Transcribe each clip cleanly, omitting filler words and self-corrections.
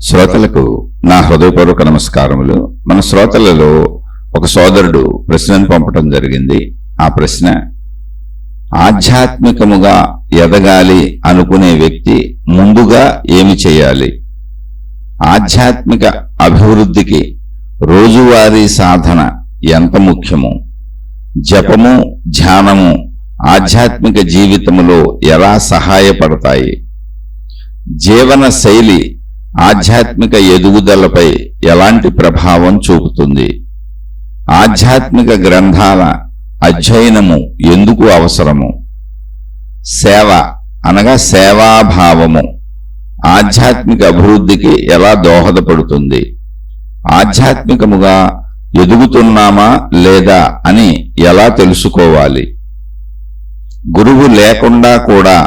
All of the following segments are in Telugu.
శ్రోతలకు నా హృదయపూర్వక నమస్కారములు. మన శ్రోతలలో ఒక సోదరుడు ప్రశ్నను పంపటం జరిగింది. ఆ ప్రశ్న, ఆధ్యాత్మికముగా ఎదగాలి అనుకునే వ్యక్తి ముందుగా ఏమి చేయాలి? ఆధ్యాత్మిక అభివృద్ధికి రోజువారీ సాధన ఎంత ముఖ్యము? జపము, ధ్యానము ఆధ్యాత్మిక జీవితములో ఎలా సహాయపడతాయి? జీవన శైలి ఆధ్యాత్మిక ఎదుగుదలపై ఎలాంటి ప్రభావం చూపుతుంది? ఆధ్యాత్మిక గ్రంథాల అధ్యయనము ఎందుకు అవసరము? సేవ అనగా సేవాభావము ఆధ్యాత్మిక అభివృద్ధికి ఎలా దోహదపడుతుంది? ఆధ్యాత్మికముగా ఎదుగుతున్నామా లేదా అని ఎలా తెలుసుకోవాలి? గురువు లేకుండా కూడా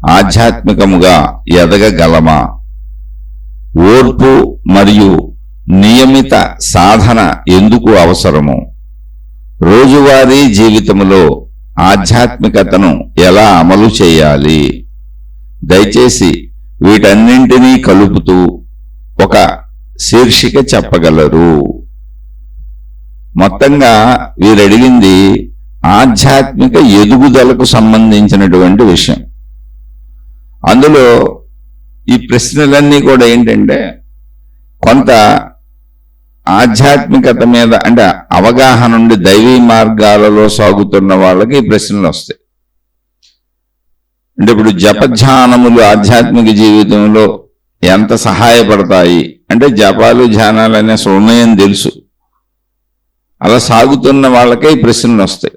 ఆధ్యాత్మికముగా ఎదగగలమా? ఓర్పు మరియు నియమిత సాధన ఎందుకు అవసరము? రోజువారీ జీవితంలో ఆధ్యాత్మికతను ఎలా అమలు చేయాలి? దయచేసి వీటన్నింటినీ కలుపుతూ ఒక శీర్షిక చెప్పగలరు. మొత్తంగా వీరడిగింది ఆధ్యాత్మిక ఎదుగుదలకు సంబంధించినటువంటి విషయం. అందులో ఈ ప్రశ్నలన్నీ కూడా ఏంటంటే, కొంత ఆధ్యాత్మికత మీద అంటే అవగాహన నుండి దైవీ మార్గాలలో సాగుతున్న వాళ్ళకి ఈ ప్రశ్నలు వస్తాయి. అంటే ఇప్పుడు జపధ్యానములు ఆధ్యాత్మిక జీవితంలో ఎంత సహాయపడతాయి అంటే, జపాలు ధ్యానాలు అనే అసలు ఉన్నాయని తెలుసు. అలా సాగుతున్న వాళ్ళకే ఈ ప్రశ్నలు వస్తాయి.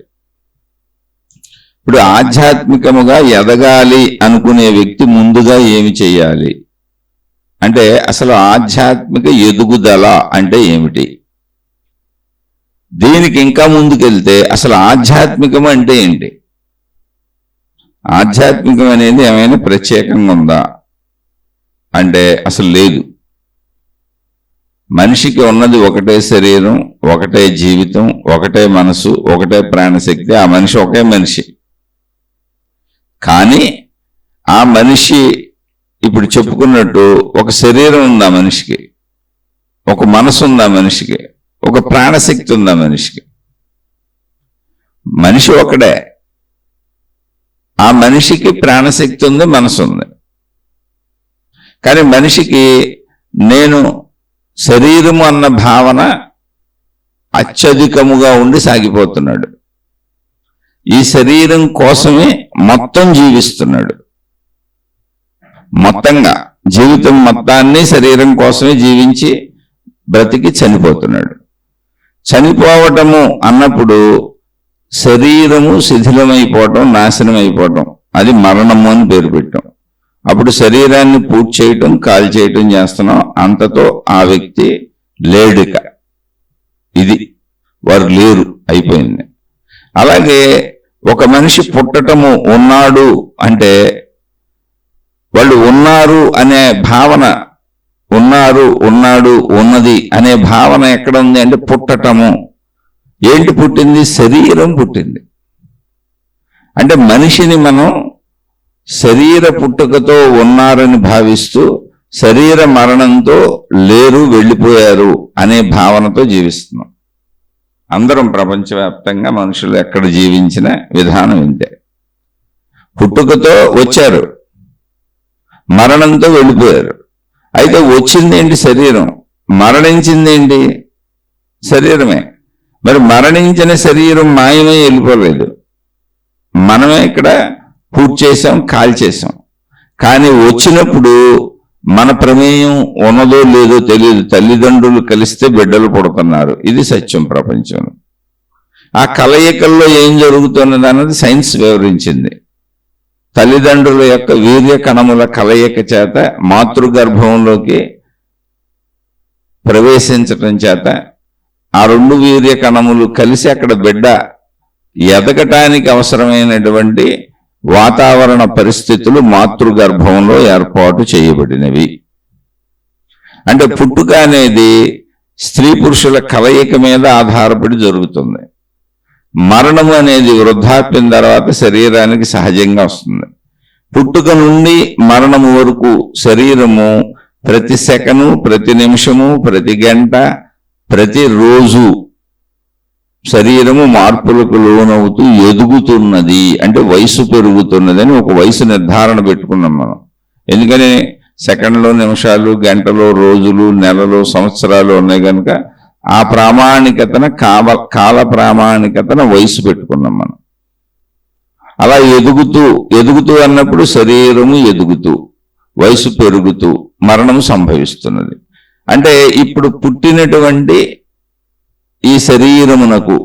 ఇప్పుడు ఆధ్యాత్మికముగా ఎదగాలి అనుకునే వ్యక్తి ముందుగా ఏమి చేయాలి అంటే, అసలు ఆధ్యాత్మిక ఎదుగుదల అంటే ఏమిటి? దీనికి ఇంకా ముందుకెళ్తే అసలు ఆధ్యాత్మికం అంటే ఏంటి? ఆధ్యాత్మికం అనేది ఏమైనా ప్రత్యేకంగా ఉందా అంటే అసలు లేదు. మనిషికి ఉన్నది ఒకటే శరీరం, ఒకటే జీవితం, ఒకటే మనసు, ఒకటే ప్రాణశక్తి. ఆ మనిషి ఒకే మనిషి. కానీ ఆ మనిషి ఇప్పుడు చెప్పుకున్నట్టు ఒక శరీరం ఉందా మనిషికి, ఒక మనసు ఉందా మనిషికి, ఒక ప్రాణశక్తి ఉందా మనిషికి. మనిషి ఒకడే. ఆ మనిషికి ప్రాణశక్తి ఉంది, మనసు ఉంది. కానీ మనిషికి నేను శరీరము అన్న భావన అత్యధికముగా ఉండి సాగిపోతున్నాడు. ఈ శరీరం కోసమే మొత్తం జీవిస్తున్నాడు. మొత్తంగా జీవితం మొత్తాన్ని శరీరం కోసమే జీవించి బ్రతికి చనిపోతున్నాడు. చనిపోవటము అన్నప్పుడు శరీరము శిథిలమైపోవటం, నాశనం అయిపోవటం, అది మరణము అని పేరు పెట్టాం. అప్పుడు శరీరాన్ని పూర్తి చేయటం, కాల్ చేయటం చేస్తున్నాం. అంతతో ఆ వ్యక్తి లేడిక, ఇది వారు లేరు, అయిపోయింది. అలాగే ఒక మనిషి పుట్టటము, ఉన్నాడు అంటే వాళ్ళు ఉన్నారు అనే భావన, ఉన్నారు, ఉన్నాడు, ఉన్నది అనే భావన ఎక్కడ ఉంది అంటే పుట్టటము. ఏంటి పుట్టింది? శరీరం పుట్టింది. అంటే మనిషిని మనం శరీర పుట్టుకతో ఉన్నారని భావిస్తూ శరీర మరణంతో లేరు, వెళ్ళిపోయారు అనే భావనతో జీవిస్తున్నాం. అందరం ప్రపంచవ్యాప్తంగా మనుషులు ఎక్కడ జీవించిన విధానం ఇంతే. పుట్టుకతో వచ్చారు, మరణంతో వెళ్ళిపోయారు. అయితే వచ్చిందేంటి? శరీరం. మరణించిందేంటి? శరీరమే. మరి మరణించిన శరీరం మాయమై వెళ్ళిపోలేదు. మనమే ఇక్కడ పూర్తి చేసాం, కాల్ చేసాం. కానీ వచ్చినప్పుడు మన ప్రమేయం ఉన్నదో లేదో తెలియదు. తల్లిదండ్రులు కలిస్తే బిడ్డలు పుడుతున్నారు. ఇది సత్యం ప్రపంచంలో. ఆ కలయికల్లో ఏం జరుగుతున్నది అన్నది సైన్స్ వివరించింది. తల్లిదండ్రుల యొక్క వీర్య కణముల కలయిక చేత మాతృగర్భంలోకి ప్రవేశించటం చేత ఆ రెండు వీర్య కణములు కలిసి అక్కడ బిడ్డ ఎదగటానికి అవసరమైనటువంటి వాతావరణ పరిస్థితులు మాతృగర్భంలో ఏర్పాటు చేయబడినవి. అంటే పుట్టుక అనేది స్త్రీ పురుషుల కలయిక మీద ఆధారపడి జరుగుతుంది. మరణము అనేది వృద్ధాప్యం తర్వాత శరీరానికి సహజంగా వస్తుంది. పుట్టుక నుండి మరణము వరకు శరీరము ప్రతి సెకను, ప్రతి నిమిషము, ప్రతి గంట, ప్రతిరోజు శరీరము మార్పులకు లోనవుతూ ఎదుగుతున్నది. అంటే వయసు పెరుగుతున్నది అని ఒక వయసు నిర్ధారణ పెట్టుకున్నాం మనం. ఎందుకని సెకండ్లు, నిమిషాలు, గంటలు, రోజులు, నెలలు, సంవత్సరాలు ఉన్నాయి కనుక ఆ ప్రామాణికతన కాల ప్రామాణికతన వయసు పెట్టుకున్నాం మనం. అలా ఎదుగుతూ అన్నప్పుడు శరీరము ఎదుగుతూ, వయసు పెరుగుతూ, మరణం సంభవిస్తున్నది. అంటే ఇప్పుడు పుట్టినటువంటి ఈ శరీరమునకు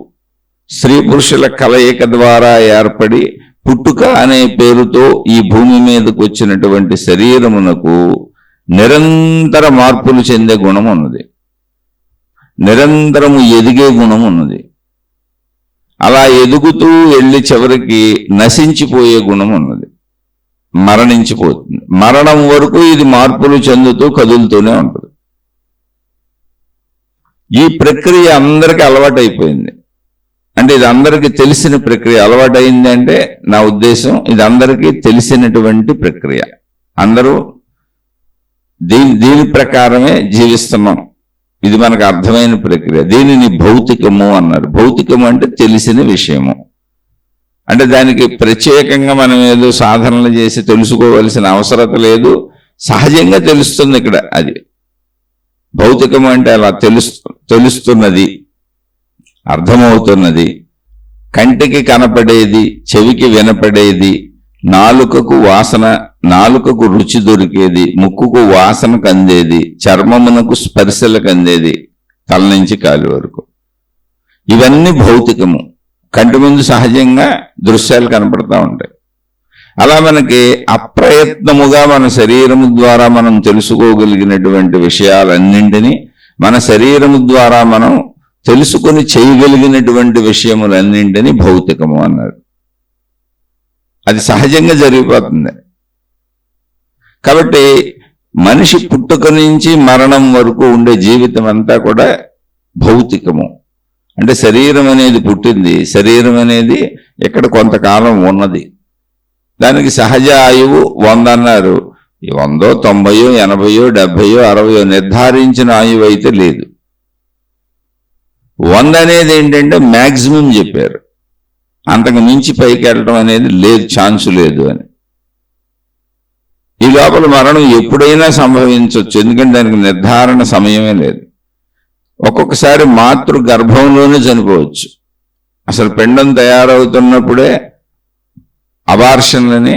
స్త్రీ పురుషుల కలయిక ద్వారా ఏర్పడి పుట్టుక అనే పేరుతో ఈ భూమి మీదకు వచ్చినటువంటి శరీరమునకు నిరంతర మార్పులు చెందే గుణం ఉన్నది, నిరంతరము ఎదిగే గుణం ఉన్నది. అలా ఎదుగుతూ వెళ్ళి చివరికి నశించిపోయే గుణం ఉన్నది, మరణించిపోతుంది. మరణం వరకు ఇది మార్పులు చెందుతూ కదులుతూనే ఉంటుంది. ఈ ప్రక్రియ అందరికీ అలవాటైపోయింది. అంటే ఇది అందరికీ తెలిసిన ప్రక్రియ. అలవాటైంది అంటే నా ఉద్దేశం ఇది అందరికీ తెలిసినటువంటి ప్రక్రియ. అందరూ దీని ప్రకారమే జీవిస్తున్నాం. ఇది మనకు అర్థమైన ప్రక్రియ. దీనిని భౌతికము అన్నారు. భౌతికము అంటే తెలిసిన విషయము. అంటే దానికి ప్రత్యేకంగా మనం ఏదో సాధనలు చేసి తెలుసుకోవలసిన అవసరత లేదు, సహజంగా తెలుస్తుంది. ఇక్కడ అది భౌతికము అంటే అలా తెలుస్తున్నది, అర్థమవుతున్నది, కంటికి కనపడేది, చెవికి వినపడేది, నాలుకకు రుచి దొరికేది, ముక్కుకు వాసనకు అందేది, చర్మమునకు స్పర్శలకు అందేది, తల నుంచి కాలి వరకు. ఇవన్నీ భౌతికము. కంటి ముందు సహజంగా దృశ్యాలు కనపడతా ఉంటాయి. అలా మనకి అప్రయత్నముగా మన శరీరము ద్వారా మనం తెలుసుకోగలిగినటువంటి విషయాలన్నింటినీ, మన శరీరము ద్వారా మనం తెలుసుకొని చేయగలిగినటువంటి విషయములన్నింటినీ భౌతికము అన్నారు. అది సహజంగా జరిగిపోతుంది. కాబట్టి మనిషి పుట్టుక నుంచి మరణం వరకు ఉండే జీవితం అంతా కూడా భౌతికము. అంటే శరీరం అనేది పుట్టింది, శరీరం అనేది ఇక్కడ కొంతకాలం ఉన్నది. దానికి సహజ ఆయువు 100 అన్నారు. 100, 90, 80, 70, 60 నిర్ధారించిన ఆయువు అయితే లేదు. 100 అనేది ఏంటంటే మ్యాక్సిమం చెప్పారు. అంతకు మించి పైకి వెళ్ళడం అనేది లేదు, ఛాన్స్ లేదు అని. ఈ లోపల మరణం ఎప్పుడైనా సంభవించవచ్చు, ఎందుకంటే దానికి నిర్ధారణ సమయమే లేదు. ఒక్కొక్కసారి మాతృ గర్భంలోనే చనిపోవచ్చు. అసలు పిండం తయారవుతున్నప్పుడే అబార్షన్లని,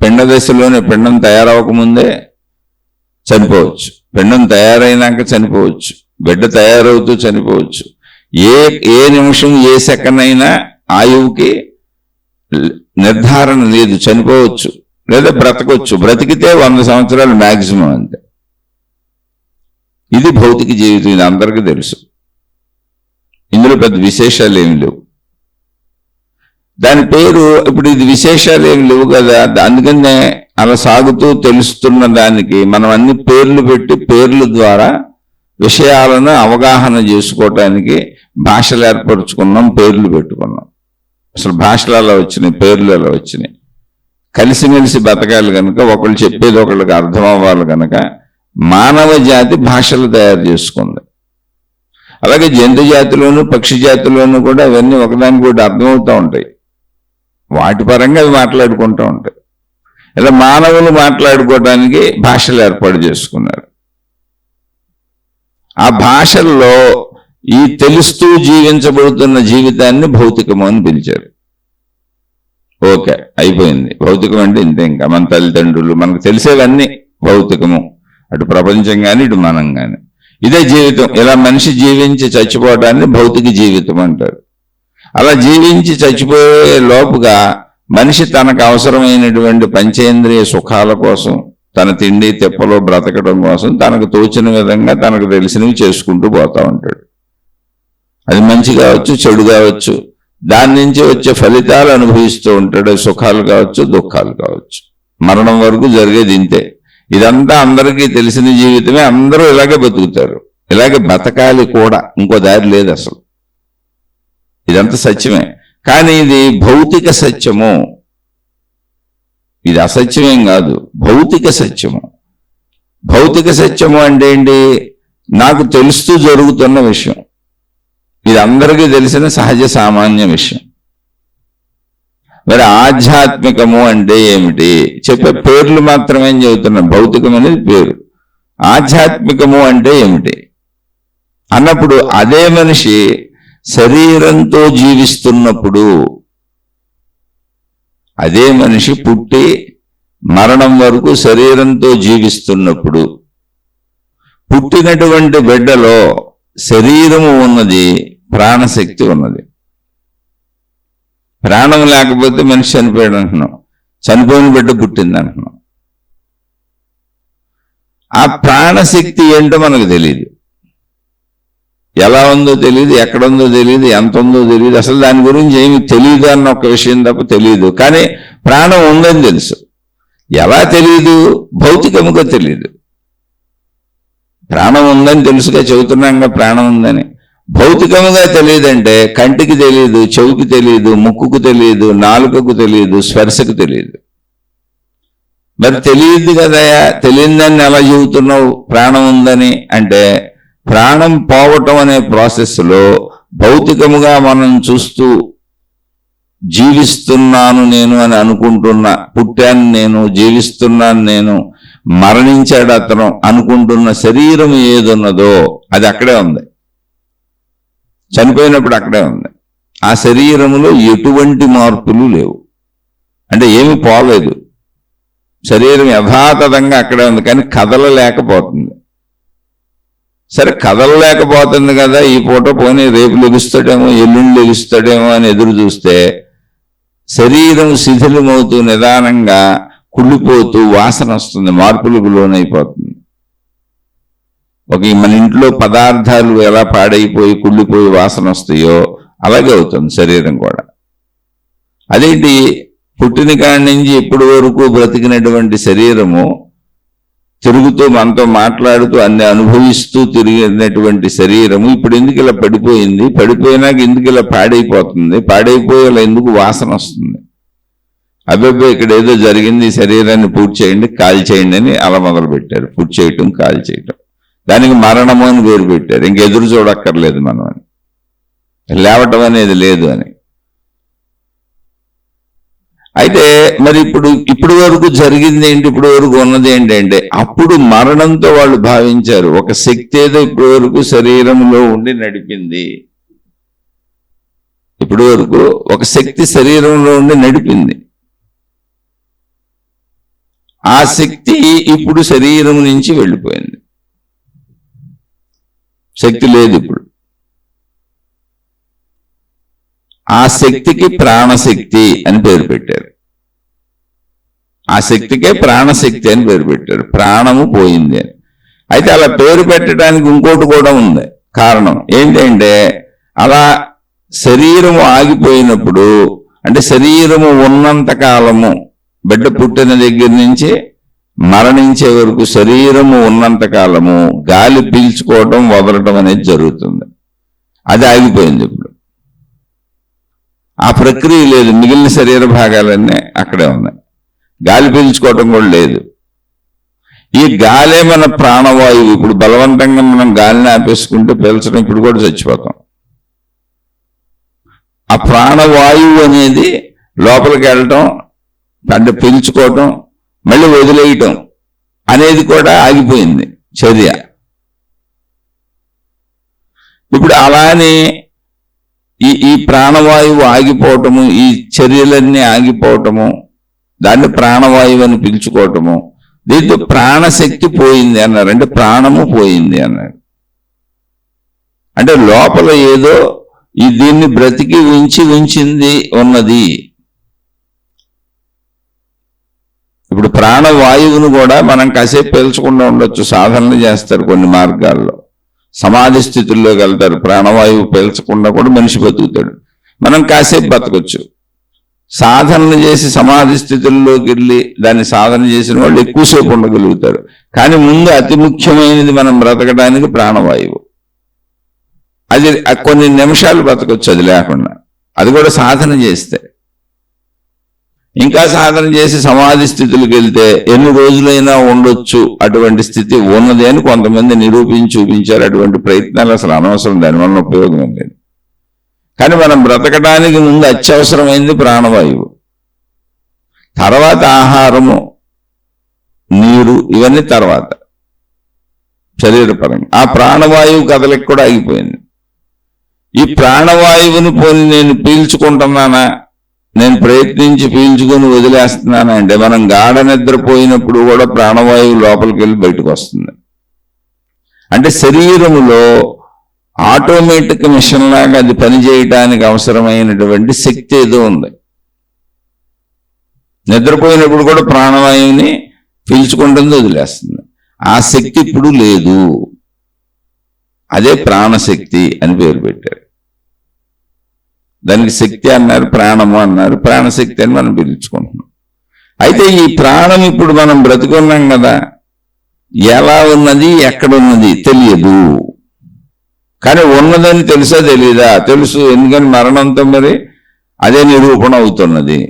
పిండ దశలోనే, పిండం తయారవకముందే చనిపోవచ్చు, పిండం తయారైనాక చనిపోవచ్చు, బిడ్డ తయారవుతూ చనిపోవచ్చు. ఏ నిమిషం, ఏ సెకండ్ అయినా ఆయువుకి నిర్ధారణ లేదు, చనిపోవచ్చు లేదా బ్రతకొచ్చు. బ్రతికితే 100 సంవత్సరాలు మ్యాక్సిమం అంతే. ఇది భౌతిక జీవితం. ఇది అందరికీ తెలుసు. ఇందులో పెద్ద విశేషాలు ఏమి లేవు. దాని పేరు ఇప్పుడు ఇది విశేషాలు ఏమి లేవు కదా, అందుకనే అలా సాగుతూ తెలుస్తున్న దానికి మనం అన్ని పేర్లు పెట్టి, పేర్ల ద్వారా విషయాలను అవగాహన చేసుకోవటానికి భాషలు ఏర్పరచుకున్నాం, పేర్లు పెట్టుకున్నాం. అసలు భాషలు అలా వచ్చినాయి, పేర్లు అలా వచ్చినాయి. కలిసిమెలిసి బతకాలి కనుక, ఒకళ్ళు చెప్పేది ఒకళ్ళకి అర్థం అవ్వాలి కనుక మానవ జాతి భాషలు తయారు చేసుకుంది. అలాగే జంతు జాతిలోను, పక్షి జాతిలోను కూడా అవన్నీ ఒకదానికి కూడా అర్థమవుతూ ఉంటాయి. వాటి పరంగా అవి మాట్లాడుకుంటూ ఉంటాయి. ఇలా మానవులు మాట్లాడుకోవడానికి భాషలు ఏర్పాటు చేసుకున్నారు. ఆ భాషల్లో ఈ తెలుస్తూ జీవించబడుతున్న జీవితాన్ని భౌతికము అని పిలిచారు. ఓకే, అయిపోయింది. భౌతికం అంటే ఇంతే. ఇంకా మన తల్లిదండ్రులు, మనకు తెలిసేవన్నీ భౌతికము. అటు ప్రపంచం కానీ, ఇటు మనం కానీ. ఇదే జీవితం. ఇలా మనిషి జీవించి చచ్చిపోవడాన్ని భౌతిక జీవితం అంటారు. అలా జీవించి చచ్చిపోయే లోపుగా మనిషి తనకు అవసరమైనటువంటి పంచేంద్రియ సుఖాల కోసం, తన తిండి తెప్పలో బ్రతకడం కోసం తనకు తోచిన విధంగా తనకు తెలిసినవి చేసుకుంటూ పోతా ఉంటాడు. అది మంచి కావచ్చు, చెడు కావచ్చు. దాని నుంచి వచ్చే ఫలితాలు అనుభవిస్తూ ఉంటాడు. సుఖాలు కావచ్చు, దుఃఖాలు కావచ్చు. మరణం వరకు జరిగేది ఇంతే. ఇదంతా అందరికీ తెలిసిన జీవితమే. అందరూ ఇలాగే బతుకుతారు, ఇలాగే బతకాలి కూడా. ఇంకో దారి లేదు అసలు. ఇదంతా సత్యమే. కానీ ఇది భౌతిక సత్యము. ఇది అసత్యమేం కాదు, భౌతిక సత్యము. భౌతిక సత్యము అంటే ఏంటి? నాకు తెలుస్తూ జరుగుతున్న విషయం, ఇది అందరికీ తెలిసిన సహజ సామాన్య విషయం. మరి ఆధ్యాత్మికము అంటే ఏమిటి? చెప్పే పేర్లు మాత్రమే చెబుతున్నాం. భౌతికం అనేది పేరు. ఆధ్యాత్మికము అంటే ఏమిటి అన్నప్పుడు అదే మనిషి శరీరంతో జీవిస్తున్నప్పుడు, అదే మనిషి పుట్టి మరణం వరకు శరీరంతో జీవిస్తున్నప్పుడు, పుట్టినటువంటి బిడ్డలో శరీరము ఉన్నది, ప్రాణశక్తి ఉన్నది. ప్రాణం లేకపోతే మనిషి చనిపోయాడు అంటున్నాం, చనిపోయిన బిడ్డ పుట్టింది అంటున్నాం. ఆ ప్రాణశక్తి ఏంటో మనకు తెలియదు. ఎలా ఉందో తెలియదు, ఎక్కడుందో తెలియదు, ఎంత ఉందో తెలియదు, అసలు దాని గురించి ఏమి తెలియదు అన్న ఒక విషయం తప్ప తెలియదు. కానీ ప్రాణం ఉందని తెలుసు. ఎలా తెలియదు? భౌతికముగా తెలియదు. ప్రాణం ఉందని తెలుసుగా చెబుతున్నాంగా ప్రాణం ఉందని. భౌతికముగా తెలియదంటే కంటికి తెలియదు, చెవికి తెలియదు, ముక్కుకు తెలియదు, నాలుకకు తెలియదు, స్పర్శకు తెలియదు. మరి తెలియదు కదయా, తెలియదని ఎలా చెబుతున్నావు ప్రాణం ఉందని అంటే? ప్రాణం పోవటం అనే ప్రాసెస్లో భౌతికముగా మనం చూస్తూ జీవిస్తున్నాను నేను అని అనుకుంటున్నా, పుట్టాను నేను, జీవిస్తున్నాను నేను, మరణించాడు అతను అనుకుంటున్న శరీరం ఏదున్నదో అది అక్కడే ఉంది, చనిపోయినప్పుడు అక్కడే ఉంది. ఆ శరీరములో ఎటువంటి మార్పులు లేవు, అంటే ఏమి పోలేదు. శరీరం యథాతథంగా అక్కడే ఉంది, కానీ కదలలేకపోతుంది. సరే కదలలేకపోతుంది కదా, ఈ పూట పోనీ రేపు లెగుస్తాడేమో, ఎల్లుండి లెగుస్తాడేమో అని ఎదురు చూస్తే శరీరం శిథిలమవుతూ నిదానంగా కుళ్ళిపోతూ వాసన వస్తుంది, మార్పులకు లోనైపోతుంది. మన ఇంట్లో పదార్థాలు ఎలా పాడైపోయి కుళ్ళిపోయి వాసన వస్తాయో అలాగే అవుతుంది శరీరం కూడా. అదేంటి? పుట్టిన కాడి నుంచి ఇప్పటి వరకు బ్రతికినటువంటి శరీరము, తిరుగుతూ మనతో మాట్లాడుతూ అన్ని అనుభవిస్తూ తిరిగినటువంటి శరీరము ఇప్పుడు ఎందుకు ఇలా పడిపోయింది? పడిపోయినాక ఎందుకు ఇలా పాడైపోతుంది? పాడైపోయేలా ఎందుకు వాసన వస్తుంది? అబ్బాయి ఇక్కడ ఏదో జరిగింది, శరీరాన్ని పూర్తి చేయండి, కాల్ చేయండి అని అలా మొదలు పెట్టారు. పూర్తి చేయటం, కాల్ చేయటం. దానికి మరణము అని పేరు పెట్టారు. ఇంకెదురు చూడక్కర్లేదు మనం అని, లేవటం అనేది లేదు అని. అయితే మరి ఇప్పుడు వరకు జరిగింది ఏంటి? ఇప్పుడు వరకు ఉన్నది ఏంటంటే అప్పుడు మరణంతో వాళ్ళు భావించారు ఒక శక్తి ఏదో ఇప్పుడు వరకు శరీరంలో ఉండి నడిపింది. ఇప్పుడు వరకు ఒక శక్తి శరీరంలో ఉండి నడిపింది. ఆ శక్తి ఇప్పుడు శరీరం నుంచి వెళ్ళిపోయింది, శక్తి లేదు ఇప్పుడు. ఆ శక్తికి ప్రాణశక్తి అని పేరు పెట్టారు. ఆ శక్తికే ప్రాణశక్తి అని పేరు పెట్టారు. ప్రాణము పోయింది అని. అయితే అలా పేరు పెట్టడానికి ఇంకోటి కూడా ఉంది కారణం. ఏంటంటే అలా శరీరము ఆగిపోయినప్పుడు, అంటే శరీరము ఉన్నంత కాలము, బిడ్డ పుట్టిన దగ్గర నుంచి మరణించే వరకు శరీరము ఉన్నంత కాలము గాలి పీల్చుకోవటం వదలటం అనేది జరుగుతుంది. అది ఆగిపోయింది ఇప్పుడు. ఆ ప్రక్రియ లేదు. మిగిలిన శరీర భాగాలన్నీ అక్కడే ఉన్నాయి. గాలి పీల్చుకోవటం కూడా లేదు. ఈ గాలే మన ప్రాణవాయువు. ఇప్పుడు బలవంతంగా మనం గాలిని ఆపేసుకుంటే పీల్చడం ఇప్పుడు కూడా చచ్చిపోతాం. ఆ ప్రాణవాయువు అనేది లోపలికి వెళ్ళటం, అంటే పీల్చుకోవటం, మళ్ళీ వదిలేయటం అనేది కూడా ఆగిపోయింది చర్య. ఇప్పుడు అలానే ఈ ప్రాణవాయువు ఆగిపోవటము, ఈ చర్యలన్నీ ఆగిపోవటము, దాన్ని ప్రాణవాయువు అని పిలుచుకోవటము, దీంతో ప్రాణశక్తి పోయింది అన్నారు. అంటే ప్రాణము పోయింది అన్నారు. అంటే లోపల ఏదో దీన్ని బ్రతికి ఉంచింది ఉన్నది. ఇప్పుడు ప్రాణవాయువును కూడా మనం కాసేపు పీల్చకుండా ఉండొచ్చు. సాధనలు చేస్తారు కొన్ని మార్గాల్లో, సమాధి స్థితుల్లోకి వెళ్తారు. ప్రాణవాయువు పీల్చకుండా కూడా మనిషి బతుకుతాడు. మనం కాసేపు బతకొచ్చు. సాధనలు చేసి సమాధి స్థితుల్లోకి వెళ్ళి దాన్ని సాధన చేసిన వాళ్ళు ఎక్కువసేపు ఉండగలుగుతారు. కానీ ముందు అతి ముఖ్యమైనది మనం బ్రతకడానికి ప్రాణవాయువు. అది కొన్ని నిమిషాలు బ్రతకొచ్చు అది లేకుండా, అది కూడా సాధన చేస్తే. ఇంకా సాధన చేసి సమాధి స్థితులకు వెళ్తే ఎన్ని రోజులైనా ఉండొచ్చు అటువంటి స్థితి ఉన్నది అని కొంతమంది నిరూపించి చూపించారు. అటువంటి ప్రయత్నాలు అసలు అనవసరం, దానివల్ల ఉపయోగం లేదు. కానీ మనం బ్రతకడానికి ముందు అత్యవసరమైంది ప్రాణవాయువు, తర్వాత ఆహారము, నీరు, ఇవన్నీ తర్వాత శరీరపరంగా. ఆ ప్రాణవాయువు కదలిక కూడా ఆగిపోయింది. ఈ ప్రాణవాయువుని పోని నేను పీల్చుకుంటున్నానా, నేను ప్రయత్నించి పీల్చుకొని వదిలేస్తున్నానా అంటే మనం గాఢ నిద్రపోయినప్పుడు కూడా ప్రాణవాయువు లోపలికి వెళ్ళి బయటకు వస్తుంది. అంటే శరీరములో ఆటోమేటిక్ మిషన్ లాగా అది పనిచేయటానికి అవసరమైనటువంటి శక్తి ఏదో ఉంది. నిద్రపోయినప్పుడు కూడా ప్రాణవాయువుని పీల్చుకుంటుంది, వదిలేస్తుంది. ఆ శక్తి ఇప్పుడు లేదు. అదే ప్రాణశక్తి అని పేరు పెట్టారు. దానికి శక్తి అన్నారు, ప్రాణము అన్నారు, ప్రాణశక్తి అని మనం పిలుచుకుంటున్నాం. అయితే ఈ ప్రాణం ఇప్పుడు మనం బ్రతుకున్నాం కదా, ఎలా ఉన్నది ఎక్కడున్నది తెలియదు. కానీ ఉన్నదని తెలుసా తెలీదా? తెలుసు. ఎందుకని మరణంతో మరి అదే నిరూపణ అవుతున్నది.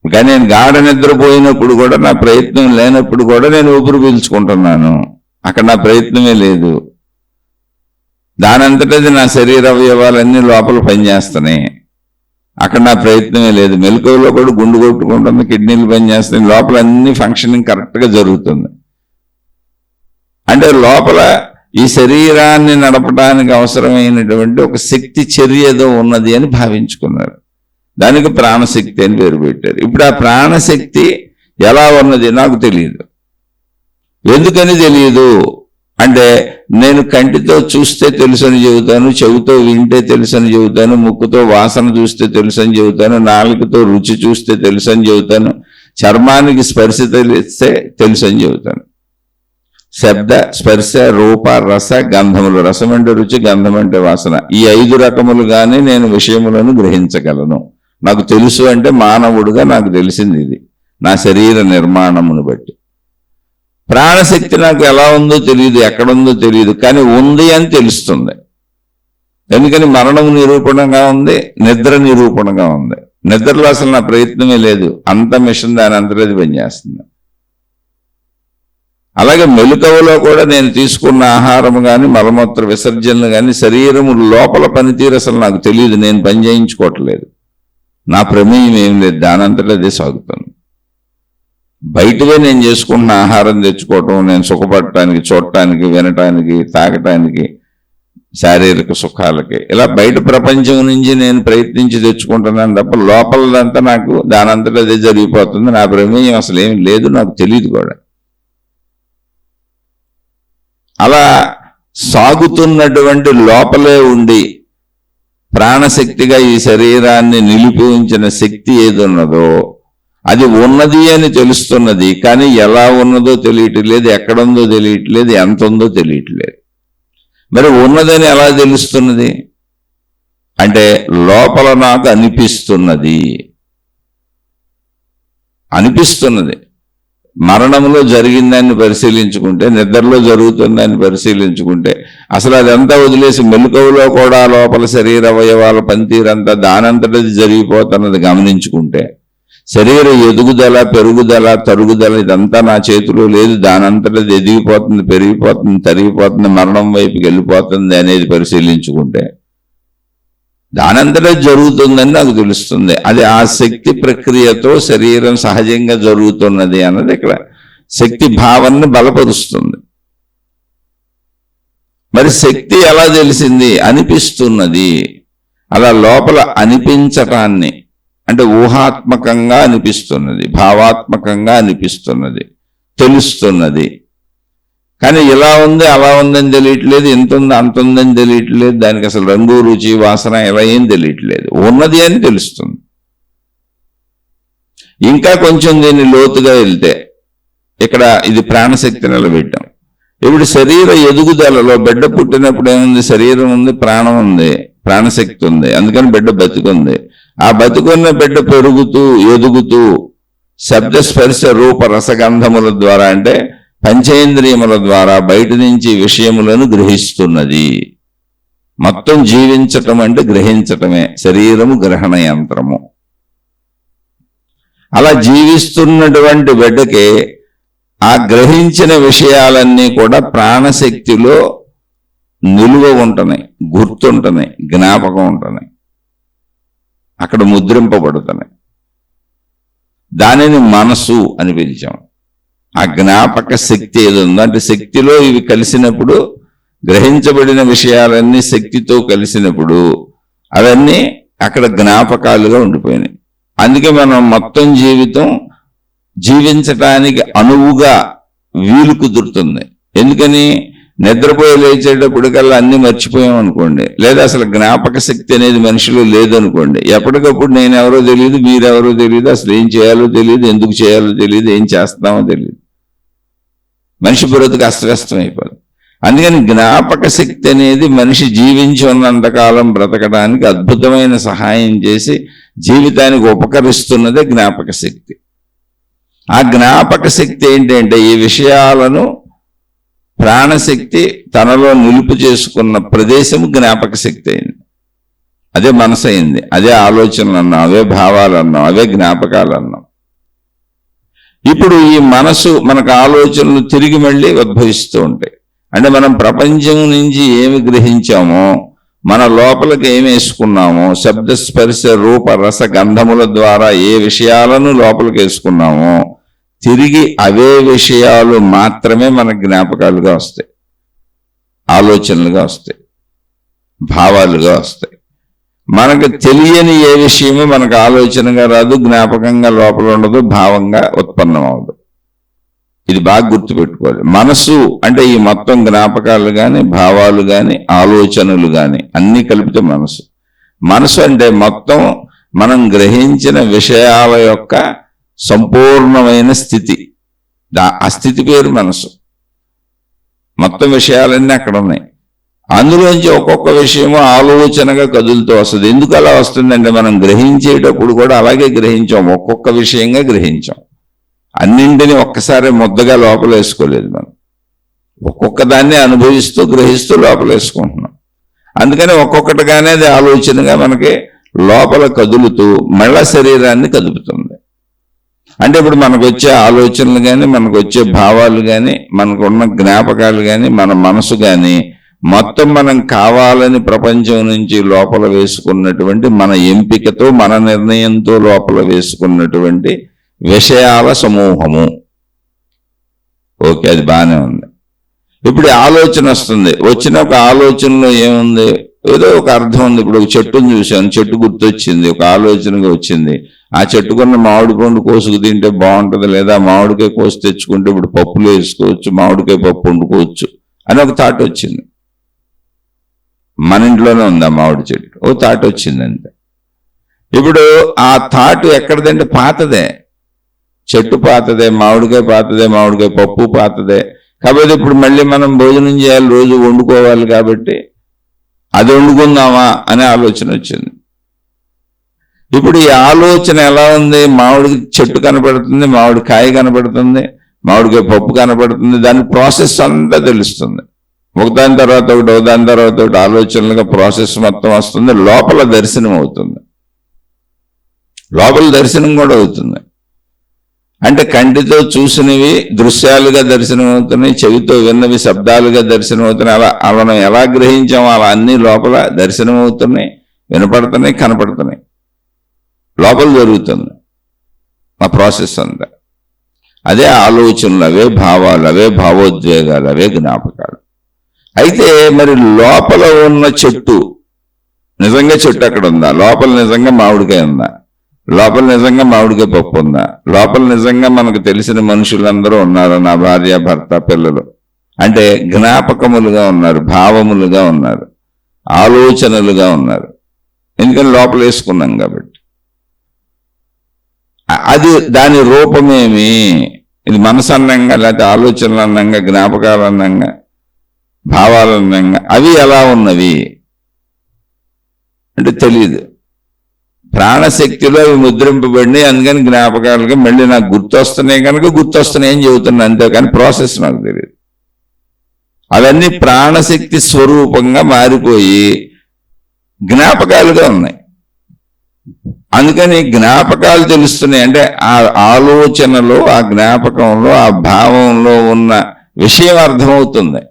కానీ నేను గాఢ నిద్రపోయినప్పుడు కూడా, నా ప్రయత్నం లేనప్పుడు కూడా నేను ఊపిరి పీల్చుకుంటున్నాను. అక్కడ నా ప్రయత్నమే లేదు. దానంతటది నా శరీర అవయవాలన్నీ లోపల పనిచేస్తున్నాయి. అక్కడ నా ప్రయత్నమే లేదు. మెలకువలో కూడా గుండు కొట్టుకుంటుంది, కిడ్నీలు పనిచేస్తున్నాయి, లోపల అన్ని ఫంక్షనింగ్ కరెక్ట్గా జరుగుతుంది. అంటే లోపల ఈ శరీరాన్ని నడపడానికి అవసరమైనటువంటి ఒక శక్తి చర్య ఏదో ఉన్నది అని భావించుకున్నారు. దానికి ప్రాణశక్తి అని పేరు పెట్టారు. ఇప్పుడు ఆ ప్రాణశక్తి ఎలా ఉన్నది నాకు తెలియదు. ఎందుకని తెలియదు అంటే, నేను కంటితో చూస్తే తెలుసని చెబుతాను, చెవితో వింటే తెలుసని చెబుతాను, ముక్కుతో వాసన చూస్తే తెలుసని చెబుతాను, నాలుకతో రుచి చూస్తే తెలుసని చెబుతాను, చర్మానికి స్పర్శ తెలిస్తే తెలుసని చెబుతాను. శబ్ద, స్పర్శ, రూప, రస, గంధములు. రసం అంటే రుచి, గంధం అంటే వాసన. ఈ 5 రకములుగానే నేను విషయములను గ్రహించగలను. నాకు తెలుసు అంటే మానవుడుగా నాకు తెలిసింది ఇది, నా శరీర నిర్మాణమును బట్టి. ప్రాణశక్తి నాకు ఎలా ఉందో తెలియదు, ఎక్కడుందో తెలియదు, కానీ ఉంది అని తెలుస్తుంది. ఎందుకని మరణం నిరూపణగా ఉంది, నిద్ర నిరూపణగా ఉంది. నిద్రలో అసలు నా ప్రయత్నమే లేదు, అంత మిషన్ దాని అంతరేది పనిచేస్తుంది. అలాగే మెలకువలో కూడా నేను తీసుకున్న ఆహారం కానీ, మలమూత్ర విసర్జనలు కానీ, శరీరము లోపల పనితీరు అసలు నాకు తెలియదు, నేను పని చేయించుకోవట్లేదు, నా ప్రమేయం ఏం లేదు, దానంతటా అదే సాగుతుంది. బయటవే నేను చేసుకున్న ఆహారం తెచ్చుకోవటం, నేను సుఖపడటానికి, చూడటానికి, వినటానికి, తాగటానికి, శారీరక సుఖాలకి, ఇలా బయట ప్రపంచం నుంచి నేను ప్రయత్నించి తెచ్చుకుంటున్నాను తప్ప లోపలదంతా నాకు దానంతటా అదే జరిగిపోతుంది. నా ప్రమేయం అసలు ఏం లేదు, నాకు తెలియదు కూడా. అలా సాగుతున్నటువంటి లోపలే ఉండి ప్రాణశక్తిగా ఈ శరీరాన్ని నిలిపి ఉంచిన శక్తి ఏదున్నదో అది ఉన్నది అని తెలుస్తున్నది. కానీ ఎలా ఉన్నదో తెలియట్లేదు, ఎక్కడుందో తెలియట్లేదు, ఎంత ఉందో తెలియట్లేదు. మరి ఉన్నదని ఎలా తెలుస్తున్నది అంటే, లోపల నాకు అనిపిస్తున్నది. మరణంలో జరిగిందాన్ని పరిశీలించుకుంటే, నిద్రలో జరుగుతుందాన్ని పరిశీలించుకుంటే, అసలు అదంతా వదిలేసి మెలకువలో కూడా లోపల శరీర అవయవాల పనితీరంతా దానంతటది జరిగిపోతున్నది గమనించుకుంటే, శరీర ఎదుగుదల, పెరుగుదల, తరుగుదల ఇదంతా నా చేతిలో లేదు, దానంతటది ఎదిగిపోతుంది, పెరిగిపోతుంది, తరిగిపోతుంది, మరణం వైపుకి వెళ్ళిపోతుంది అనేది పరిశీలించుకుంటే దానంతటా జరుగుతుందని నాకు తెలుస్తుంది. అది ఆ శక్తి ప్రక్రియతో శరీరం సహజంగా జరుగుతున్నది అన్నది ఇక్కడ శక్తి భావాన్ని బలపరుస్తుంది. మరి శక్తి ఎలా తెలిసింది? అనిపిస్తున్నది. అలా లోపల అనిపించటాన్ని, అంటే ఊహాత్మకంగా అనిపిస్తున్నది, భావాత్మకంగా అనిపిస్తున్నది, తెలుస్తున్నది. కానీ ఇలా ఉంది అలా ఉందని తెలియట్లేదు, ఇంత ఉంది అంత ఉందని తెలియట్లేదు, దానికి అసలు రంగు, రుచి, వాసన ఇలా ఏం తెలియట్లేదు, ఉన్నది అని తెలుస్తుంది. ఇంకా కొంచెం దీన్ని లోతుగా వెళ్తే, ఇక్కడ ఇది ప్రాణశక్తి నిలబెట్టాం. ఇప్పుడు శరీర ఎదుగుదలలో బిడ్డ పుట్టినప్పుడు ఏముంది? శరీరం ఉంది, ప్రాణం ఉంది, ప్రాణశక్తి ఉంది, అందుకని బిడ్డ బతుకుంది. ఆ బతుకున్న బిడ్డ పెరుగుతూ ఎదుగుతూ శబ్ద, స్పర్శ, రూప, రసగంధముల ద్వారా, అంటే పంచేంద్రియముల ద్వారా బయట నుంచి విషయములను గ్రహిస్తున్నది. మొత్తం జీవించటం అంటే గ్రహించటమే. శరీరము గ్రహణ యంత్రము. అలా జీవిస్తున్నటువంటి బిడ్డకి ఆ గ్రహించిన విషయాలన్నీ కూడా ప్రాణశక్తిలో నిలువ ఉంటున్నాయి, గుర్తుంటున్నాయి, జ్ఞాపకం ఉంటున్నాయి, అక్కడ ముద్రింపబడుతున్నాయి. దానిని మనసు అని పిలిచాం. ఆ జ్ఞాపక శక్తి ఏది ఉందో అంటే శక్తిలో ఇవి కలిసినప్పుడు, గ్రహించబడిన విషయాలన్నీ శక్తితో కలిసినప్పుడు అవన్నీ అక్కడ జ్ఞాపకాలుగా ఉండిపోయినాయి. అందుకే మనం మొత్తం జీవితం జీవించటానికి అనువుగా వీలు కుదురుతుంది. ఎందుకని? నిద్రపోయి లేచేటప్పటికల్లా అన్ని మర్చిపోయాం అనుకోండి, లేదా అసలు జ్ఞాపక శక్తి అనేది మనిషిలో లేదనుకోండి, ఎప్పటికప్పుడు నేను ఎవరో తెలియదు, మీరెవరో తెలియదు, అసలు ఏం చేయాలో తెలియదు, ఎందుకు చేయాలో తెలియదు, ఏం చేస్తామో తెలియదు, మనిషి బ్రతుకు అస్తవ్యస్తం అయిపోదు. అందుకని జ్ఞాపక శక్తి అనేది మనిషి జీవించి ఉన్నంతకాలం బ్రతకడానికి అద్భుతమైన సహాయం చేసి జీవితానికి ఉపకరిస్తున్నదే జ్ఞాపక శక్తి. ఆ జ్ఞాపక శక్తి ఏంటంటే ఈ విషయాలను ప్రాణశక్తి తనలో నిలుపు చేసుకున్న ప్రదేశము జ్ఞాపక శక్తి అయింది. అదే మనసు అయింది, అదే ఆలోచనలు అన్నాం, అవే భావాలు అన్నాం, అవే జ్ఞాపకాలు అన్నాం. ఇప్పుడు ఈ మనసు మనకు ఆలోచనలు తిరిగి మళ్ళీ ఉద్భవిస్తూ ఉంటాయి. అంటే మనం ప్రపంచం నుంచి ఏమి గ్రహించామో, మన లోపలికి ఏమి వేసుకున్నామో, శబ్ద స్పర్శ రూప రస గంధముల ద్వారా ఏ విషయాలను లోపలికి వేసుకున్నామో తిరిగి అవే విషయాలు మాత్రమే మన జ్ఞాపకాలుగా వస్తాయి, ఆలోచనలుగా వస్తాయి, భావాలుగా వస్తాయి. మనకు తెలియని ఏ విషయమో మనకు ఆలోచనగా రాదు, జ్ఞాపకంగా లోపల ఉండదు, భావంగా ఉత్పన్నం అవ్వదు. ఇది బాగా గుర్తుపెట్టుకోవాలి. మనసు అంటే ఈ మొత్తం జ్ఞాపకాలు కానీ, భావాలు కానీ, ఆలోచనలు కానీ అన్నీ కలిపితే మనసు. మనసు అంటే మొత్తం మనం గ్రహించిన విషయాల యొక్క సంపూర్ణమైన స్థితి. ఆ స్థితి పేరు మనసు. మొత్తం విషయాలన్నీ అక్కడ ఉన్నాయి. అందులోంచి ఒక్కొక్క విషయము ఆలోచనగా కదులుతూ వస్తుంది. ఎందుకు అలా వస్తుందంటే మనం గ్రహించేటప్పుడు కూడా అలాగే గ్రహించాం, ఒక్కొక్క విషయంగా గ్రహించాం. అన్నింటినీ ఒక్కసారి ముద్దగా లోపల వేసుకోలేదు. మనం ఒక్కొక్క దాన్ని అనుభవిస్తూ గ్రహిస్తూ లోపల వేసుకుంటున్నాం. అందుకని ఒక్కొక్కటిగానే అది ఆలోచనగా మనకి లోపల కదులుతూ మళ్ళా శరీరాన్ని కదుపుతుంది. అంటే ఇప్పుడు మనకు వచ్చే ఆలోచనలు కానీ, మనకు వచ్చే భావాలు కానీ, మనకున్న జ్ఞాపకాలు కానీ, మన మనసు కానీ మొత్తం మనం కావాలని ప్రపంచం నుంచి లోపల వేసుకున్నటువంటి మన ఎంపికతో, మన నిర్ణయంతో లోపల వేసుకున్నటువంటి విషయాల సమూహము. ఓకే, అది బాగానే ఉంది. ఇప్పుడు ఆలోచన వస్తుంది. వచ్చిన ఒక ఆలోచనలో ఏముంది? ఏదో ఒక అర్థం ఉంది. ఇప్పుడు ఒక చెట్టును చూశాను, చెట్టు గుర్తొచ్చింది, ఒక ఆలోచనగా వచ్చింది. ఆ చెట్టుకున్న మామిడి పండు కోసుకు తింటే బాగుంటుంది, లేదా మామిడికాయ కోసి తెచ్చుకుంటే ఇప్పుడు పప్పులో వేసుకోవచ్చు, మామిడికాయ పప్పు వండుకోవచ్చు అని ఒక థాట్ వచ్చింది. మన ఇంట్లోనే ఉంది ఆ మామిడి చెట్టు, ఓ థాట్ వచ్చింది అంతే. ఇప్పుడు ఆ థాట్ ఎక్కడదంటే పాతదే, చెట్టు పాతదే, మామిడికాయ పాతదే, మామిడికాయ పప్పు పాతదే. కాబట్టి ఇప్పుడు మళ్ళీ మనం భోజనం చేయాలి, రోజు వండుకోవాలి, కాబట్టి అది వండుకుందామా అనే ఆలోచన వచ్చింది. ఇప్పుడు ఈ ఆలోచన ఎలా ఉంది? మామిడి చెట్టు కనపడుతుంది, మామిడి కాయ కనపడుతుంది, మామిడికాయ పప్పు కనపడుతుంది, దాని ప్రాసెస్ అంతా తెలుస్తుంది. ఒకదాని తర్వాత ఒకటి, ఒకదాని తర్వాత ఒకటి ఆలోచనలుగా ప్రాసెస్ మొత్తం వస్తుంది. లోపల దర్శనం అవుతుంది, లోపల దర్శనం కూడా అవుతుంది. అంటే కంటితో చూసినవి దృశ్యాలుగా దర్శనం అవుతున్నాయి, చెవితో విన్నవి శబ్దాలుగా దర్శనం అవుతున్నాయి. అలా మనం ఎలా గ్రహించామో అలా అన్ని లోపల దర్శనం అవుతున్నాయి, వినపడుతున్నాయి, కనపడుతున్నాయి. లోపల జరుగుతుంది ఆ ప్రాసెస్ అంతా. అదే ఆలోచనలు, అవే భావాలు, అవే భావోద్వేగాలు, అవే జ్ఞాపకాలు. అయితే మరి లోపల ఉన్న చెట్టు, నిజంగా చెట్టు అక్కడ ఉందా? లోపల నిజంగా మామిడికాయ ఉందా? లోపల నిజంగా మామిడికాయ పప్పు ఉందా? లోపల నిజంగా మనకు తెలిసిన మనుషులందరూ ఉన్నారు, నా భార్య, భర్త, పిల్లలు. అంటే జ్ఞాపకములుగా ఉన్నారు, భావములుగా ఉన్నారు, ఆలోచనలుగా ఉన్నారు. ఎందుకని లోపల వేసుకున్నాం కాబట్టి. అది దాని రూపమేమి? ఇది మనసు అన్నంగా, లేకపోతే ఆలోచనలు అన్నంగా, జ్ఞాపకాలు అన్నంగా, భావాలు అన్నంగా, అవి ఎలా ఉన్నవి అంటే తెలియదు. ప్రాణశక్తిలో అవి ముద్రింపబడినాయి, అందుకని జ్ఞాపకాలుగా మళ్ళీ నాకు గుర్తొస్తున్నాయి కనుక గుర్తొస్తున్నాయి అని చెబుతున్నా, అంతేకాని ప్రాసెస్ నాకు తెలియదు. అవన్నీ ప్రాణశక్తి స్వరూపంగా మారిపోయి జ్ఞాపకాలుగా ఉన్నాయి. అందుకని జ్ఞాపకాలు తెలుస్తున్నాయి. అంటే ఆ ఆలోచనలో, ఆ జ్ఞాపకంలో, ఆ భావంలో ఉన్న విషయం అర్థమవుతుంది.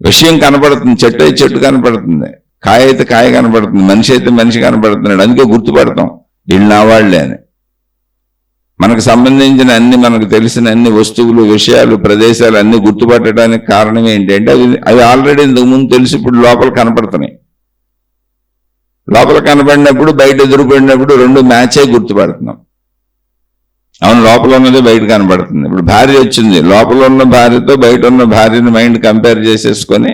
విషయం కనపడుతుంది. చెట్టు అయితే చెట్టు కనపడుతుంది, కాయ అయితే కాయ కనపడుతుంది, మనిషి అయితే మనిషి కనపడుతున్నాడు. అందుకే గుర్తుపడతాం వీళ్ళు నా వాళ్ళే అని. మనకు సంబంధించిన అన్ని, మనకు తెలిసిన అన్ని వస్తువులు, విషయాలు, ప్రదేశాలు అన్ని గుర్తుపట్టడానికి కారణం ఏంటంటే అవి ఆల్రెడీ ఇంతకుముందు తెలిసి ఇప్పుడు లోపల కనపడుతున్నాయి. లోపల కనపడినప్పుడు, బయట ఎదురుపడినప్పుడు రెండు మ్యాచ్ అయి గుర్తుపడుతున్నాం. అవును, లోపల ఉన్నది బయట కనపడుతుంది. ఇప్పుడు భార్య వచ్చింది, లోపల ఉన్న భార్యతో బయట ఉన్న భార్యని మైండ్ కంపేర్ చేసేసుకొని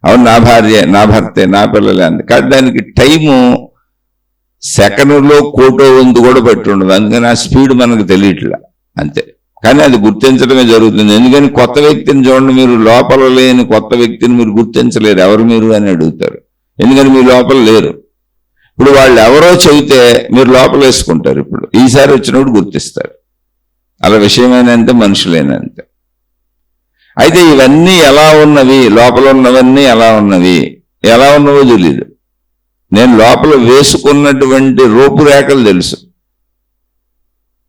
అవును నా భార్య, నా భర్తే, నా పిల్లలే అంది. కానీ దానికి టైము సెకండ్లో కోటో వంతు కూడా పట్టి ఉండదు. అందుకని ఆ స్పీడ్ మనకు తెలియట్లా అంతే. కానీ అది గుర్తించడమే జరుగుతుంది. ఎందుకని కొత్త వ్యక్తిని చూడండి, మీరు లోపల లేని కొత్త వ్యక్తిని మీరు గుర్తించలేరు. ఎవరు మీరు అని అడుగుతారు. ఎందుకని మీ లోపల లేరు. ఇప్పుడు వాళ్ళు ఎవరో చెబితే మీరు లోపల వేసుకుంటారు. ఇప్పుడు ఈసారి వచ్చినప్పుడు గుర్తిస్తారు. అలా విషయమైనంతే, మనుషులైనంతే. అయితే ఇవన్నీ ఎలా ఉన్నవి, లోపల ఉన్నవన్నీ ఎలా ఉన్నవి, ఎలా ఉన్నవో తెలీదు. నేను లోపల వేసుకున్నటువంటి రూపురేఖలు తెలుసు,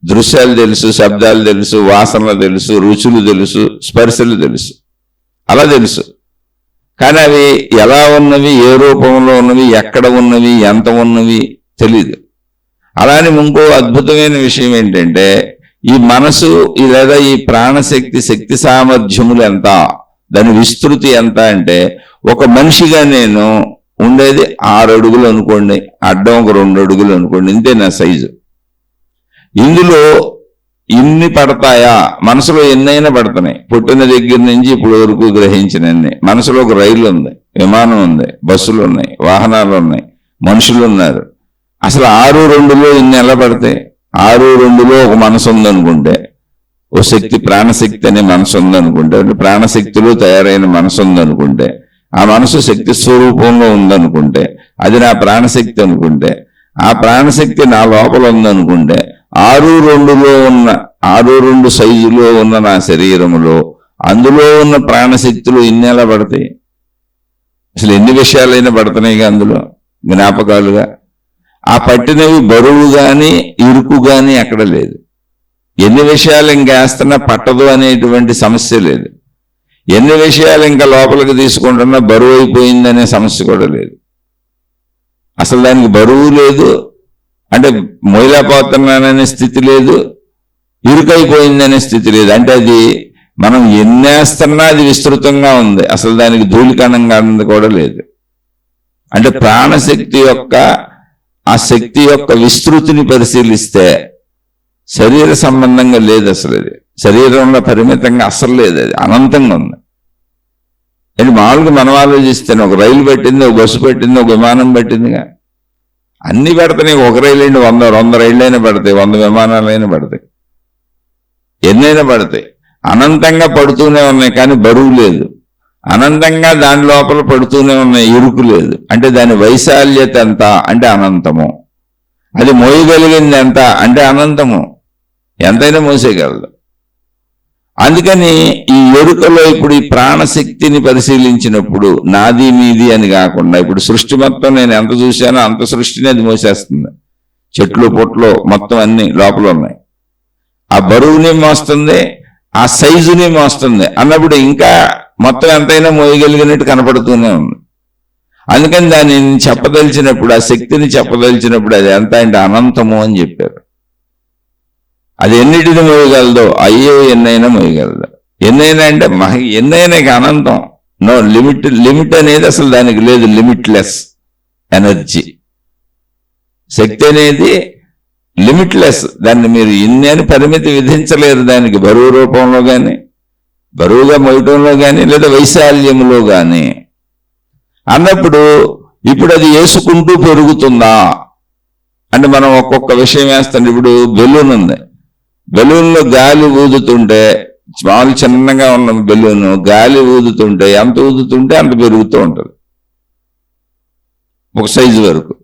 దృశ్యాలు తెలుసు, శబ్దాలు తెలుసు, వాసనలు తెలుసు, రుచులు తెలుసు, స్పర్శలు తెలుసు, అలా తెలుసు. కానీ అవి ఎలా ఉన్నవి, ఏ రూపంలో ఉన్నవి, ఎక్కడ ఉన్నవి, ఎంత ఉన్నవి తెలీదు. అలానే ఇంకో అద్భుతమైన విషయం ఏంటంటే ఈ మనసు లేదా ఈ ప్రాణశక్తి శక్తి సామర్థ్యములు ఎంత, దాని విస్తృతి ఎంత అంటే ఒక మనిషిగా నేను ఉండేది 6 అడుగులు అనుకోండి, అడ్డం ఒక 2 అడుగులు అనుకోండి, ఇంతే నా సైజు. ఇందులో ఇన్ని పడతాయా? మనసులో ఎన్నైనా పడుతున్నాయి. పుట్టిన దగ్గర నుంచి ఇప్పుడు వరకు గ్రహించినన్ని. మనసులో ఒక రైలు ఉంది, విమానం ఉంది, బస్సులు ఉన్నాయి, వాహనాలు ఉన్నాయి, మనుషులు ఉన్నారు. అసలు 6-2లో ఇన్ని ఎలా పడతాయి? 6-2లో ఒక మనసు ఉందనుకుంటే, ఓ శక్తి, ప్రాణశక్తి అనే మనసు ఉందనుకుంటే, ప్రాణశక్తిలో తయారైన మనసు ఉందనుకుంటే, ఆ మనసు శక్తి స్వరూపంలో ఉందనుకుంటే, అది నా ప్రాణశక్తి అనుకుంటే, ఆ ప్రాణశక్తి నా లోపల ఉందనుకుంటే, 6-2లో ఉన్న 6-2 సైజులో ఉన్న నా శరీరములో అందులో ఉన్న ప్రాణశక్తులు ఇన్ని ఎలా పడతాయి? అసలు ఎన్ని విషయాలైనా పడుతున్నాయిగా అందులో జ్ఞాపకాలుగా. ఆ పట్టినవి బరువు కానీ ఇరుకు కానీ ఎక్కడ లేదు. ఎన్ని విషయాలు ఇంకేస్తున్నా పట్టదు అనేటువంటి సమస్య లేదు. ఎన్ని విషయాలు ఇంకా లోపలికి తీసుకుంటున్నా బరువు అయిపోయిందనే సమస్య కూడా లేదు. అసలు దానికి బరువు లేదు, అంటే మొయిలాపోతున్నాననే స్థితి లేదు, ఇరుకైపోయిందనే స్థితి లేదు. అంటే అది మనం ఎన్నేస్తున్నా అది విస్తృతంగా ఉంది, అసలు దానికి ధూళికణంగా కూడా లేదు. అంటే ప్రాణశక్తి యొక్క ఆ శక్తి యొక్క విస్తృతిని పరిశీలిస్తే శరీర సంబంధంగా లేదు. అసలు అది శరీరంలో పరిమితంగా అసలు లేదు, అది అనంతంగా ఉంది. అంటే మామూలుగా మనం ఆలోచిస్తేనే ఒక రైలు పెట్టింది, ఒక బస్సు పెట్టింది, ఒక విమానం పెట్టిందిగా. అన్ని పెడతాయి. ఒక రైలు అండి 100 రైళ్ళైనా పడతాయి, 100 విమానాలైనా పడతాయి, ఎన్నైనా పడతాయి. అనంతంగా పడుతూనే ఉన్నాయి, కానీ బరువు లేదు. అనంతంగా దాని లోపల పడుతూనే ఉన్నాయి, ఇరుకు లేదు. అంటే దాని వైశాల్యత ఎంత అంటే అనంతము. అది మోయగలిగింది ఎంత అంటే అనంతము, ఎంతైనా మోసేయగలదు. అందుకని ఈ ఎరుకలో ఇప్పుడు ఈ ప్రాణశక్తిని పరిశీలించినప్పుడు నాది మీది అని కాకుండా, ఇప్పుడు సృష్టి మొత్తం నేను ఎంత చూశానో అంత సృష్టిని అది మోసేస్తుంది. చెట్లు పొట్లు మొత్తం అన్ని లోపల ఉన్నాయి. ఆ బరువుని మోస్తుంది, ఆ సైజుని మోస్తుంది అన్నప్పుడు ఇంకా మొత్తం ఎంతైనా మోయగలిగినట్టు కనపడుతూనే ఉంది. అందుకని దాన్ని చెప్పదలిచినప్పుడు, ఆ శక్తిని చెప్పదలిచినప్పుడు అది ఎంత అంటే అనంతము అని చెప్పారు. అది ఎన్నిటిని మోయగలదో అయ్యో ఎన్నైనా మోయగలదు. ఎన్నైనా అంటే ఎన్నైనా అనంతం, నో లిమిట్. లిమిట్ అనేది అసలు దానికి లేదు, లిమిట్లెస్ ఎనర్జీ. శక్తి అనేది లిమిట్లెస్, దాన్ని మీరు ఇన్ని అని పరిమితి విధించలేరు. దానికి బరువు రూపంలో కానీ, బరువుగా మోయటంలో కానీ, లేదా వైశాల్యంలో కానీ అన్నప్పుడు ఇప్పుడు అది వేసుకుంటూ పెరుగుతుందా అంటే మనం ఒక్కొక్క విషయం వేస్తాం. ఇప్పుడు బెలూన్ ఉంది, బెలూన్లో గాలి ఊదుతుంటే, మామూలు చిన్నగా ఉన్న బెలూన్ గాలి ఊదుతుంటే ఎంత ఊదుతుంటే అంత పెరుగుతూ ఉంటుంది ఒక సైజు వరకు.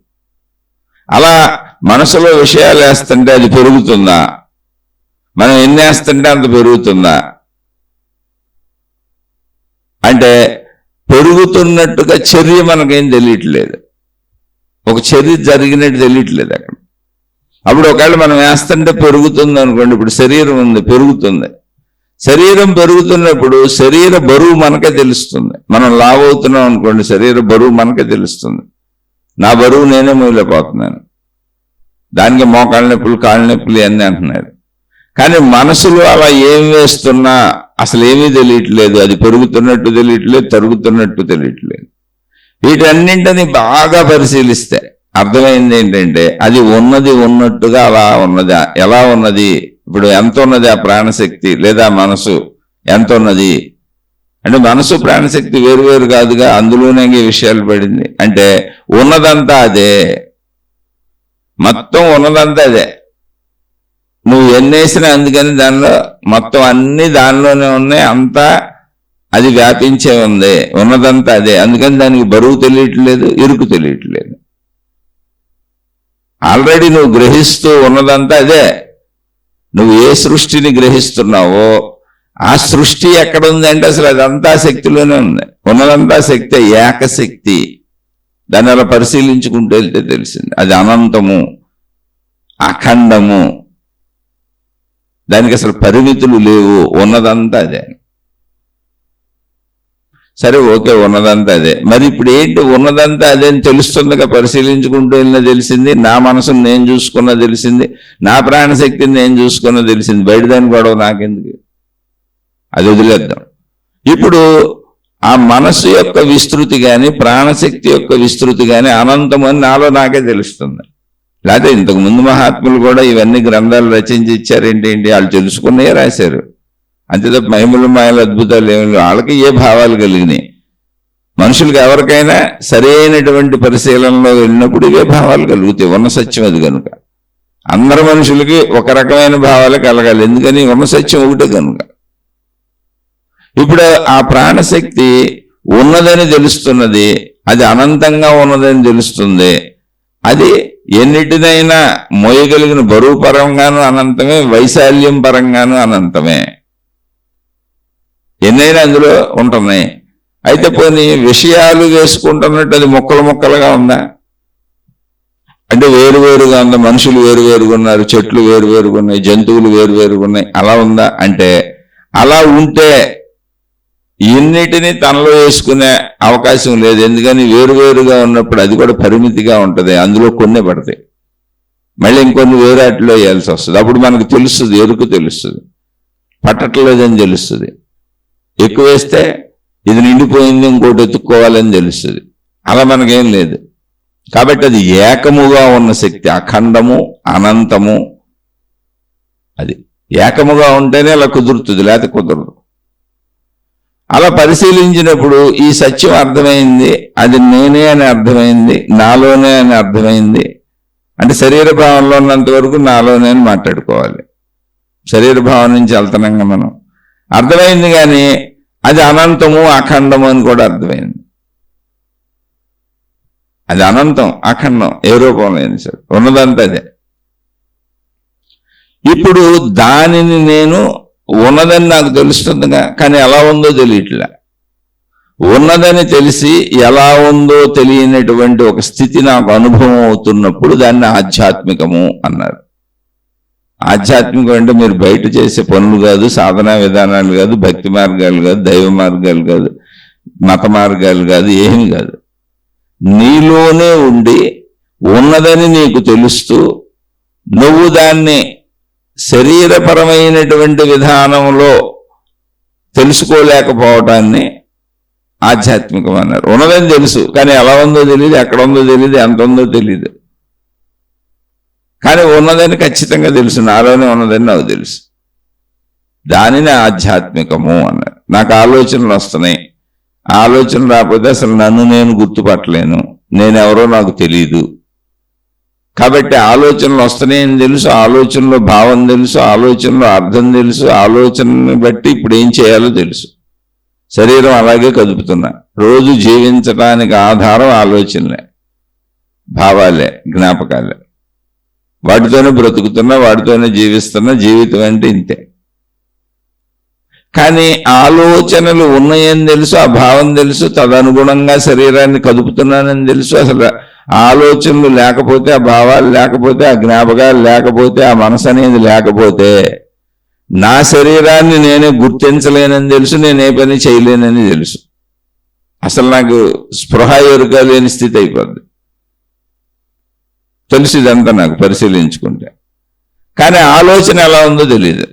అలా మనసులో విషయాలు వేస్తుంటే అది పెరుగుతుందా? మనం ఎన్ని వేస్తుంటే అంత పెరుగుతుందా అంటే పెరుగుతున్నట్టుగా చర్య మనకేం తెలియట్లేదు. ఒక చర్య జరిగినట్టు తెలియట్లేదు అక్కడ. అప్పుడు ఒకవేళ మనం వేస్తుంటే పెరుగుతుంది అనుకోండి, ఇప్పుడు శరీరం ఉంది పెరుగుతుంది, శరీరం పెరుగుతున్నప్పుడు శరీర బరువు మనకే తెలుస్తుంది. మనం లావు అవుతున్నాం అనుకోండి, శరీర బరువు మనకే తెలుస్తుంది. నా బరువు నేనే మోయలేకపోతున్నాను, దానికి మోకాళ్ళ నొప్పులు కాళ్ళ నొప్పులు అన్నీ అంటున్నారు. కానీ మనసులో అలా ఏం వేస్తున్నా అసలు ఏమీ తెలియట్లేదు, అది పెరుగుతున్నట్టు తెలియట్లేదు, తరుగుతున్నట్టు తెలియట్లేదు. వీటన్నింటినీ బాగా పరిశీలిస్తే అర్థమైంది ఏంటంటే అది ఉన్నది ఉన్నట్టుగా అలా ఉన్నది. ఎలా ఉన్నది? ఇప్పుడు ఎంత ఉన్నది ఆ ప్రాణశక్తి లేదా మనసు ఎంత ఉన్నది అంటే, మనసు ప్రాణశక్తి వేరువేరు కాదుగా, అందులోనే విషయాలు పడింది. అంటే ఉన్నదంతా అదే, మొత్తం ఉన్నదంతా అదే. నువ్వు ఎన్నేసినా అందుకని దానిలో మొత్తం అన్ని దానిలోనే ఉన్నాయి, అంతా అది వ్యాపించే ఉంది, ఉన్నదంతా అదే. అందుకని దానికి బరువు తెలియట్లేదు, ఇరుకు తెలియట్లేదు. ఆల్రెడీ నువ్వు గ్రహిస్తూ ఉన్నదంతా అదే. నువ్వు ఏ సృష్టిని గ్రహిస్తున్నావో ఆ సృష్టి ఎక్కడ ఉంది అంటే అసలు అదంతా శక్తిలోనే ఉంది. ఉన్నదంతా శక్తి, ఏకశక్తి. దాన్ని అలా పరిశీలించుకుంటూ వెళ్తే తెలిసింది అది అనంతము, అఖండము, దానికి అసలు పరిమితులు లేవు, ఉన్నదంతా అదే. సరే ఓకే, ఉన్నదంతా అదే. మరి ఇప్పుడు ఏంటి? ఉన్నదంతా అదే అని తెలుస్తుందిగా, పరిశీలించుకుంటూ వెళ్ళినా తెలిసింది, నా మనసును నేను చూసుకున్నా తెలిసింది, నా ప్రాణశక్తిని నేను చూసుకున్నా తెలిసింది. బయట దాని గొడవ నాకెందుకు, అది వదిలేద్దాం. ఇప్పుడు ఆ మనసు యొక్క విస్తృతి కానీ ప్రాణశక్తి యొక్క విస్తృతి కానీ అనంతమని నాలో నాకే తెలుస్తుంది. లేకపోతే ఇంతకుముందు మహాత్ములు కూడా ఇవన్నీ గ్రంథాలు రచించి ఇచ్చారేంటి? వాళ్ళు తెలుసుకునే రాశారు అంతే తప్ప మహిమలు మాయలు అద్భుతాలు ఏమి, వాళ్ళకి ఏ భావాలు కలిగినాయి. మనుషులకు ఎవరికైనా సరైనటువంటి పరిశీలనలో వెళ్ళినప్పుడు ఇవే భావాలు కలుగుతాయి. ఉన్న సత్యం అది కనుక అందరు మనుషులకి ఒక రకమైన భావాలు కలగాలి, ఎందుకని ఉన్న సత్యం ఒకటే కనుక. ఇప్పుడు ఆ ప్రాణశక్తి ఉన్నదని తెలుస్తున్నది, అది అనంతంగా ఉన్నదని తెలుస్తుంది. అది ఎన్నిటినైనా మోయగలిగిన బరువు పరంగాను అనంతమే, వైశాల్యం పరంగాను అనంతమే, ఎన్నైనా అందులో ఉంటున్నాయి. అయితే పోనీ విషయాలు వేసుకుంటున్నట్టు అది ముక్కలు ముక్కలుగా ఉందా అంటే వేరువేరుగా ఉందా? మనుషులు వేరువేరుగా ఉన్నారు, చెట్లు వేరువేరుగా ఉన్నాయి, జంతువులు వేరువేరుగా ఉన్నాయి, అలా ఉందా అంటే అలా ఉంటే ఇన్నిటినీ తనలో వేసుకునే అవకాశం లేదు. ఎందుకని వేరువేరుగా ఉన్నప్పుడు అది కూడా పరిమితిగా ఉంటుంది, అందులో కొన్ని పడతాయి, మళ్ళీ ఇంకొన్ని వేరాటిలో వేయాల్సి వస్తుంది. అప్పుడు మనకు తెలుస్తుంది, ఎరుకు తెలుస్తుంది, పట్టట్లేదని తెలుస్తుంది. ఎక్కువ వేస్తే ఇది నిండిపోయింది ఇంకోటి ఎత్తుక్కోవాలని తెలుస్తుంది. అలా మనకేం లేదు. కాబట్టి అది ఏకముగా ఉన్న శక్తి, అఖండము, అనంతము. అది ఏకముగా ఉంటేనే అలా కుదురుతుంది, లేకపోతే కుదరదు. అలా పరిశీలించినప్పుడు ఈ సత్యం అర్థమైంది, అది నేనే అని అర్థమైంది, నాలోనే అని అర్థమైంది. అంటే శరీర భావంలో ఉన్నంత వరకు నాలోనే అని మాట్లాడుకోవాలి. శరీర భావం నుంచి వెళ్తున్నాంగా మనం. అర్థమైంది, కానీ అది అనంతము అఖండము అని కూడా అర్థమైంది. అది అనంతం అఖండం, ఏ రూపంలో అయినా సరే ఉన్నదంతా అదే. ఇప్పుడు దానిని నేను ఉన్నదని నాకు తెలుస్తుందిగా, కానీ ఎలా ఉందో తెలియట్లే. ఉన్నదని తెలిసి ఎలా ఉందో తెలియనటువంటి ఒక స్థితి నాకు అనుభవం అవుతున్నప్పుడు దాన్ని ఆధ్యాత్మికము అన్నారు. ఆధ్యాత్మికం అంటే మీరు బయట చేసే పనులు కాదు, సాధనా విధానాలు కాదు, భక్తి మార్గాలు కాదు, దైవ మార్గాలు కాదు, మత మార్గాలు కాదు, ఏమి కాదు. నీలోనే ఉండి ఉన్నదని నీకు తెలుస్తూ నువ్వు దాన్ని శరీరపరమైనటువంటి విధానంలో తెలుసుకోలేకపోవటాన్ని ఆధ్యాత్మికం అన్నారు. ఉన్నదని తెలుసు, కానీ ఎలా ఉందో తెలియదు, ఎక్కడ ఉందో తెలియదు, ఎంత ఉందో తెలియదు. కానీ ఉన్నదని ఖచ్చితంగా తెలుసు, నాలోనే ఉన్నదని నాకు తెలుసు. దానిని ఆధ్యాత్మికము అన్నారు. నాకు ఆలోచనలు వస్తున్నాయి, ఆలోచన రాకపోతే అసలు నన్ను నేను గుర్తుపట్టలేను, నేనెవరో నాకు తెలియదు. కాబట్టి ఆలోచనలు వస్తున్నాయని తెలుసు, ఆలోచనలో భావం తెలుసు, ఆలోచనలో అర్థం తెలుసు, ఆలోచనని బట్టి ఇప్పుడు ఏం చేయాలో తెలుసు. శరీరం అలాగే కదుపుతున్నా. రోజు జీవించడానికి ఆధారం ఆలోచనలే, భావాలే, జ్ఞాపకాలే. వాటితోనే బ్రతుకుతున్నా, వాటితోనే జీవిస్తున్నా. జీవితం అంటే ఇంతే. కానీ ఆలోచనలు ఉన్నాయని తెలుసు, ఆ భావం తెలుసు, తదనుగుణంగా శరీరాన్ని కదుపుతున్నానని తెలుసు. అసలు ఆ ఆలోచనలు లేకపోతే, ఆ భావాలు లేకపోతే, ఆ జ్ఞాపకాలు లేకపోతే, ఆ మనసు అనేది లేకపోతే నా శరీరాన్ని నేనే గుర్తించలేనని తెలుసు, నేనే పని చేయలేనని తెలుసు. అసలు నాకు స్పృహ ఎరుక లేని స్థితి అయిపోద్ది. తెలుసు ఇదంతా నాకు పరిశీలించుకుంటే. కానీ ఆలోచన ఎలా ఉందో తెలియదు,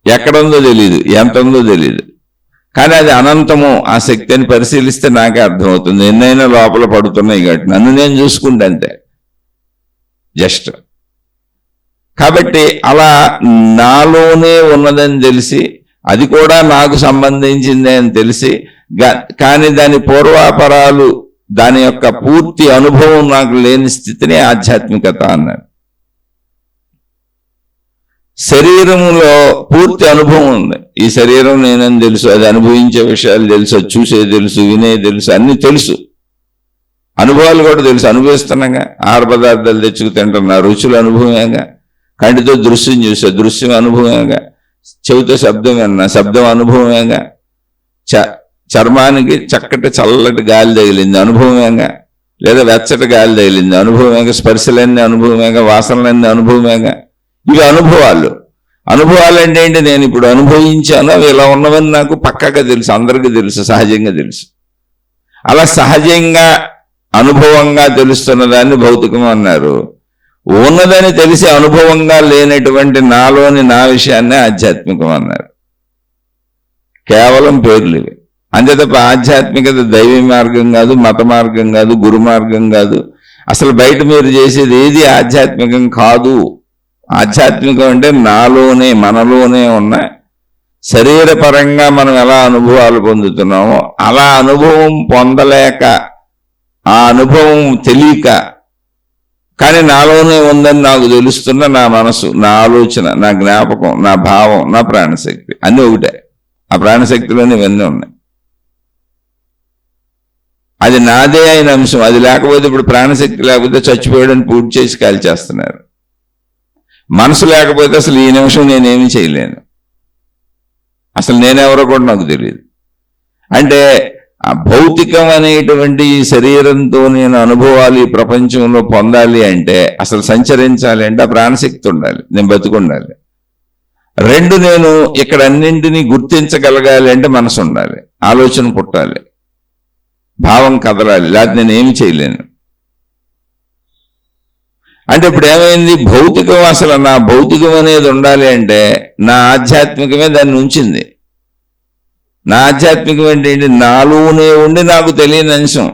ఎక్కడుందో తెలియదు, ఎంత ఉందో తెలియదు. కానీ అది అనంతము. ఆ శక్తిని పరిశీలిస్తే నాకే అర్థమవుతుంది. ఎన్నైనా లోపల పడుతున్నాయి కాబట్టి నన్ను నేను చూసుకుంటే అంతే, జస్ట్. కాబట్టి అలా నాలోనే ఉన్నదని తెలిసి, అది కూడా నాకు సంబంధించిందే అని తెలిసి, కానీ దాని పూర్వాపరాలు, దాని యొక్క పూర్తి అనుభవం నాకు లేని స్థితిని ఆధ్యాత్మికత అన్నాడు. శరీరములో పూర్తి అనుభవం ఉంది. ఈ శరీరం నేనని తెలుసు, అది అనుభవించే విషయాలు తెలుసు, చూసేది తెలుసు, వినేది తెలుసు, అన్ని తెలుసు. అనుభవాలు కూడా తెలుసు, అనుభవిస్తున్నాగా. ఆహార పదార్థాలు తెచ్చుకు తింటున్నా, రుచుల అనుభవమేగా. కంటితో దృశ్యం చూసా, దృశ్యం అనుభవమేగా. చెవితో శబ్దం విన్నా, శబ్దం అనుభవమేగా. చర్మానికి చక్కటి చల్లటి గాలి తగిలింది, అనుభవమేగా. లేదా వెచ్చటి గాలి తగిలింది, అనుభవమేగా. స్పర్శలన్నీ అనుభవమేగా, వాసనలన్నీ అనుభవమేగా. ఇవి అనుభవాలు. అనుభవాలు అంటే ఏంటి? నేను ఇప్పుడు అనుభవించాను, అవి ఇలా ఉన్నవని నాకు పక్కాగా తెలుసు, అందరికీ తెలుసు, సహజంగా తెలుసు. అలా సహజంగా అనుభవంగా తెలుస్తున్న దాన్ని భౌతికం అన్నారు. ఉన్నదని తెలిసి అనుభవంగా లేనటువంటి నాలోని నా విషయాన్ని ఆధ్యాత్మికం అన్నారు. కేవలం పేర్లు ఇవి. అంతే తప్ప ఆధ్యాత్మికత దైవీ మార్గం కాదు, మత మార్గం కాదు, గురు మార్గం కాదు. అసలు బయట మీరు చేసేది ఏది ఆధ్యాత్మికం కాదు. ఆధ్యాత్మికం అంటే నాలోనే, మనలోనే ఉన్న శరీరపరంగా మనం ఎలా అనుభవాలు పొందుతున్నామో అలా అనుభవం పొందలేక, ఆ అనుభవం తెలియక, కానీ నాలోనే ఉందని నాకు తెలుస్తున్న నా మనసు, నా ఆలోచన, నా జ్ఞాపకం, నా భావం, నా ప్రాణశక్తి అన్నీ ఒకటే. ఆ ప్రాణశక్తిలోనే ఇవన్నీ ఉన్నాయి. అది నాదే అయిన అంశం. అది లేకపోతే, ఇప్పుడు ప్రాణశక్తి లేకపోతే చచ్చిపోయాడని పూర్తి చేసి కాల్చేస్తున్నారు. మనసు లేకపోతే అసలు ఈ నిమిషం నేనేమీ చేయలేను. అసలు నేనెవరో కూడా నాకు తెలియదు. అంటే ఆ భౌతికం అనేటువంటి ఈ శరీరంతో నేను అనుభవాలు ఈ ప్రపంచంలో పొందాలి అంటే, అసలు సంచరించాలి అంటే ఆ ప్రాణశక్తి ఉండాలి, నేను బతుకుండాలి. రెండు, నేను ఇక్కడ అన్నింటినీ గుర్తించగలగాలి అంటే మనసు ఉండాలి, ఆలోచన పుట్టాలి, భావం కదలాలి, లేకపోతే నేను ఏమి చేయలేను. అంటే ఇప్పుడు ఏమైంది? భౌతికం, అసలు నా భౌతికం అనేది ఉండాలి అంటే నా ఆధ్యాత్మికమే దాన్ని ఉంచింది. నా ఆధ్యాత్మికం అంటే ఏంటి? నాలోనే ఉండి నాకు తెలియని అంశం.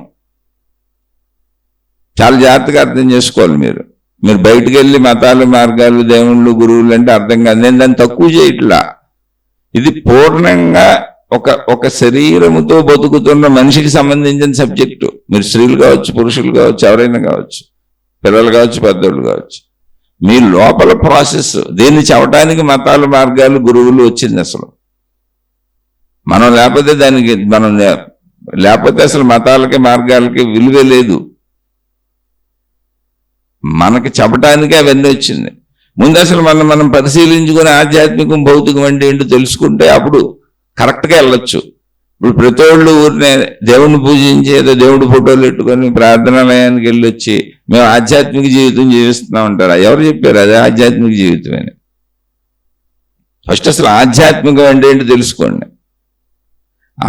చాలా జాగ్రత్తగా అర్థం చేసుకోవాలి మీరు. మీరు బయటికి వెళ్ళి మతాలు, మార్గాలు, దేవుళ్ళు, గురువులు అంటే అర్థం కాదు. నేను దాన్ని తక్కువ చేయట్లా. ఇది పూర్ణంగా ఒక శరీరముతో బతుకుతున్న మనిషికి సంబంధించిన సబ్జెక్టు. మీరు స్త్రీలు కావచ్చు, పురుషులు కావచ్చు, ఎవరైనా కావచ్చు, పిల్లలు కావచ్చు, పెద్దోళ్ళు కావచ్చు. మీ లోపల ప్రాసెస్ దీన్ని చెప్పడానికి మతాలు, మార్గాలు, గురువులు వచ్చింది. అసలు మనం లేకపోతే దానికి, మనం లేకపోతే అసలు మతాలకి, మార్గాలకి విలువే లేదు. మనకి చెప్పడానికే అవన్నీ వచ్చింది. ముందు అసలు మనం పరిశీలించుకుని ఆధ్యాత్మికం, భౌతికం అంటే ఏంటో తెలుసుకుంటే అప్పుడు కరెక్ట్గా వెళ్ళొచ్చు. ఇప్పుడు ప్రతి ఒళ్ళు ఊరినే దేవుణ్ణి పూజించి ఏదో దేవుడి ఫోటోలు పెట్టుకొని ప్రార్థనాలయానికి వెళ్ళి వచ్చి మేము ఆధ్యాత్మిక జీవితం జీవిస్తున్నాం అంటారా? ఎవరు చెప్పారు అదే ఆధ్యాత్మిక జీవితం అని? ఫస్ట్ అసలు ఆధ్యాత్మికం అంటే ఏంటో తెలుసుకోండి.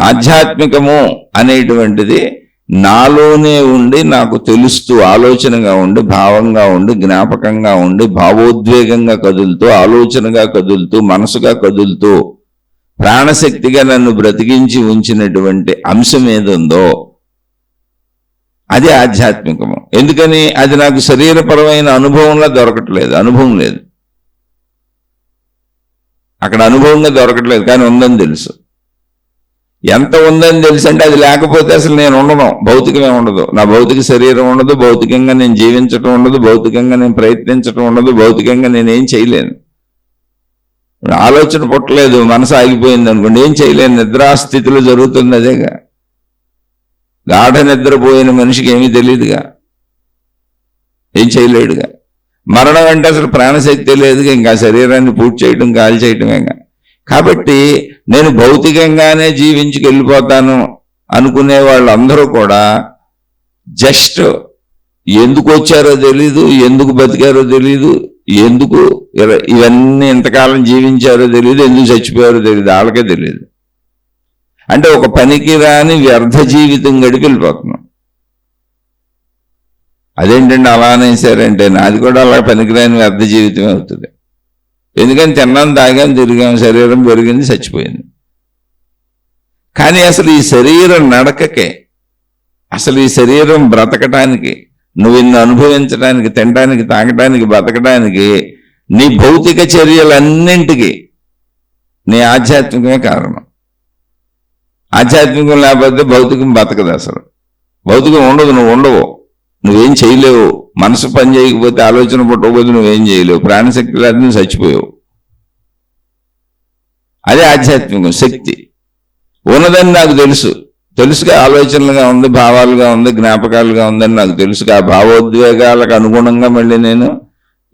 ఆధ్యాత్మికము అనేటువంటిది నాలోనే ఉండి, నాకు తెలుస్తూ, ఆలోచనగా ఉండి, భావంగా ఉండి, జ్ఞాపకంగా ఉండి, భావోద్వేగంగా కదులుతూ, ఆలోచనగా కదులుతూ, మనసుగా కదులుతూ, ప్రాణశక్తిగా నన్ను బ్రతికించి ఉంచినటువంటి అంశం ఏదుందో అది ఆధ్యాత్మికము. ఎందుకని? అది నాకు శరీరపరమైన అనుభవంలో దొరకట్లేదు, అనుభవం లేదు. అక్కడ అనుభవంగా దొరకట్లేదు, కానీ ఉందని తెలుసు. ఎంత ఉందని తెలుసు అంటే అది లేకపోతే అసలు నేను ఉండను, భౌతికమే ఉండదు, నా భౌతిక శరీరం ఉండదు, భౌతికంగా నేను జీవించటం ఉండదు, భౌతికంగా నేను ప్రయత్నించటం ఉండదు, భౌతికంగా నేనేం చేయలేను. ఆలోచన పుట్టలేదు, మనసు ఆగిపోయింది అనుకోండి, ఏం చేయలేను. నిద్రాస్థితిలో జరుగుతుంది అదేగా. గాఢ నిద్రపోయిన మనిషికి ఏమీ తెలియదుగా, ఏం చేయలేడుగా. మరణం అంటే అసలు ప్రాణశక్తి లేదుగా, ఇంకా శరీరాన్ని పూర్తి చేయడం, గాలి చేయటమేగా. కాబట్టి నేను భౌతికంగానే జీవించుకెళ్ళిపోతాను అనుకునే వాళ్ళందరూ కూడా జస్ట్ ఎందుకు వచ్చారో తెలీదు, ఎందుకు బతికారో తెలీదు, ఎందుకు ఇవన్నీ ఇంతకాలం జీవించారో తెలియదు, ఎందుకు చచ్చిపోయారో తెలియదు, వాళ్ళకే తెలియదు. అంటే ఒక పనికి రాని వ్యర్థ జీవితం గడిపి వెళ్ళిపోతున్నాం. అదేంటండి అలా అనేసారంటే, నాది కూడా అలా పనికిరాని వ్యర్థ జీవితం అవుతుంది. ఎందుకని తిన్నాం, తాగాం, తిరిగాం, శరీరం పెరిగింది, చచ్చిపోయింది. కానీ అసలు ఈ శరీరం నడకకే, అసలు ఈ శరీరం బ్రతకటానికి, నువ్వు ఇన్ని అనుభవించడానికి, తినడానికి, తాగటానికి, బ్రతకడానికి నీ భౌతిక చర్యలన్నింటికి నీ ఆధ్యాత్మికమే కారణం. ఆధ్యాత్మికం లేకపోతే భౌతికం బతకదు. అసలు భౌతికం ఉండదు, నువ్వు ఉండవు, నువ్వేం చేయలేవు. మనసు పని చేయకపోతే, ఆలోచన పుట్టకపోతే నువ్వేం చేయలేవు. ప్రాణశక్తి లేకపోతే నువ్వు చచ్చిపోయావు. అదే ఆధ్యాత్మికం. శక్తి ఉన్నదని నాకు తెలుసుగా, ఆలోచనలుగా ఉంది, భావాలుగా ఉంది, జ్ఞాపకాలుగా ఉందని నాకు తెలుసుగా. ఆ భావోద్వేగాలకు అనుగుణంగా మళ్ళీ నేను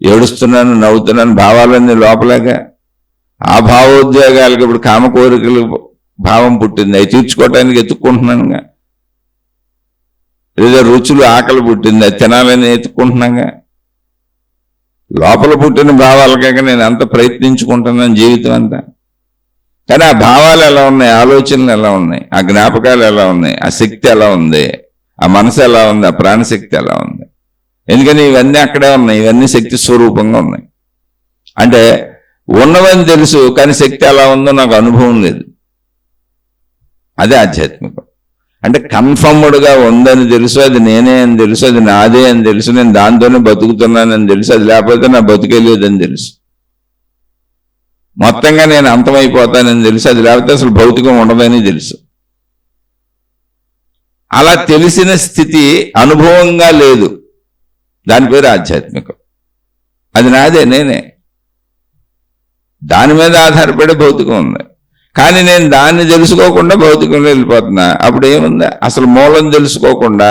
ఏడుస్తున్నాను, నవ్వుతున్నాను, భావాలన్నీ లోపలేగా. ఆ భావోద్వేగాలకు ఇప్పుడు కామ కోరికలు భావం పుట్టింది, అవి తీర్చుకోవటానికి ఎత్తుక్కుంటున్నానుగా. లేదా రుచులు, ఆకలి పుట్టింది, అది తినాలని ఎత్తుక్కుంటున్నాగా. లోపల పుట్టిన భావాలకాక నేను అంత ప్రయత్నించుకుంటున్నాను జీవితం అంతా. కానీ ఆ భావాలు ఎలా ఉన్నాయి, ఆలోచనలు ఎలా ఉన్నాయి, ఆ జ్ఞాపకాలు ఎలా ఉన్నాయి, ఆ శక్తి ఎలా ఉంది, ఆ మనసు ఎలా ఉంది, ఆ ప్రాణశక్తి ఎలా ఉంది. ఎందుకని ఇవన్నీ అక్కడే ఉన్నాయి, ఇవన్నీ శక్తి స్వరూపంగా ఉన్నాయి. అంటే ఉన్నవని తెలుసు, కానీ శక్తి ఎలా ఉందో నాకు అనుభవం లేదు. అదే ఆధ్యాత్మికం. అంటే కన్ఫర్మ్డ్గా ఉందని తెలుసు, అది నేనే అని తెలుసు, అది నాదే అని తెలుసు, నేను దాంతోనే బతుకుతున్నానని తెలుసు, అది లేకపోతే నా బతుకే లేదని తెలుసు. మొత్తంగా నేను అంతమైపోతానని తెలుసు, అది లేకపోతే అసలు భౌతికం ఉండదని తెలుసు. అలా తెలిసిన స్థితి అనుభవంగా లేదు, దాని పేరు ఆధ్యాత్మికం. అది నాదే, నేనే. దాని మీద ఆధారపడే భౌతికం ఉంది. కానీ నేను దాన్ని తెలుసుకోకుండా భౌతికంలో వెళ్ళిపోతున్నా. అప్పుడు ఏముంది, అసలు మూలం తెలుసుకోకుండా.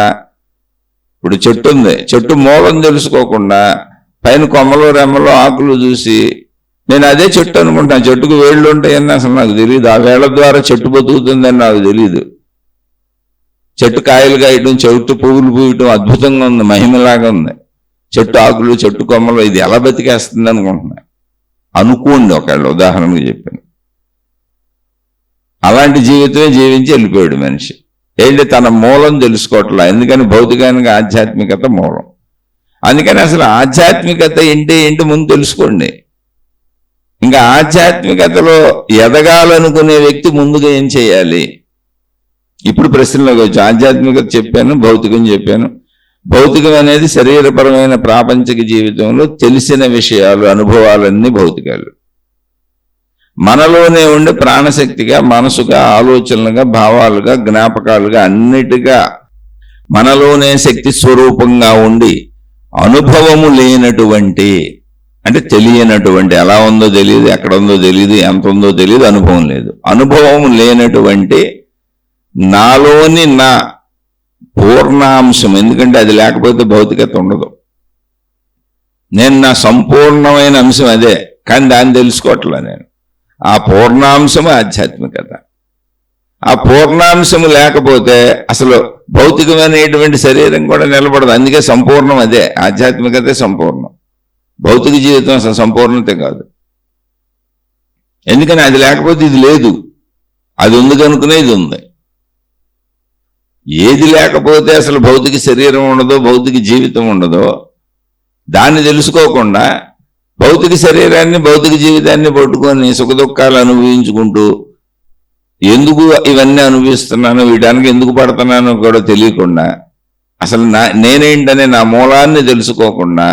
ఇప్పుడు చెట్టు ఉంది, చెట్టు మూలం తెలుసుకోకుండా పైన కొమ్మలు, రెమ్మలు, ఆకులు చూసి నేను అదే చెట్టు అనుకుంటాను. చెట్టుకు వేళ్ళు ఉంటాయని అసలు నాకు తెలియదు. ఆ వేళ్ల ద్వారా చెట్టు బతుకుతుందని నాకు తెలియదు. చెట్టు కాయలు కాయటం, చెట్టు పువ్వులు పూయటం అద్భుతంగా ఉంది, మహిమలాగా ఉంది. చెట్టు ఆకులు, చెట్టు కొమ్మలు, ఇది ఎలా బతికేస్తుంది అనుకుంటున్నా. అనుకోండి, ఒకవేళ ఉదాహరణకు చెప్పాను. అలాంటి జీవితమే జీవించి వెళ్ళిపోయాడు మనిషి. ఏంటి, తన మూలం తెలుసుకోవట్లా. ఎందుకని భౌతికానికి ఆధ్యాత్మికత మూలం. అందుకని అసలు ఆధ్యాత్మికత ఏంటి ముందు తెలుసుకోండి. ఇంకా ఆధ్యాత్మికతలో ఎదగాలనుకునే వ్యక్తి ముందుగా ఏం చేయాలి? ఇప్పుడు ప్రశ్నలోకి వచ్చి ఆధ్యాత్మికత చెప్పాను, భౌతికం చెప్పాను. భౌతికం అనేది శరీరపరమైన ప్రాపంచిక జీవితంలో తెలిసిన విషయాలు, అనుభవాలన్నీ భౌతికాలు. మనలోనే ఉండే ప్రాణశక్తిగా, మనసుగా, ఆలోచనలుగా, భావాలుగా, జ్ఞాపకాలుగా, అన్నిటిగా మనలోనే శక్తి స్వరూపంగా ఉండి అనుభవము లేనటువంటి, అంటే తెలియనటువంటి, ఎలా ఉందో తెలియదు, ఎక్కడ ఉందో తెలియదు, ఎంత ఉందో తెలియదు, అనుభవం లేదు. అనుభవం లేనటువంటి నాలోని నా పూర్ణాంశం. ఎందుకంటే అది లేకపోతే భౌతికత ఉండదు. నేను నా సంపూర్ణమైన అంశం అదే, కానీ దాన్ని తెలుసుకోవట్లే నేను. ఆ పూర్ణాంశము ఆధ్యాత్మికత. ఆ పూర్ణాంశము లేకపోతే అసలు భౌతికమైనటువంటి శరీరం కూడా నిలబడదు. అందుకే సంపూర్ణం అదే, ఆధ్యాత్మికతే సంపూర్ణం. భౌతిక జీవితం అసలు సంపూర్ణత కాదు. ఎందుకని అది లేకపోతే ఇది లేదు, అది ఉంది కనుకనే ఇది ఉంది. ఏది లేకపోతే అసలు భౌతిక శరీరం ఉండదో, భౌతిక జీవితం ఉండదో, దాన్ని తెలుసుకోకుండా భౌతిక శరీరాన్ని, భౌతిక జీవితాన్ని పట్టుకొని సుఖదుఖాలు అనుభవించుకుంటూ, ఎందుకు ఇవన్నీ అనుభవిస్తున్నాను, వీటానికి ఎందుకు పడుతున్నానో కూడా తెలియకుండా, అసలు నేనేంటనే నా మూలాన్ని తెలుసుకోకుండా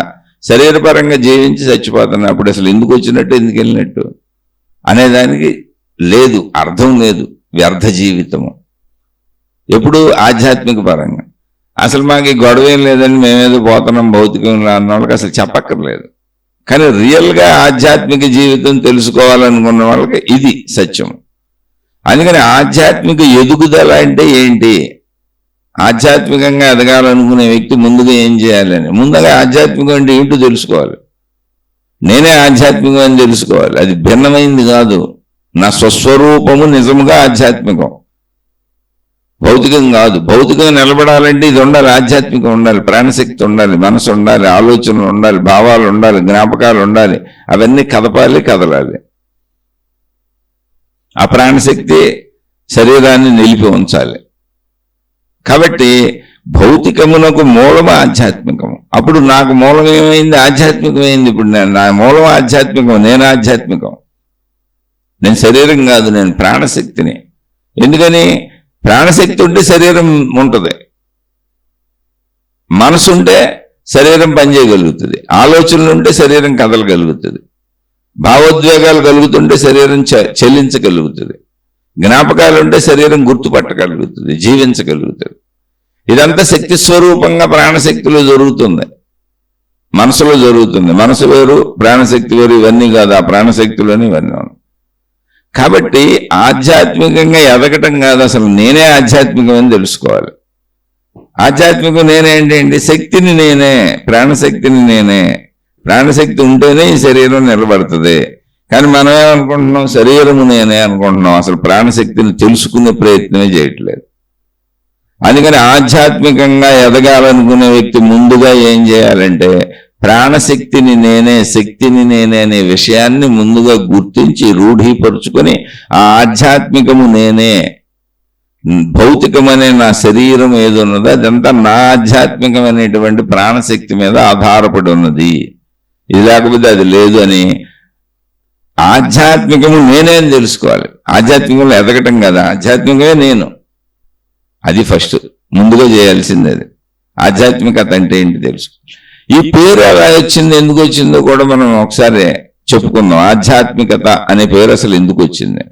శరీరపరంగా జీవించి చచ్చిపోతున్నా. అప్పుడు అసలు ఎందుకు వచ్చినట్టు, ఎందుకు వెళ్ళినట్టు అనేదానికి లేదు, అర్థం లేదు. వ్యర్థ జీవితము. ఎప్పుడు ఆధ్యాత్మిక పరంగా అసలు మాకు ఈ గొడవ ఏం లేదని మేమేదో పోతున్నాం భౌతికంగా అన్న వాళ్ళకి అసలు చెప్పక్కర్లేదు. కానీ రియల్గా ఆధ్యాత్మిక జీవితం తెలుసుకోవాలనుకున్న వాళ్ళకి ఇది సత్యం. అందుకని ఆధ్యాత్మిక ఎదుగుదల అంటే ఏంటి, ఆధ్యాత్మికంగా ఎదగాలనుకునే వ్యక్తి ముందుగా ఏం చేయాలని, ముందుగా ఆధ్యాత్మికం అంటే ఏంటో తెలుసుకోవాలి. నేనే ఆధ్యాత్మికం అని తెలుసుకోవాలి. అది భిన్నమైంది కాదు. నా స్వస్వరూపము నిజముగా ఆధ్యాత్మికం. భౌతికం కాదు. భౌతికంగా నిలబడాలంటే ఇది ఉండాలి, ఆధ్యాత్మికం ఉండాలి, ప్రాణశక్తి ఉండాలి, మనసు ఉండాలి, ఆలోచనలు ఉండాలి, భావాలు ఉండాలి, జ్ఞాపకాలు ఉండాలి. అవన్నీ కదపాలి, కదలాలి. ఆ ప్రాణశక్తి శరీరాన్ని నిలిపి ఉంచాలి. కాబట్టి భౌతికమునకు మూలము ఆధ్యాత్మికము. అప్పుడు నాకు మూలం ఏమైంది? ఆధ్యాత్మికమైంది. ఇప్పుడు నా మూలం ఆధ్యాత్మికం, నేను ఆధ్యాత్మికం. నేను శరీరం కాదు, నేను ప్రాణశక్తిని. ఎందుకని? ప్రాణశక్తి ఉంటే శరీరం ఉంటుంది, మనసు ఉంటే శరీరం పనిచేయగలుగుతుంది, ఆలోచనలు ఉంటే శరీరం కదలగలుగుతుంది, భావోద్వేగాలు కలుగుతుంటే శరీరం చెల్లించగలుగుతుంది, జ్ఞాపకాలు ఉంటే శరీరం గుర్తుపట్టగలుగుతుంది, జీవించగలుగుతుంది. ఇదంతా శక్తి స్వరూపంగా ప్రాణశక్తిలో జరుగుతుంది, మనసులో జరుగుతుంది. మనసు వేరు, ప్రాణశక్తి వేరు. ఇవన్నీ కాదు, ఆ ప్రాణశక్తిలోని ఇవన్నీ. కాబట్టి ఆధ్యాత్మికంగా ఎదగటం కాదు, అసలు నేనే ఆధ్యాత్మికం అని తెలుసుకోవాలి. ఆధ్యాత్మికం నేనేంటి? శక్తిని నేనే, ప్రాణశక్తిని నేనే. ప్రాణశక్తి ఉంటేనే ఈ శరీరం నిలబడుతుంది. కానీ మనం ఏమనుకుంటున్నాం? శరీరము నేనే అనుకుంటున్నాం. అసలు ప్రాణశక్తిని తెలుసుకునే ప్రయత్నమే చేయట్లేదు. అందుకని ఆధ్యాత్మికంగా ఎదగాలనుకునే వ్యక్తి ముందుగా ఏం చేయాలంటే ప్రాణశక్తిని నేనే, శక్తిని నేనే అనే విషయాన్ని ముందుగా గుర్తించి రూఢీపరుచుకొని ఆ ఆధ్యాత్మికము నేనే, భౌతికమనే నా శరీరం ఏది ఉన్నదో అదంతా నా ఆధ్యాత్మికమైనటువంటి ప్రాణశక్తి మీద ఆధారపడి ఉన్నది, ఇది లేకపోతే అది లేదు అని ఆధ్యాత్మికము నేనే అని తెలుసుకోవాలి. ఆధ్యాత్మికంలో ఎదగటం కదా, ఆధ్యాత్మికమే నేను. అది ఫస్ట్ ముందుగా చేయాల్సింది. అది ఆధ్యాత్మికత అంటే ఏంటి తెలుసు. ఈ పేరు ఎలా వచ్చింది, ఎందుకు వచ్చిందో కూడా మనం ఒకసారి చెప్పుకుందాం. ఆధ్యాత్మికత అనే పేరు అసలు ఎందుకు వచ్చింది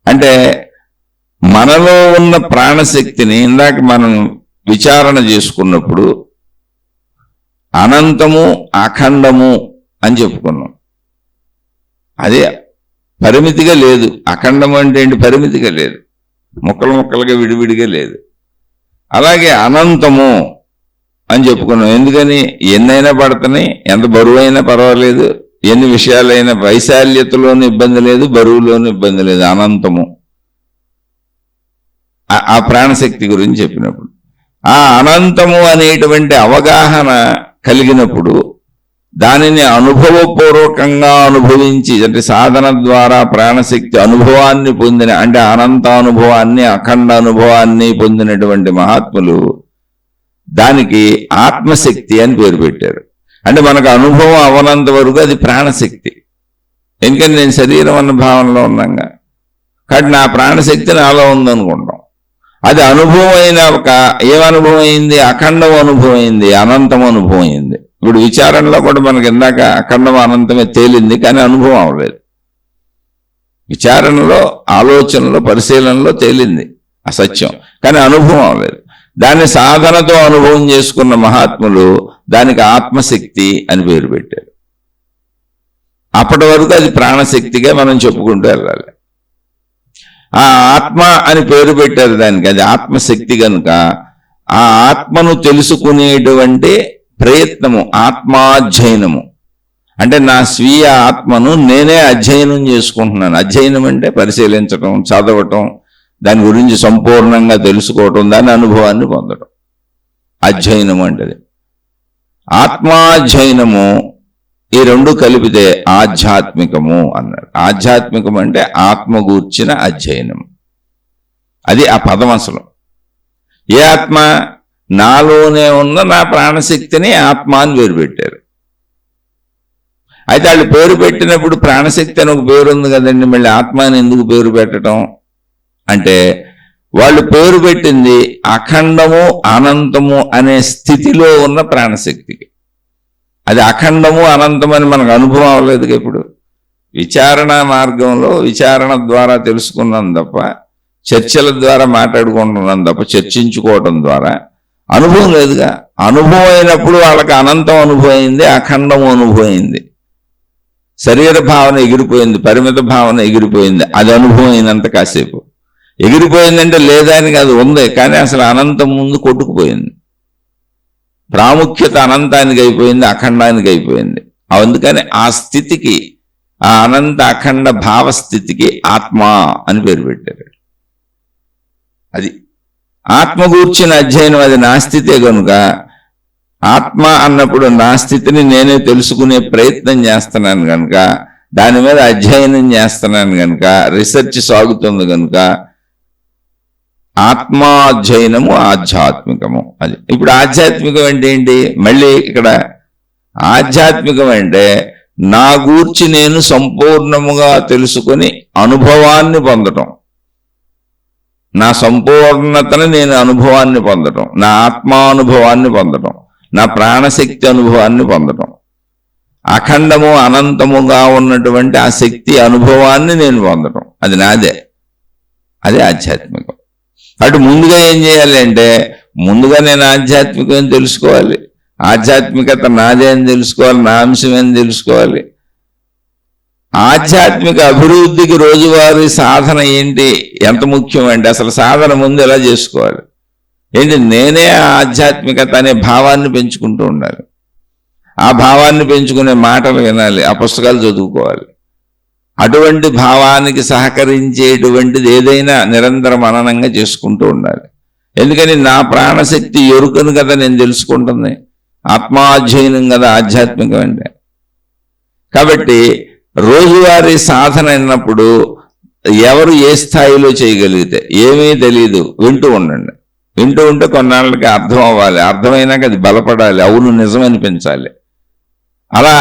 అంటే, మనలో ఉన్న ప్రాణశక్తిని ఇందాక మనం విచారణ చేసుకున్నప్పుడు అనంతము, అఖండము అని చెప్పుకున్నాం. అదే పరిమితిగా లేదు. అఖండము అంటే ఏంటి? పరిమితిగా లేదు, ముక్కలు ముక్కలుగా విడివిడిగా లేదు. అలాగే అనంతము అని చెప్పుకున్నాం. ఎందుకని? ఎన్నైనా పడుతున్నాయి, ఎంత బరువైనా పర్వాలేదు, ఎన్ని విషయాలైనా వైశాల్యతలోనూ ఇబ్బంది లేదు, బరువులోనూ ఇబ్బంది లేదు. అనంతము ఆ ప్రాణశక్తి గురించి చెప్పినప్పుడు, ఆ అనంతము అనేటువంటి అవగాహన కలిగినప్పుడు దానిని అనుభవపూర్వకంగా అనుభవించి, అంటే సాధన ద్వారా ప్రాణశక్తి అనుభవాన్ని పొందిన, అంటే అనంత అనుభవాన్ని, అఖండ అనుభవాన్ని పొందినటువంటి మహాత్ములు దానికి ఆత్మశక్తి అని పేరు పెట్టారు. అంటే మనకు అనుభవం అవనంత వరకు అది ప్రాణశక్తి. ఎందుకంటే నేను శరీరం అన్న భావనలో ఉన్నాగా, కాబట్టి నా ప్రాణశక్తి నాలో ఉందనుకుంటాం. అది అనుభవం అయిన ఏమనుభవం అయింది? అఖండం అనుభవం అయింది, అనంతం అనుభవం అయింది. ఇప్పుడు విచారణలో కూడా మనకి ఇందాక అఖండం అనంతమే తేలింది, కానీ అనుభవం అవ్వలేదు. విచారణలో, ఆలోచనలో, పరిశీలనలో తేలింది అసత్యం, కానీ అనుభవం అవ్వలేదు. దాన్ని సాధనతో అనుభవం చేసుకున్న మహాత్ములు దానికి ఆత్మశక్తి అని పేరు పెట్టారు. అప్పటి వరకు అది ప్రాణశక్తిగా మనం చెప్పుకుంటూ వెళ్ళాలి. ఆ ఆత్మ అని పేరు పెట్టారు దానికి, అది ఆత్మశక్తి కనుక ఆ ఆత్మను తెలుసుకునేటువంటి ప్రయత్నము ఆత్మాధ్యయనము. అంటే నా స్వీయ ఆత్మను నేనే అధ్యయనం చేసుకుంటున్నాను. అధ్యయనం అంటే పరిశీలించటం, చదవటం, దాని గురించి సంపూర్ణంగా తెలుసుకోవటం, దాని అనుభవాన్ని పొందడం అధ్యయనం అంటే. ఆత్మాధ్యయనము ఈ రెండు కలిపితే ఆధ్యాత్మికము అన్నారు. ఆధ్యాత్మికం అంటే ఆత్మగూర్చిన అధ్యయనం. అది ఆ పదం అసలు. ఏ ఆత్మ? నాలోనే ఉన్న నా ప్రాణశక్తిని ఆత్మ అని పేరు పెట్టారు. అయితే వాళ్ళు పేరు పెట్టినప్పుడు ప్రాణశక్తి అని ఒక పేరు ఉంది కదండి, మళ్ళీ ఆత్మ అని ఎందుకు పేరు పెట్టడం అంటే, వాళ్ళు పేరు పెట్టింది అఖండము అనంతము అనే స్థితిలో ఉన్న ప్రాణశక్తికి. అది అఖండము అనంతము అని మనకు అనుభవం అవ్వలేదు. ఇప్పుడు విచారణ మార్గంలో విచారణ ద్వారా తెలుసుకున్నాం తప్ప, చర్చల ద్వారా మాట్లాడుకుంటున్నాం తప్ప, చర్చించుకోవటం ద్వారా అనుభవం లేదుగా. అనుభవం అయినప్పుడు వాళ్ళకి అనంతం అనుభవం అయింది, అఖండం అనుభవం అయింది. శరీర భావన ఎగిరిపోయింది, పరిమిత భావన ఎగిరిపోయింది. అది అనుభవం అయినంత కాసేపు ఎగిరిపోయిందంటే లేదానికి అది ఉంది, కానీ అసలు అనంతం ముందు కొట్టుకుపోయింది. ప్రాముఖ్యత అనంతానికి అయిపోయింది, అఖండానికి అయిపోయింది. అందుకని ఆ స్థితికి, ఆ అనంత అఖండ భావస్థితికి ఆత్మ అని పేరు పెట్టారు. అది ఆత్మ గూర్చిన అధ్యయనం అది నా స్థితే కనుక ఆత్మ అన్నప్పుడు నా స్థితిని నేనే తెలుసుకునే ప్రయత్నం చేస్తున్నాను కనుక, దాని మీద అధ్యయనం చేస్తున్నాను కనుక, రీసెర్చ్ సాగుతుంది కనుక ఆత్మాధ్యయనము ఆధ్యాత్మికము. అది ఇప్పుడు ఆధ్యాత్మికం అంటే ఏంటి? మళ్ళీ ఇక్కడ ఆధ్యాత్మికం అంటే నా గూర్చి నేను సంపూర్ణముగా తెలుసుకుని అనుభవాన్ని పొందటం, నా సంపూర్ణతను నేను అనుభవాన్ని పొందటం, నా ఆత్మానుభవాన్ని పొందటం, నా ప్రాణశక్తి అనుభవాన్ని పొందటం, అఖండము అనంతముగా ఉన్నటువంటి ఆ శక్తి అనుభవాన్ని నేను పొందటం, అది నాదే. అదే ఆధ్యాత్మికం. అటు ముందుగా ఏం చేయాలి అంటే, ముందుగా నేను ఆధ్యాత్మికం తెలుసుకోవాలి, ఆధ్యాత్మికత నాదే అని తెలుసుకోవాలి, నా అంశమని తెలుసుకోవాలి. ఆధ్యాత్మిక అభివృద్ధికి రోజువారీ సాధన ఏంటి, ఎంత ముఖ్యం అంటే అసలు సాధన ముందు ఎలా చేసుకోవాలి ఏంటి? నేనే ఆధ్యాత్మికత అనే భావాన్ని పెంచుకుంటూ ఉండాలి. ఆ భావాన్ని పెంచుకునే మాటలు వినాలి, ఆ పుస్తకాలు చదువుకోవాలి. అటువంటి భావానికి సహకరించేటువంటిది ఏదైనా నిరంతర మననంగా చేసుకుంటూ ఉండాలి. ఎందుకని నా ప్రాణశక్తి ఎరుకను కదా నేను తెలుసుకుంటుంది, ఆత్మాధ్యయనం కదా ఆధ్యాత్మికం అంటే. కాబట్టి రోజువారీ సాధన అయినప్పుడు ఎవరు ఏ స్థాయిలో చేయగలిగితే, ఏమీ తెలియదు, వింటూ ఉండండి. వింటూ ఉంటే కొన్నాళ్ళకి అర్థం అవ్వాలి, అర్థమైనాక అది బలపడాలి, అవును నిజం అనిపించాలి. అలా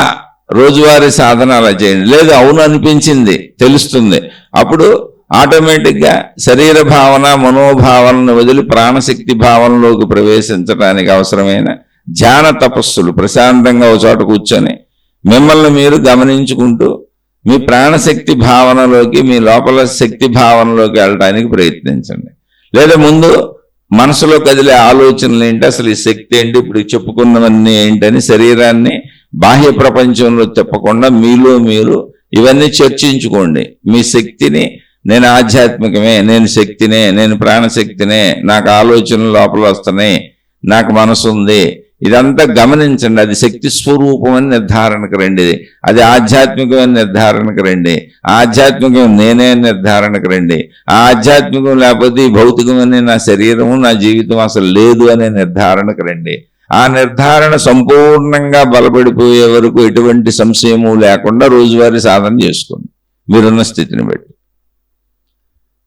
రోజువారీ సాధన అలా చేయండి. లేదు అవును అనిపించింది, తెలుస్తుంది, అప్పుడు ఆటోమేటిక్గా శరీర భావన మనోభావనను వదిలి ప్రాణశక్తి భావనలోకి ప్రవేశించడానికి అవసరమైన ధ్యాన తపస్సులు, ప్రశాంతంగా ఒక చోట కూర్చొని మిమ్మల్ని మీరు గమనించుకుంటూ మీ ప్రాణశక్తి భావనలోకి, మీ లోపల శక్తి భావనలోకి వెళ్ళడానికి ప్రయత్నించండి. లేదా ముందు మనసులో కదిలే ఆలోచనలు ఏంటి, అసలు ఈ శక్తి ఏంటి, ఇప్పుడు చెప్పుకున్నవన్నీ ఏంటని శరీరాన్ని బాహ్య ప్రపంచంలో చెప్పకుండా మీలో మీరు ఇవన్నీ చర్చించుకోండి. మీ శక్తిని, నేను ఆధ్యాత్మికమే, నేను శక్తినే, నేను ప్రాణశక్తినే, నాకు ఆలోచనలు లోపల వస్తున్నాయి, నాకు మనసు ఉంది, ఇదంతా గమనించండి. అది శక్తి స్వరూపం అని నిర్ధారణకు రండి, అది ఆధ్యాత్మికమైన నిర్ధారణకు రండి, ఆధ్యాత్మికం నేనే నిర్ధారణకు రండి. ఆ ఆధ్యాత్మికం లేకపోతే ఈ భౌతికమైన నా శరీరము నా జీవితం అసలు లేదు అనే నిర్ధారణకు రండి. ఆ నిర్ధారణ సంపూర్ణంగా బలపడిపోయే వరకు ఎటువంటి సంశయము లేకుండా రోజువారీ సాధన చేసుకోండి మీరున్న స్థితిని బట్టి.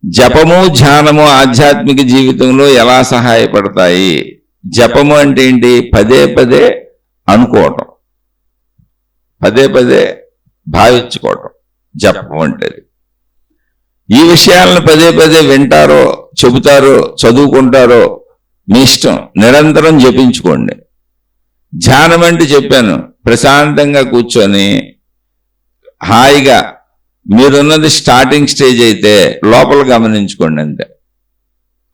జపము ధ్యానము ఆధ్యాత్మిక జీవితంలో ఎలా సహాయపడతాయి? జపము అంటే ఏంటి? పదే పదే అనుకోవటం, పదే పదే భావించుకోవటం జపం అంటే. ఈ విషయాలను పదే పదే వింటారో, చెబుతారో, చదువుకుంటారో మీ ఇష్టం, నిరంతరం జపించుకోండి. ధ్యానం అంటే చెప్పాను, ప్రశాంతంగా కూర్చొని హాయిగా, మీరున్నది స్టార్టింగ్ స్టేజ్ అయితే లోపల గమనించుకోండి అంతే.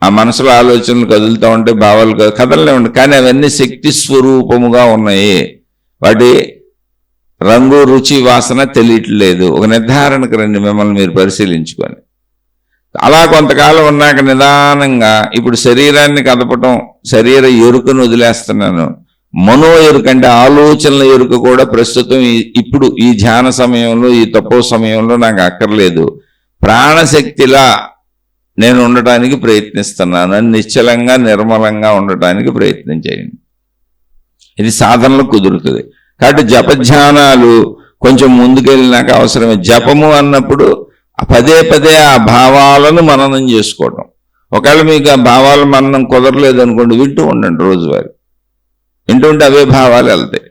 ఆ మనసులో ఆలోచనలు కదులుతూ ఉంటే, భావాలు కదలనే ఉంటాయి, కానీ అవన్నీ శక్తి స్వరూపముగా ఉన్నాయి. వాటి రంగు రుచి వాసన తెలియట్లేదు. ఒక నిర్ధారణకు రండి, మిమ్మల్ని మీరు పరిశీలించుకొని. అలా కొంతకాలం ఉన్నాక నిదానంగా ఇప్పుడు శరీరాన్ని కదపటం, శరీర ఎరుకను వదిలేస్తున్నాను, మనో ఎరుక అంటే ఆలోచనల ఎరుక కూడా ప్రస్తుతం ఇప్పుడు ఈ ధ్యాన సమయంలో, ఈ తపో సమయంలో నాకు అక్కర్లేదు, ప్రాణశక్తిలా నేను ఉండటానికి ప్రయత్నిస్తున్నాను అని నిశ్చలంగా నిర్మలంగా ఉండటానికి ప్రయత్నం చేయండి. ఇది సాధనలో కుదురుతుంది. కాబట్టి జపధ్యానాలు కొంచెం ముందుకెళ్ళినాక అవసరమే. జపము అన్నప్పుడు పదే పదే ఆ భావాలను మననం చేసుకోవటం. ఒకవేళ మీకు ఆ భావాల మననం కుదరలేదు అనుకోండి, వింటూ ఉండండి రోజువారీ, వింటూ ఉంటే అవే భావాలు వెళ్తాయి.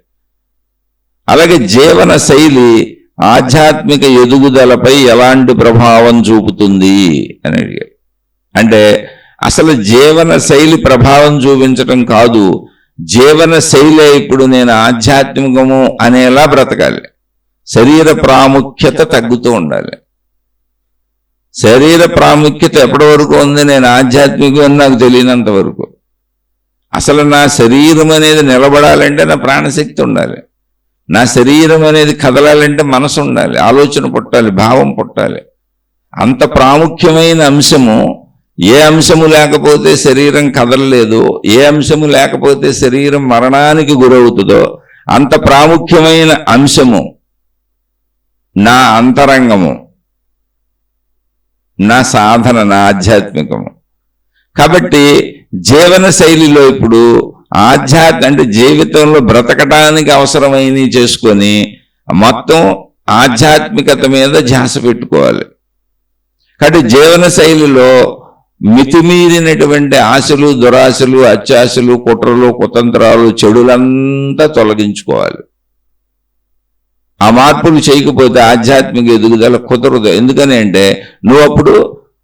అలాగే జీవన శైలి ఆధ్యాత్మిక ఎదుగుదలపై ఎలాంటి ప్రభావం చూపుతుంది అని అడిగారు. అంటే అసలు జీవన శైలి ప్రభావం చూపించటం కాదు, జీవన శైలి ఇప్పుడు నేను ఆధ్యాత్మికము అనేలా బ్రతకాలి. శరీర ప్రాముఖ్యత తగ్గుతూ ఉండాలి. శరీర ప్రాముఖ్యత ఎప్పటి వరకు ఉంది, నేను ఆధ్యాత్మికం నాకు తెలియనంత వరకు. అసలు నా శరీరం అనేది నిలబడాలంటే నా ప్రాణశక్తి ఉండాలి, నా శరీరం అనేది కదలాలంటే మనసు ఉండాలి, ఆలోచన పుట్టాలి, భావం పుట్టాలి. అంత ప్రాముఖ్యమైన అంశము, ఏ అంశము లేకపోతే శరీరం కదలలేదు, ఏ అంశము లేకపోతే శరీరం మరణానికి గురవుతుందో అంత ప్రాముఖ్యమైన అంశము నా అంతరంగము, నా సాధన, నా ఆధ్యాత్మికము. కాబట్టి జీవన శైలిలో ఇప్పుడు అంటే జీవితంలో బ్రతకడానికి అవసరమైనవి చేసుకొని మొత్తం ఆధ్యాత్మికత మీద ధ్యాస పెట్టుకోవాలి. కాబట్టి జీవన శైలిలో మితిమీరినటువంటి ఆశలు, దురాశలు, అత్యాశలు, కుట్రలు, కుతంత్రాలు, చెడులంతా తొలగించుకోవాలి. ఆ మార్పులు చేయకపోతే ఆధ్యాత్మిక ఎదుగుదల కుదరదు. ఎందుకని అంటే నువ్వు అప్పుడు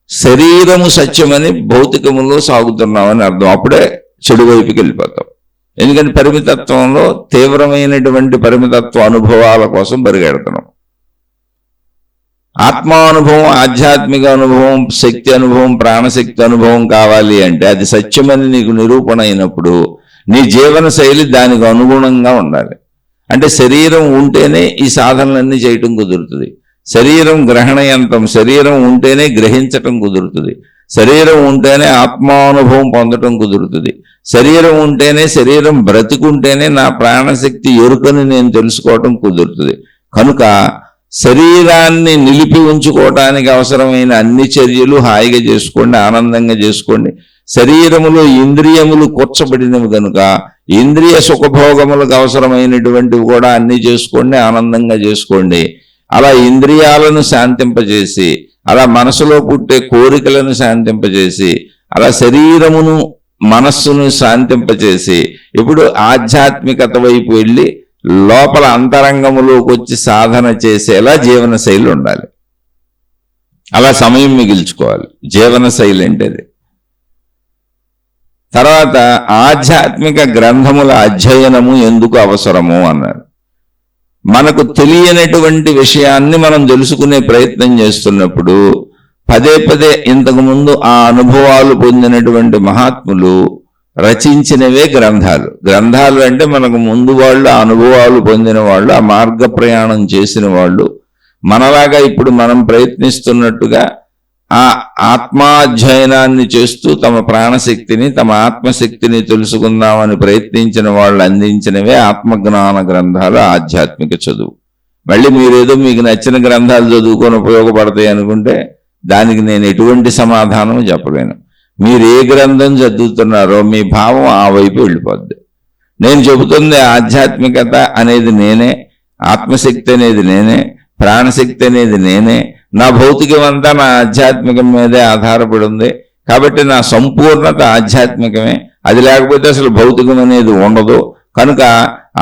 శరీరము సత్యమని భౌతికములో సాగుతున్నావని అర్థం. అప్పుడే చెడు వైపుకి వెళ్ళిపోతావు. ఎందుకంటే పరిమితత్వంలో తీవ్రమైనటువంటి పరిమితత్వ అనుభవాల కోసం పరిగెడుతున్నాం. ఆత్మానుభవం, ఆధ్యాత్మిక అనుభవం, శక్తి అనుభవం, ప్రాణశక్తి అనుభవం కావాలి అంటే అది సత్యమని నీకు నిరూపణ అయినప్పుడు నీ జీవన శైలి దానికి అనుగుణంగా ఉండాలి. అంటే శరీరం ఉంటేనే ఈ సాధనలన్నీ చేయటం కుదురుతుంది. శరీరం గ్రహణయంత్రం, శరీరం ఉంటేనే గ్రహించటం కుదురుతుంది. శరీరం ఉంటేనే ఆత్మానుభవం పొందటం కుదురుతుంది. శరీరం ఉంటేనే, శరీరం బ్రతికుంటేనే నా ప్రాణశక్తి ఎరుకని నేను తెలుసుకోవటం కుదురుతుంది. కనుక శరీరాన్ని నిలిపి ఉంచుకోవటానికి అవసరమైన అన్ని చర్యలు హాయిగా చేసుకోండి, ఆనందంగా చేసుకోండి. శరీరములో ఇంద్రియములు కూర్చబడినవి కనుక ఇంద్రియ సుఖభోగములకు అవసరమైనటువంటివి కూడా అన్ని చేసుకోండి, ఆనందంగా చేసుకోండి. అలా ఇంద్రియాలను శాంతింపజేసి, అలా మనసులో పుట్టే కోరికలను శాంతింపజేసి, అలా శరీరమును మనస్సును శాంతింపజేసి ఇప్పుడు ఆధ్యాత్మికత వైపు వెళ్ళి లోపల అంతరంగములోకి వచ్చి సాధన చేసేలా జీవన శైలి ఉండాలి. అలా సమయం మిగిల్చుకోవాలి. జీవన శైలి అంటే అది. తర్వాత ఆధ్యాత్మిక గ్రంథముల అధ్యయనము ఎందుకు అవసరము అన్నారు. మనకు తెలియనటువంటి విషయాన్ని మనం తెలుసుకునే ప్రయత్నం చేస్తున్నప్పుడు పదే పదే ఇంతకుముందు ఆ అనుభవాలు పొందినటువంటి మహాత్ములు రచించినవే గ్రంథాలు. గ్రంథాలు అంటే మనకు ముందు వాళ్ళు ఆ అనుభవాలు పొందిన వాళ్ళు, ఆ మార్గ ప్రయాణం చేసిన వాళ్ళు, మనలాగా ఇప్పుడు మనం ప్రయత్నిస్తున్నట్టుగా ఆ ఆత్మాధ్యయనాన్ని చేస్తూ తమ ప్రాణశక్తిని, తమ ఆత్మశక్తిని తెలుసుకుందామని ప్రయత్నించిన వాళ్ళు అందించినవే ఆత్మజ్ఞాన గ్రంథాలు, ఆధ్యాత్మిక చదువు. మళ్ళీ మీరేదో మీకు నచ్చిన గ్రంథాలు చదువుకొని ఉపయోగపడతాయి అనుకుంటే దానికి నేను ఎటువంటి సమాధానం చెప్పలేను. మీరు ఏ గ్రంథం చదువుతున్నారో మీ భావం ఆ వైపు వెళ్ళిపోద్ది. నేను చెబుతుంది ఆధ్యాత్మికత అనేది నేనే, ఆత్మశక్తి అనేది నేనే, ప్రాణశక్తి అనేది నేనే. నా భౌతికమంతా నా ఆధ్యాత్మికం మీదే ఆధారపడి ఉంది. కాబట్టి నా సంపూర్ణత ఆధ్యాత్మికమే. అది లేకపోతే అసలు భౌతికం అనేది ఉండదు. కనుక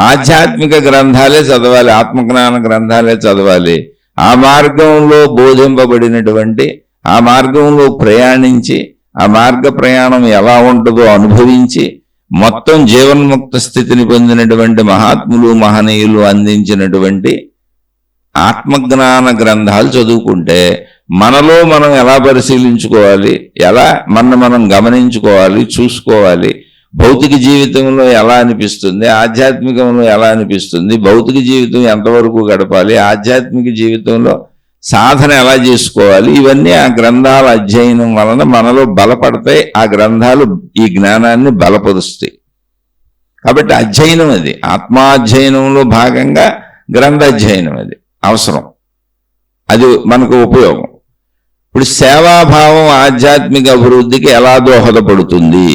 ఆధ్యాత్మిక గ్రంథాలే చదవాలి, ఆత్మజ్ఞాన గ్రంథాలే చదవాలి. ఆ మార్గంలో బోధింపబడినటువంటి, ఆ మార్గంలో ప్రయాణించి, ఆ మార్గ ప్రయాణం ఎలా ఉంటుందో అనుభవించి మొత్తం జీవన్ముక్త స్థితిని పొందినటువంటి మహాత్ములు, మహనీయులు అందించినటువంటి ఆత్మజ్ఞాన గ్రంథాలు చదువుకుంటే మనలో మనం ఎలా పరిశీలించుకోవాలి, ఎలా మనం గమనించుకోవాలి, చూసుకోవాలి. భౌతిక జీవితంలో ఎలా అనిపిస్తుంది, ఆధ్యాత్మికంలో ఎలా అనిపిస్తుంది, భౌతిక జీవితం ఎంతవరకు గడపాలి, ఆధ్యాత్మిక జీవితంలో సాధన ఎలా చేసుకోవాలి, ఇవన్నీ ఆ గ్రంథాల అధ్యయనం వలన మనలో బలపడతాయి. ఆ గ్రంథాలు ఈ జ్ఞానాన్ని బలపరుస్తాయి. కాబట్టి అధ్యయనం అది, ఆత్మాధ్యయనంలో భాగంగా గ్రంథాధ్యయనం అది అవసరం. అది మనకు ఉపయోగం. ఇప్పుడు సేవాభావం ఆధ్యాత్మిక అభివృద్ధికి ఎలా దోహదపడుతుంది?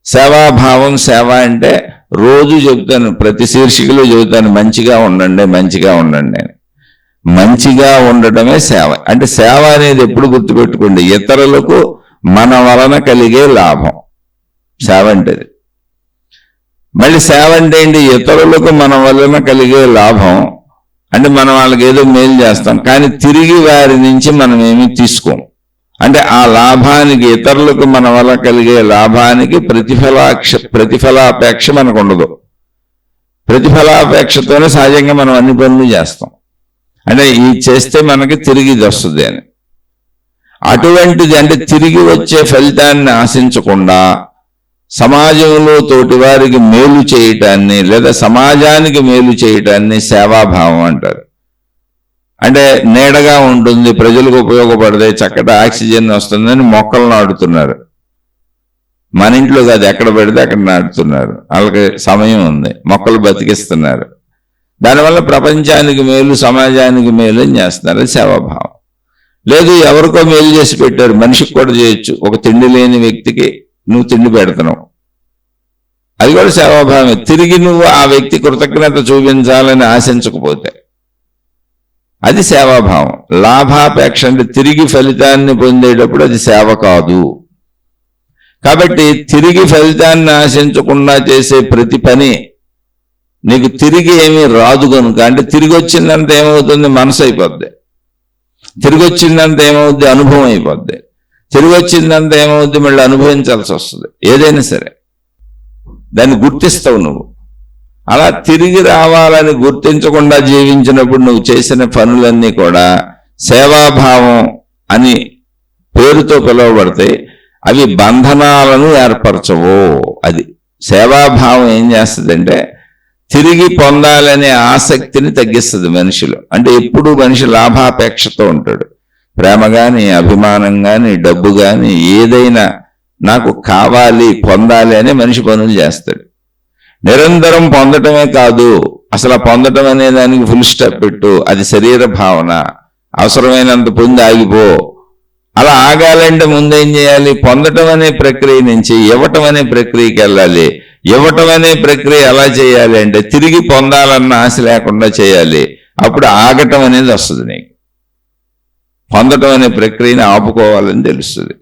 సేవాభావం, సేవ అంటే రోజు చెబుతాను, ప్రతి శీర్షికలో చెబుతాను, మంచిగా ఉండండి, మంచిగా ఉండండి అని. మంచిగా ఉండటమే సేవ. అంటే సేవ అనేది ఎప్పుడు గుర్తుపెట్టుకోండి, ఇతరులకు మన వలన కలిగే లాభం సేవ అంటే. మళ్ళీ సేవ అంటే ఏంటి? ఇతరులకు మన వలన కలిగే లాభం అంటే మనం వాళ్ళకి ఏదో మేలు చేస్తాం, కానీ తిరిగి వారి నుంచి మనం ఏమీ తీసుకోం. అంటే ఆ లాభానికి, ఇతరులకు మన వల్ల కలిగే లాభానికి ప్రతిఫలాపేక్ష మనకు ఉండదు. ప్రతిఫలాపేక్షతోనే సహజంగా మనం అన్ని పనులు చేస్తాం. అంటే ఇది చేస్తే మనకి తిరిగి ఇది వస్తుంది అని. అటువంటిది అంటే తిరిగి వచ్చే ఫలితాన్ని ఆశించకుండా సమాజంలో తోటి వారికి మేలు చేయటాన్ని, లేదా సమాజానికి మేలు చేయటాన్ని సేవాభావం అంటారు. అంటే నీడగా ఉంటుంది, ప్రజలకు ఉపయోగపడతాయి, చక్కటి ఆక్సిజన్ వస్తుందని మొక్కలు నాటుతున్నారు. మన ఇంట్లో కాదు, ఎక్కడ పడితే అక్కడ నాటుతున్నారు. వాళ్ళకి సమయం ఉంది, మొక్కలు బతికిస్తున్నారు. దానివల్ల ప్రపంచానికి మేలు, సమాజానికి మేలు అని చేస్తున్నారు. అది సేవాభావం. లేదు ఎవరికో మేలు చేసి పెట్టారు, మనిషికి కూడా చేయొచ్చు. ఒక తిండి లేని వ్యక్తికి నువ్వు తిండి పెడుతున్నావు, అది కూడా సేవాభావమే. తిరిగి నువ్వు ఆ వ్యక్తి కృతజ్ఞత చూపించాలని ఆశించకపోతే అది సేవాభావం. లాభాపేక్ష అంటే తిరిగి ఫలితాన్ని పొందేటప్పుడు అది సేవ కాదు. కాబట్టి తిరిగి ఫలితాన్ని ఆశించకుండా చేసే ప్రతి పని నీకు తిరిగి ఏమీ రాదు కనుక, అంటే తిరిగి వచ్చిందంత ఏమవుతుంది, మనసు అయిపోద్ది. తిరిగి వచ్చిందంత ఏమవుద్ది, అనుభవం అయిపోద్ది. తిరిగి వచ్చిందంత ఏమవుద్ది, మళ్ళీ అనుభవించాల్సి వస్తుంది. ఏదైనా సరే దాన్ని గుర్తిస్తావు నువ్వు. అలా తిరిగి రావాలని గుర్తించకుండా జీవించినప్పుడు నువ్వు చేసిన పనులన్నీ కూడా సేవాభావం అని పేరుతో పిలువబడతాయి. అవి బంధనాలను ఏర్పరచవు. అది సేవాభావం ఏం చేస్తుందంటే తిరిగి పొందాలనే ఆసక్తిని తగ్గిస్తుంది మనిషిలో. అంటే ఎప్పుడు మనిషి లాభాపేక్షతో ఉంటాడు. ప్రేమ కానీ, అభిమానం కానీ, డబ్బు కానీ, ఏదైనా నాకు కావాలి, పొందాలి అని మనిషి పనులు చేస్తాడు. నిరంతరం పొందటమే కాదు, అసలు పొందటం అనే దానికి ఫుల్ స్టాప్ పెట్టు. అది శరీర భావన. అవసరమైనంత పొంది ఆగిపో. అలా ఆగాలంటే ముందేం చేయాలి, పొందటం అనే ప్రక్రియ నుంచి ఇవ్వటం అనే ప్రక్రియకి వెళ్ళాలి. ఇవ్వటం అనే ప్రక్రియ ఎలా చేయాలి అంటే తిరిగి పొందాలన్న ఆశ లేకుండా చేయాలి. అప్పుడు ఆగటం అనేది వస్తుంది. నీకు పొందటం అనే ప్రక్రియని ఆపుకోవాలని తెలుస్తుంది.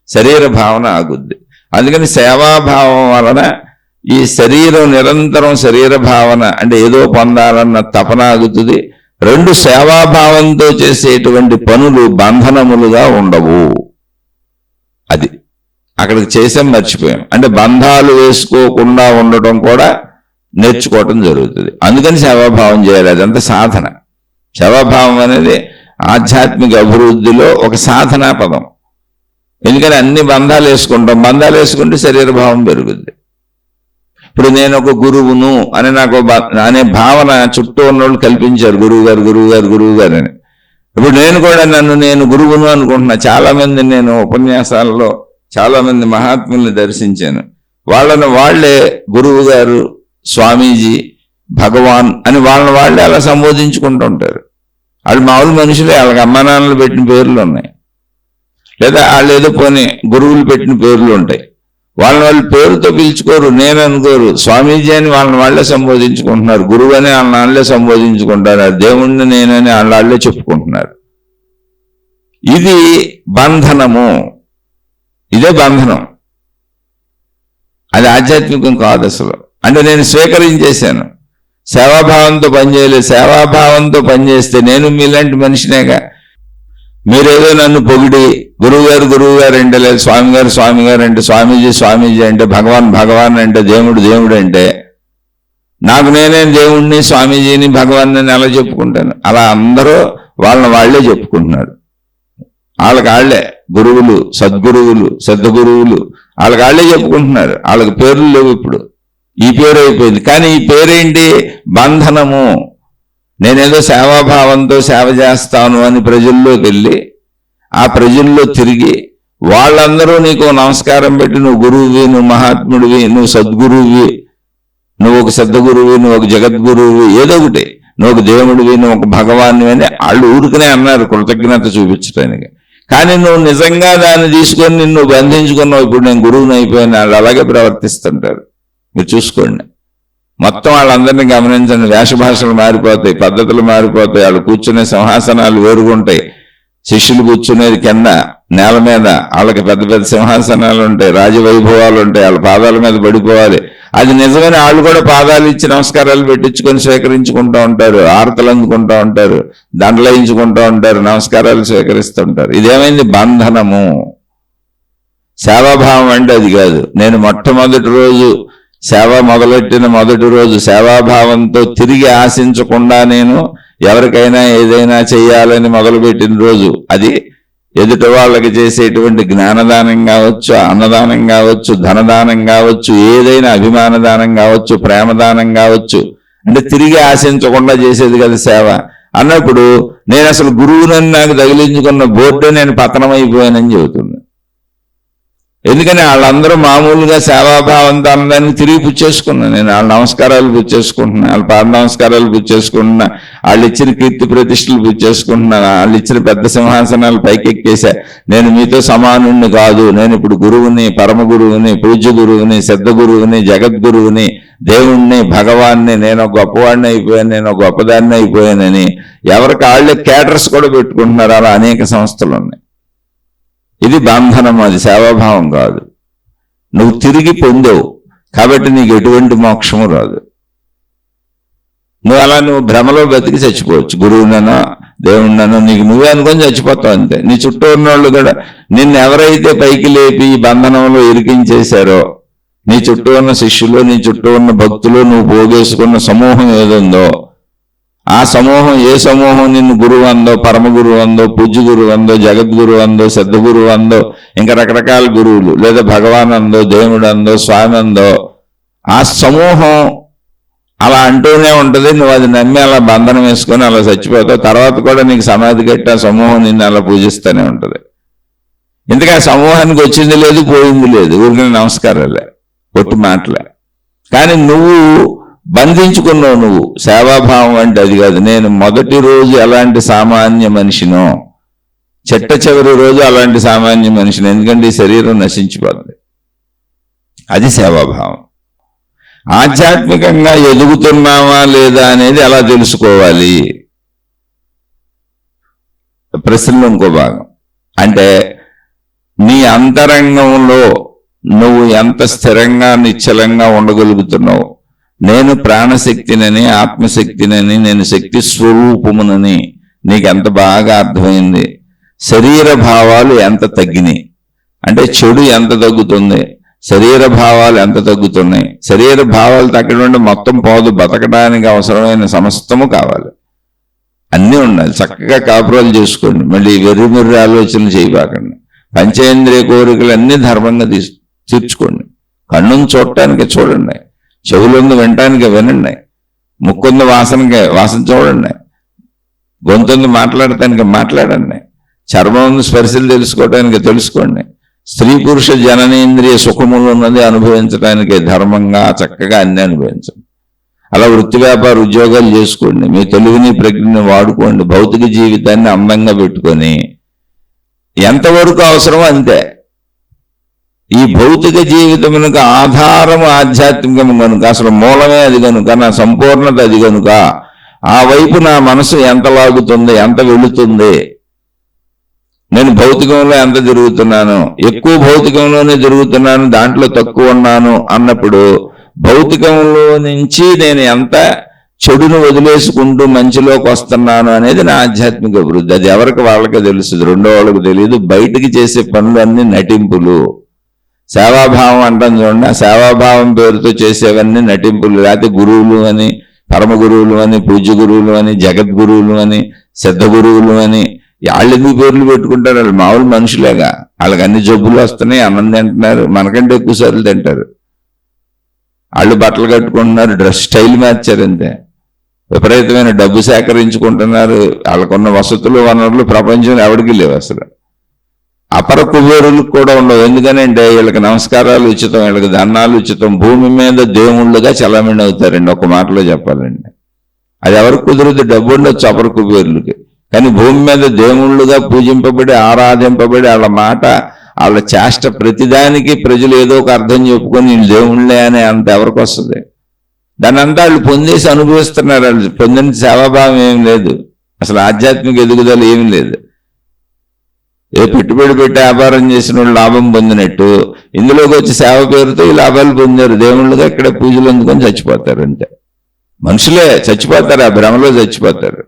శరీర భావన ఆగుద్ది. అందుకని సేవాభావం వలన ఈ శరీరం నిరంతరం శరీర భావన అంటే ఏదో పొందాలన్న తపన ఆగుతుంది. రెండు, సేవాభావంతో చేసేటువంటి పనులు బంధనములుగా ఉండవు. అది అక్కడికి చేసాం, మర్చిపోయాం. అంటే బంధాలు వేసుకోకుండా ఉండటం కూడా నేర్చుకోవటం జరుగుతుంది. అందుకని సేవాభావం చేయాలి. అదంతా సాధన. సేవాభావం అనేది ఆధ్యాత్మిక అభివృద్ధిలో ఒక సాధనా పదం. ఎందుకని అన్ని బంధాలు వేసుకుంటాం. బంధాలు వేసుకుంటే శరీర భావం పెరుగుద్ది. ఇప్పుడు నేను ఒక గురువును అని నాకు అనే భావన చుట్టూ ఉన్నోళ్ళు కల్పించారు, గురువు గారు గురువు గారు గురువు గారు అని. ఇప్పుడు నేను కూడా నేను గురువును అనుకుంటున్నా. చాలా మంది నేను ఉపన్యాసాలలో చాలా మంది మహాత్ముల్ని దర్శించాను. వాళ్ళే గురువు గారు, స్వామీజీ, భగవాన్ అని వాళ్ళే అలా సంబోధించుకుంటూ ఉంటారు. వాళ్ళు మామూలు మనుషులే, వాళ్ళకి అమ్మా నాన్నలు పెట్టిన పేర్లు ఉన్నాయి, లేదా వాళ్ళు ఏదో పోనీ గురువులు పెట్టిన పేర్లు ఉంటాయి. వాళ్ళు పేరుతో పిలుచుకోరు, నేను అనుకోరు. స్వామీజీ అని వాళ్ళే సంబోధించుకుంటున్నారు, గురువు అని వాళ్ళే సంబోధించుకుంటారు, దేవుణ్ణి నేనని వాళ్ళే చెప్పుకుంటున్నారు. ఇది బంధనము. ఇదే బంధనం. అది ఆధ్యాత్మికం కాదు అసలు. అంటే నేను స్వీకరించేశాను, సేవాభావంతో పనిచేయలేదు. సేవాభావంతో పనిచేస్తే నేను మీలాంటి మనిషినేగా. మీరేదో నన్ను పొగిడి గురువు గారు అంటే, లేదు స్వామి గారు అంటే, స్వామీజీ అంటే, భగవాన్ అంటే, దేవుడు అంటే, నాకు నేనే దేవుణ్ణి, స్వామీజీని, భగవాన్ అని ఎలా చెప్పుకుంటాను? అలా అందరూ వాళ్ళే చెప్పుకుంటున్నారు. వాళ్ళే గురువులు, సద్గురువులు, సిద్ధగురువులు, వాళ్ళే చెప్పుకుంటున్నారు. వాళ్ళకి పేర్లు లేవు. ఇప్పుడు ఈ పేరు అయిపోయింది. కానీ ఈ పేరేంటి? బంధనము. నేనేదో సేవాభావంతో సేవ చేస్తాను అని ప్రజల్లోకి వెళ్ళి ఆ ప్రజల్లో తిరిగి వాళ్ళందరూ నీకు నమస్కారం పెట్టి నువ్వు గురువువి, నువ్వు మహాత్ముడివి, నువ్వు సద్గురువువి, నువ్వు ఒక సిద్ధగురువి, నువ్వు ఒక జగద్గురువువి, ఏదో ఒకటి, నువ్వు ఒక దేవుడివి, నువ్వు ఒక భగవాన్ని అని వాళ్ళు ఊరికనే అన్నారు కృతజ్ఞత చూపించడానికి. కానీ నువ్వు నిజంగా దాన్ని తీసుకొని నిన్ను బంధించుకున్నావు. ఇప్పుడు నేను గురువుని అయిపోయిన వాళ్ళు అలాగే ప్రవర్తిస్తుంటారు. మీరు చూసుకోండి. మొత్తం వాళ్ళందరినీ గమనించండి. వేషభాషలు మారిపోతాయి, పద్ధతులు మారిపోతాయి. వాళ్ళు కూర్చునే సింహాసనాలు వేరుగుంటాయి. శిష్యులు కూర్చునేది కింద నేల మీద. వాళ్ళకి పెద్ద పెద్ద సింహాసనాలు ఉంటాయి, రాజవైభవాలు ఉంటాయి. వాళ్ళ పాదాల మీద పడిపోవాలి. అది నిజమని వాళ్ళు కూడా పాదాలు ఇచ్చి నమస్కారాలు పెట్టించుకొని స్వీకరించుకుంటూ ఉంటారు, ఆరతలు అందుకుంటూ ఉంటారు, దండలయించుకుంటూ ఉంటారు, నమస్కారాలు స్వీకరిస్తూ ఉంటారు. ఇదేమైంది? బంధనము. సేవాభావం అంటే అది కాదు. నేను మొట్టమొదటి రోజు సేవ మొదలెట్టిన మొదటి రోజు సేవాభావంతో తిరిగి ఆశించకుండా నేను ఎవరికైనా ఏదైనా చెయ్యాలని మొదలుపెట్టిన రోజు, అది ఎదుటి వాళ్ళకి చేసేటువంటి జ్ఞానదానం కావచ్చు, అన్నదానం కావచ్చు, ధనదానం కావచ్చు, ఏదైనా అభిమానదానం కావచ్చు, ప్రేమదానం కావచ్చు, అంటే తిరిగి ఆశించకుండా చేసేది కదా సేవ అన్నప్పుడు నేను అసలు గురువునని నాకు తగిలించుకున్న బోర్డు నేను పతనమైపోయానని చెబుతుంది. ఎందుకని వాళ్ళందరూ మామూలుగా సేవాభావంతో అందరినీ తిరిగి పుచ్చేసుకున్నాను నేను. వాళ్ళ నమస్కారాలు పుచ్చేసుకుంటున్నా, వాళ్ళ పాద నమస్కారాలు పుచ్చేసుకుంటున్నా, వాళ్ళు ఇచ్చిన కీర్తి ప్రతిష్టలు పుచ్చేసుకుంటున్నాను, వాళ్ళు ఇచ్చిన పెద్ద సింహాసనాలు పైకెక్కేసా. నేను మీతో సమానుణ్ణి కాదు, నేను ఇప్పుడు గురువుని, పరమ గురువుని, పూజ్య గురువుని, సిద్ధ గురువుని, జగద్గురువుని, దేవుణ్ణి, భగవాన్ని, నేను గొప్పవాడిని అయిపోయాను, నేను గొప్పదాన్ని అయిపోయానని ఎవరికి వాళ్ళే క్యాటర్స్ కూడా పెట్టుకుంటున్నారు. అలా అనేక సంస్థలు ఉన్నాయి. ఇది బంధనం, అది సేవాభావం కాదు. నువ్వు తిరిగి పొందావు కాబట్టి నీకు ఎటువంటి మోక్షము రాదు. నువ్వు భ్రమలో బతికి చచ్చిపోవచ్చు. గురువునో దేవుణ్ణనో నీకు నువ్వే అనుకొని చచ్చిపోతావు అంతే. నీ చుట్టూ ఉన్నవాళ్ళు కూడా నిన్ను ఎవరైతే పైకి లేపి ఈ బంధనంలో ఇరికించేశారో, నీ చుట్టూ ఉన్న శిష్యులు, నీ చుట్టూ ఉన్న భక్తులు, నువ్వు పోగేసుకున్న సమూహం ఏదుందో ఆ సమూహం, ఏ సమూహం నిన్ను గురువు అందో, పరమ గురువు అందో, పూజ్య గురువు అందో, జగద్గురువు అందో, సిద్ధ గురువు అందో, ఇంకా రకరకాల గురువులు, లేదా భగవాన్ అందో, దేవుడు అందో, స్వామి అందో, ఆ సమూహం అలా అంటూనే ఉంటుంది. నువ్వు అది నమ్మి అలా బంధనం వేసుకొని అలా చచ్చిపోతావు. తర్వాత కూడా నీకు సమాధి కట్టి ఆ సమూహం నిన్ను అలా పూజిస్తూనే ఉంటుంది. ఇందుకే ఆ సమూహానికి వచ్చింది లేదు, పోయింది లేదు, ఊరికి నమస్కారాలే, ఒట్టి మాటలే. కానీ నువ్వు బంధించుకున్నావు. నువ్వు సేవాభావం అంటే అది కాదు. నేను మొదటి రోజు ఎలాంటి సామాన్య మనిషినో చిట్ట చివరి రోజు అలాంటి సామాన్య మనిషిని, ఎందుకంటే ఈ శరీరం నశించిపోతుంది. అది సేవాభావం. ఆధ్యాత్మికంగా ఎదుగుతున్నావా లేదా అనేది ఎలా తెలుసుకోవాలి? ప్రశ్నలో ఇంకో భాగం అంటే నీ అంతరంగంలో నువ్వు ఎంత స్థిరంగా నిశ్చలంగా ఉండగలుగుతున్నావు. నేను ప్రాణశక్తినని, ఆత్మశక్తినని, నేను శక్తి స్వరూపమునని నీకు ఎంత బాగా అర్థమైంది. శరీర భావాలు ఎంత తగ్గినాయి అంటే చెడు ఎంత తగ్గుతుంది, శరీర భావాలు ఎంత తగ్గుతున్నాయి. శరీర భావాలు తగ్గడం మొత్తం పోదు, బతకడానికి అవసరమైన సమస్తము కావాలి, అన్నీ ఉండాలి. చక్కగా కాపురాలు చేసుకోండి, మళ్ళీ వెర్రిమెర్రి ఆలోచనలు చేయబాకండి. పంచేంద్రియ కోరికలు అన్నీ ధర్మంగా తీర్చుకోండి. కన్నును చూడటానికి చూడండి, చెవులందు వినటానికి వినండి, ముక్కుంది వాసనకి వాసన చూడండి, గొంతుంది మాట్లాడటానికి మాట్లాడండి, చర్మం స్పర్శలు తెలుసుకోవటానికి తెలుసుకోండి. స్త్రీ పురుష జననేంద్రియ సుఖములు ఉన్నది అనుభవించడానికి ధర్మంగా చక్కగా అన్ని అనుభవించండి. అలా వృత్తి వ్యాపార ఉద్యోగాలు చేసుకోండి, మీ తెలివిని ప్రజ్ఞని వాడుకోండి. భౌతిక జీవితాన్ని అందంగా పెట్టుకొని ఎంతవరకు అవసరమో అంతే. ఈ భౌతిక జీవితమునకు ఆధారము ఆధ్యాత్మికము కనుక, అసలు మూలమే అది కనుక, నా సంపూర్ణత అది కనుక, ఆ వైపు నా మనసు ఎంత లాగుతుంది, ఎంత వెళుతుంది. నేను భౌతికంలో ఎంత తిరుగుతున్నాను, ఎక్కువ భౌతికంలోనే తిరుగుతున్నాను, దాంట్లో తక్కువ ఉన్నాను అన్నప్పుడు భౌతికంలో నుంచి నేను ఎంత చెడును వదిలేసుకుంటూ మంచిలోకి వస్తున్నాను అనేది నా ఆధ్యాత్మిక అభివృద్ధి. అది ఎవరికి వాళ్ళకే తెలుస్తుంది, రెండో వాళ్ళకి తెలియదు. బయటికి చేసే పనులు అన్ని నటింపులు. సేవాభావం అంటాం చూడండి, సేవాభావం పేరుతో చేసేవన్నీ నటింపులు. లేకపోతే గురువులు అని, పరమ గురువులు అని, పూజ్య గురువులు అని, జగద్గురువులు అని, సిద్ధ గురువులు అని వాళ్ళు ఎందుకు పేర్లు పెట్టుకుంటారు? వాళ్ళు మామూలు మనుషులేగా. వాళ్ళకి అన్ని జబ్బులు వస్తున్నాయి, అన్నం తింటున్నారు, మనకంటే ఎక్కువ సార్లు తింటారు. వాళ్ళు బట్టలు కట్టుకుంటున్నారు, డ్రెస్ స్టైల్ మార్చారు అంతే. విపరీతమైన డబ్బు సేకరించుకుంటున్నారు. వాళ్ళకున్న వసతులు వనరులు ప్రపంచంలో ఎవరికి లేవు అసలు. అపర కుబేరులకు కూడా ఉండవు. ఎందుకనంటే వీళ్ళకి నమస్కారాలు ఉచితం, వీళ్ళకి దండాలు ఉచితం. భూమి మీద దేవుళ్ళుగా చలామణి అవుతారండి, ఒక మాటలో చెప్పాలండి. అది ఎవరికి కుదరదు, డబ్బు ఉండొచ్చు అపర కుబేరులకి, కానీ భూమి మీద దేవుళ్ళుగా పూజింపబడి ఆరాధింపబడి వాళ్ళ మాట, వాళ్ళ చేష్ట ప్రతిదానికి ప్రజలు ఏదో ఒక అర్థం చెప్పుకొని వీళ్ళు దేవుళ్ళే అనే అంత ఎవరికి వస్తుంది? దాన్ని అంతా వాళ్ళు పొందేసి అనుభవిస్తున్నారు. వాళ్ళు పొందిన సేవాభావం ఏం లేదు, అసలు ఆధ్యాత్మిక ఎదుగుదల ఏమి లేదు. ఏ పెట్టుబడి పెట్టి వ్యాపారం చేసిన వాళ్ళు లాభం పొందినట్టు ఇందులోకి వచ్చి సేవ పేరుతో ఈ లాభాలు పొందారు. దేవుళ్ళుగా ఇక్కడే పూజలు అందుకొని చచ్చిపోతారు అంతే. మనుషులే చచ్చిపోతారు, ఆ భ్రమలో చచ్చిపోతారు.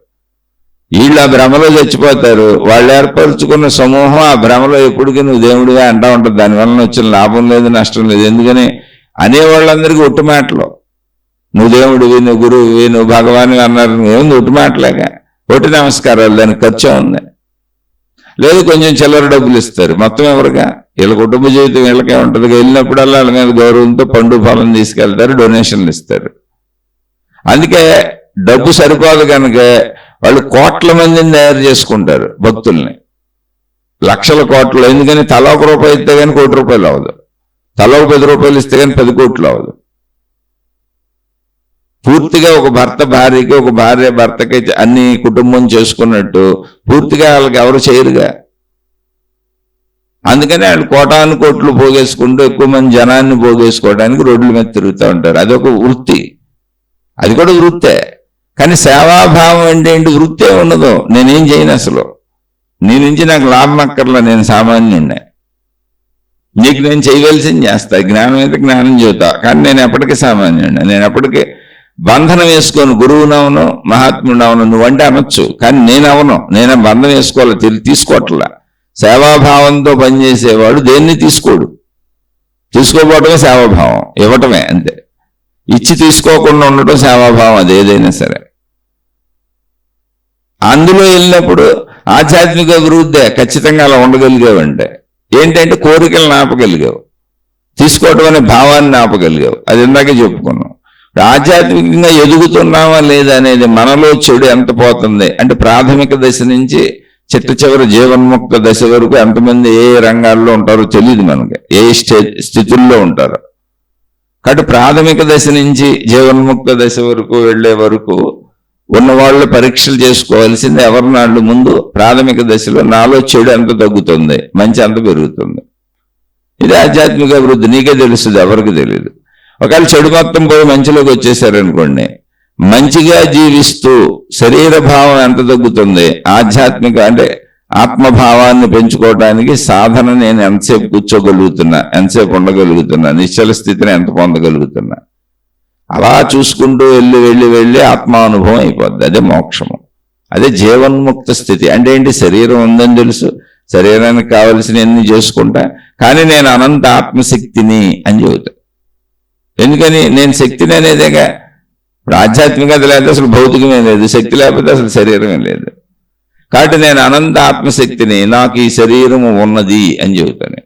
వీళ్ళు ఆ భ్రమలో చచ్చిపోతారు. వాళ్ళు ఏర్పరచుకున్న సమూహం ఆ భ్రమలో ఎప్పటికీ నువ్వు దేవుడిగా అంటా ఉంటుంది. దానివల్ల వచ్చిన లాభం లేదు, నష్టం లేదు. ఎందుకని అనేవాళ్ళందరికీ ఒట్టు మాటలు. నువ్వు దేవుడివి, నువ్వు గురువువి, నువ్వు భగవాన్ అన్నారు. ఏముంది ఒట్టు మాటలేగా, ఒట్టి నమస్కారాలు, దానికి ఖర్చు ఉంది. లేదు కొంచెం చిల్లర డబ్బులు ఇస్తారు, మొత్తం ఎవరుగా వీళ్ళ కుటుంబ జీవితం వీళ్ళకే ఉంటుంది. వెళ్ళినప్పుడల్లా వాళ్ళ మీద గౌరవంతో పండు ఫలం తీసుకెళ్తారు, డొనేషన్లు ఇస్తారు. అందుకే డబ్బు సరిపోదు కనుక వాళ్ళు కోట్ల మందిని తయారు చేసుకుంటారు భక్తుల్ని. లక్షల కోట్లు. ఎందుకని తల 1 రూపాయి ఇస్తే కానీ 1 కోటి రూపాయలు అవ్వదు, తల 10 రూపాయలు ఇస్తే కానీ 10 కోట్లు అవ్వదు. పూర్తిగా ఒక భర్త భార్యకి, ఒక భార్య భర్తకి అన్ని కుటుంబం చేసుకున్నట్టు పూర్తిగా వాళ్ళకి ఎవరు చేయరుగా. అందుకని వాళ్ళు కోటాను కోట్లు పోగేసుకుంటూ ఎక్కువ మంది జనాన్ని పోగేసుకోవడానికి రోడ్ల మీద తిరుగుతూ ఉంటారు. అదొక వృత్తి, అది కూడా వృత్తే. కానీ సేవాభావం అంటే ఏంటి? వృత్తే ఉండదు, నేనేం చేయను అసలు, నీ నుంచి నాకు లాభం అక్కర్లా, నేను సామాన్యుడినే, నీకు నేను చేయవలసింది చేస్తా, జ్ఞానం అయితే జ్ఞానం చెబుతా, కానీ నేను ఎప్పటికీ సామాన్యుడినే. నేను ఎప్పటికీ బంధనం వేసుకోను, గురువునవును మహాత్ముడవును నువ్వంటే అనొచ్చు, కానీ నేను అవను, నేనే బంధం వేసుకోవాలి, తీసుకోవట్లా. సేవాభావంతో పనిచేసేవాడు దేన్ని తీసుకోడు, తీసుకోపోవటమే సేవాభావం, ఇవ్వటమే అంతే. ఇచ్చి తీసుకోకుండా ఉండటం సేవాభావం, అది ఏదైనా సరే. అందులో వెళ్ళినప్పుడు ఆధ్యాత్మిక అభివృద్ధి ఖచ్చితంగా అలా ఉండగలిగావంటే ఏంటంటే కోరికలను ఆపగలిగావు, తీసుకోవటం అనే భావాన్ని ఆపగలిగావు. అది ఇందాకే చెప్పుకున్నాం. ఆధ్యాత్మికంగా ఎదుగుతున్నావా లేదా అనేది మనలో చెడు ఎంత పోతుంది అంటే ప్రాథమిక దశ నుంచి చిట్ట చివరి జీవన్ముక్త దశ వరకు ఎంతమంది ఏ రంగాల్లో ఉంటారో తెలియదు మనకి, ఏ స్థితుల్లో ఉంటారో. కాబట్టి ప్రాథమిక దశ నుంచి జీవన్ముక్త దశ వరకు వెళ్లే వరకు ఉన్నవాళ్ళు పరీక్షలు చేసుకోవాల్సింది ఎవరినాళ్ళు ముందు ప్రాథమిక దశలో నాలో చెడు ఎంత తగ్గుతుంది, మంచి ఎంత పెరుగుతుంది. ఇది ఆధ్యాత్మిక అభివృద్ధి. నీకే తెలుస్తుంది, ఎవరికి తెలియదు. ఒకవేళ చెడు మొత్తం పోయి మంచిలోకి వచ్చేసారనుకోండి, మంచిగా జీవిస్తూ శరీర భావం ఎంత తగ్గుతుంది, ఆధ్యాత్మిక అంటే ఆత్మభావాన్ని పెంచుకోవడానికి సాధన నేను ఎంతసేపు కూర్చోగలుగుతున్నా, ఎంతసేపు ఉండగలుగుతున్నా, నిశ్చల స్థితిని ఎంత పొందగలుగుతున్నా, అలా చూసుకుంటూ వెళ్ళి వెళ్ళి వెళ్ళి ఆత్మానుభవం అయిపోద్ది. అదే మోక్షము, అదే జీవన్ముక్త స్థితి. అంటే ఏంటి? శరీరం ఉందని తెలుసు, శరీరానికి కావలసిన ఎన్ని చేసుకుంటా, కానీ నేను అనంత ఆత్మశక్తిని అని చెబుతా. ఎందుకని? నేను శక్తిని అనేదేగా. ఇప్పుడు ఆధ్యాత్మికత లేకపోతే అసలు భౌతికమే లేదు, శక్తి లేకపోతే అసలు శరీరమే లేదు. కాబట్టి నేను అనంత ఆత్మశక్తిని, నాకు ఈ శరీరము ఉన్నది అని చెబుతాను.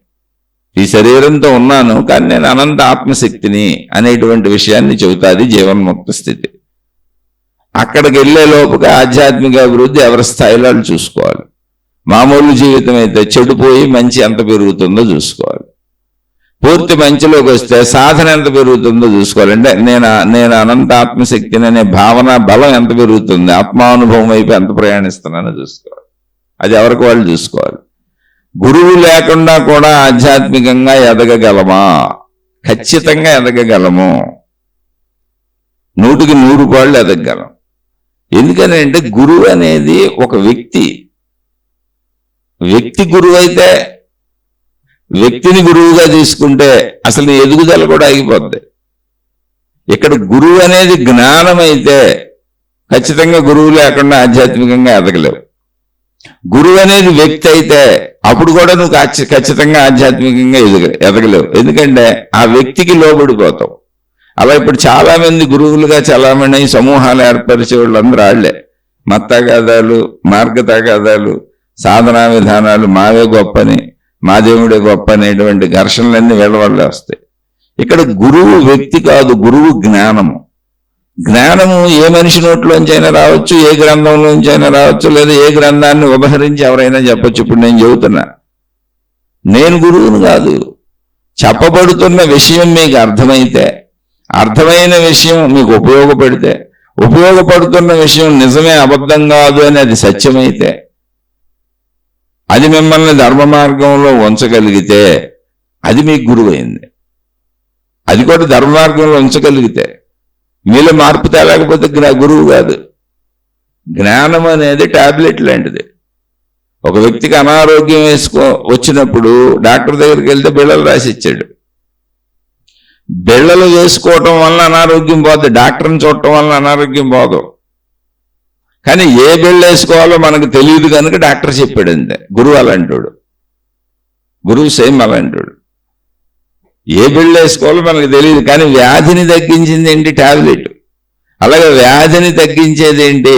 ఈ శరీరంతో ఉన్నాను కానీ నేను అనంత ఆత్మశక్తిని అనేటువంటి విషయాన్ని చెబుతాది జీవన్ముక్త స్థితి. అక్కడికి వెళ్లే లోపుగా ఆధ్యాత్మిక అభివృద్ధి ఎవరి స్థాయిలో వాళ్ళు చూసుకోవాలి. మామూలు జీవితం అయితే చెడిపోయి మంచి ఎంత పెరుగుతుందో చూసుకోవాలి. పూర్తి మంచిలోకి వస్తే సాధన ఎంత పెరుగుతుందో చూసుకోవాలి. అంటే నేను అనంత ఆత్మశక్తిని అనే భావన బలం ఎంత పెరుగుతుంది, ఆత్మానుభవం వైపు ఎంత ప్రయాణిస్తున్నానో చూసుకోవాలి. అది ఎవరికి వాళ్ళు చూసుకోవాలి. గురువు లేకుండా కూడా ఆధ్యాత్మికంగా ఎదగగలమా? ఖచ్చితంగా ఎదగగలము, 100కి 100 పాళ్ళు ఎదగగలం. ఎందుకని అంటే గురువు అనేది ఒక వ్యక్తి గురువు అయితే, వ్యక్తిని గురువుగా తీసుకుంటే అసలు నీ ఎదుగుదల కూడా ఆగిపోద్ది. ఇక్కడ గురువు అనేది జ్ఞానం అయితే ఖచ్చితంగా గురువు లేకుండా ఆధ్యాత్మికంగా ఎదగలేవు. గురువు అనేది వ్యక్తి అయితే అప్పుడు కూడా నువ్వు ఖచ్చితంగా ఆధ్యాత్మికంగా ఎదగలేవు. ఎందుకంటే ఆ వ్యక్తికి లోబడిపోతావు. అలా ఇప్పుడు చాలా మంది గురువులుగా చలామణి సమూహాలు ఏర్పరిచే వాళ్ళందరూ ఆళ్లే. మత్తగాదాలు, మార్గతగాదాలు, సాధనా విధానాలు మావే గొప్పని, మా దేవుడే గొప్ప అనేటువంటి ఘర్షణలన్నీ వీళ్ళ వల్లే వస్తాయి. ఇక్కడ గురువు వ్యక్తి కాదు, గురువు జ్ఞానము. జ్ఞానము ఏ మనిషి నోట్లోంచైనా రావచ్చు, ఏ గ్రంథంలోంచైనా రావచ్చు, లేదా ఏ గ్రంథాన్ని ఉపహరించి ఎవరైనా చెప్పచ్చు. ఇప్పుడు నేను చెబుతున్నా, నేను గురువును కాదు. చెప్పబడుతున్న విషయం మీకు అర్థమైతే, అర్థమైన విషయం మీకు ఉపయోగపడితే, ఉపయోగపడుతున్న విషయం నిజమే అబద్ధం కాదు అని అది సత్యమైతే, అది మిమ్మల్ని ధర్మ మార్గంలో ఉంచగలిగితే అది మీకు గురువైంది. అది కూడా ధర్మ మార్గంలో ఉంచగలిగితే, మీలో మార్పు తేలేకపోతే గురువు కాదు. జ్ఞానం అనేది టాబ్లెట్ లాంటిది. ఒక వ్యక్తికి అనారోగ్యం వచ్చినప్పుడు డాక్టర్ దగ్గరికి వెళ్తే బిళ్ళలు రాసిచ్చాడు. బిళ్ళలు వేసుకోవటం వల్ల అనారోగ్యం పోదు, డాక్టర్ని చూడటం వల్ల అనారోగ్యం పోదు. కానీ ఏ బిళ్ళ వేసుకోవాలో మనకు తెలియదు కనుక డాక్టర్ చెప్పాడు అంతే. గురువు అలాంటాడు, గురువు సేమ్ అలాంటాడు. ఏ బిళ్ళ వేసుకోవాలో మనకు తెలియదు, కానీ వ్యాధిని తగ్గించింది ఏంటి? టాబ్లెట్. అలాగే వ్యాధిని తగ్గించేది ఏంటి?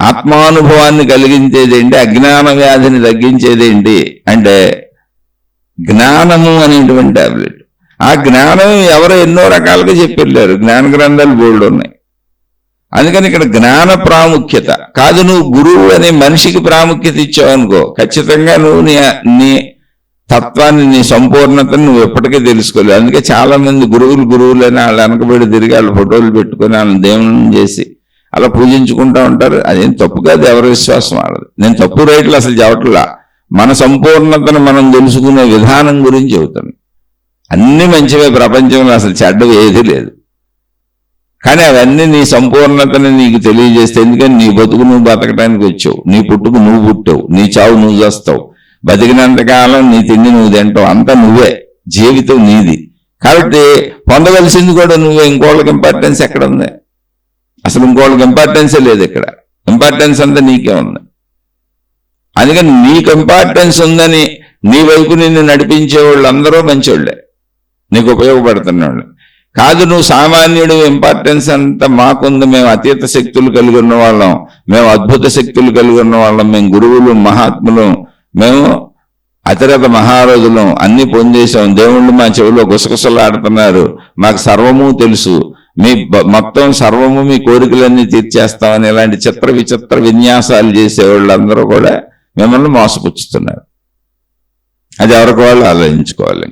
ఆత్మానుభవాన్ని కలిగించేది ఏంటి? అజ్ఞాన వ్యాధిని తగ్గించేది ఏంటి అంటే జ్ఞానము అనేటువంటి టాబ్లెట్. ఆ జ్ఞానం ఎవరో ఎన్నో రకాలుగా చెప్పెళ్ళారు. జ్ఞాన గ్రంథాలు బోల్డ్ ఉన్నాయి. అందుకని ఇక్కడ జ్ఞాన ప్రాముఖ్యత కాదు. నువ్వు గురువు అనే మనిషికి ప్రాముఖ్యత ఇచ్చావు అనుకో, ఖచ్చితంగా నువ్వు నీ తత్వాన్ని, నీ సంపూర్ణతను నువ్వు ఎప్పటికీ తెలుసుకోలేవు. అందుకే చాలా మంది గురువులని వాళ్ళు వెనకబడి తిరిగి వాళ్ళు ఫోటోలు పెట్టుకొని వాళ్ళని దేవుని చేసి అలా పూజించుకుంటూ ఉంటారు. అదేం తప్పు కాదు, ఎవరి విశ్వాసం వాళ్ళది. నేను తప్పు రైట్లు అసలు చెప్పట్లా, మన సంపూర్ణతను మనం తెలుసుకునే విధానం గురించి చెబుతాను. అన్ని మంచివే ప్రపంచంలో, అసలు చెడ్డవి ఏది లేదు. కానీ అవన్నీ నీ సంపూర్ణతని నీకు తెలియజేస్తే, ఎందుకని నీ బతుకు నువ్వు బతకడానికి వచ్చావు, నీ పుట్టుకు నువ్వు పుట్టావు, నీ చావు నువ్వు చేస్తావు, బతికినంతకాలం నీ తిండి నువ్వు తింటావు, అంతా నువ్వే, జీవితం నీది. కాబట్టి పొందవలసింది కూడా నువ్వే. ఇంకోళ్ళకి ఇంపార్టెన్స్ ఎక్కడ ఉంది? అసలు ఇంకోళ్ళకి ఇంపార్టెన్సే లేదు ఇక్కడ. ఇంపార్టెన్స్ అంతా నీకే ఉంది. అందుకని నీకు ఇంపార్టెన్స్ ఉందని నీ వైపు నిన్ను నడిపించే వాళ్ళు అందరూ మంచోళ్ళే, నీకు ఉపయోగపడుతున్న వాళ్ళు కాదు. నువ్వు సామాన్యుడు, ఇంపార్టెన్స్ అంతా మాకుంది, మేము అతీత శక్తులు కలిగి ఉన్న వాళ్ళం, మేము అద్భుత శక్తులు కలిగి ఉన్న వాళ్ళం, మేము గురువులు, మహాత్ములు, మేము అతిరథ మహారాజులం, అన్ని పొందేశాం, దేవుళ్ళు మా చెవిలో గుసగుసలాడుతున్నారు, మాకు సర్వము తెలుసు, మీ మొత్తం సర్వము మీ కోరికలన్నీ తీర్చేస్తామని ఇలాంటి చిత్ర విచిత్ర విన్యాసాలు చేసేవాళ్ళందరూ కూడా మిమ్మల్ని మోసపుచ్చుతున్నారు. అది ఎవరికి వాళ్ళు ఆలోచించుకోవాలి.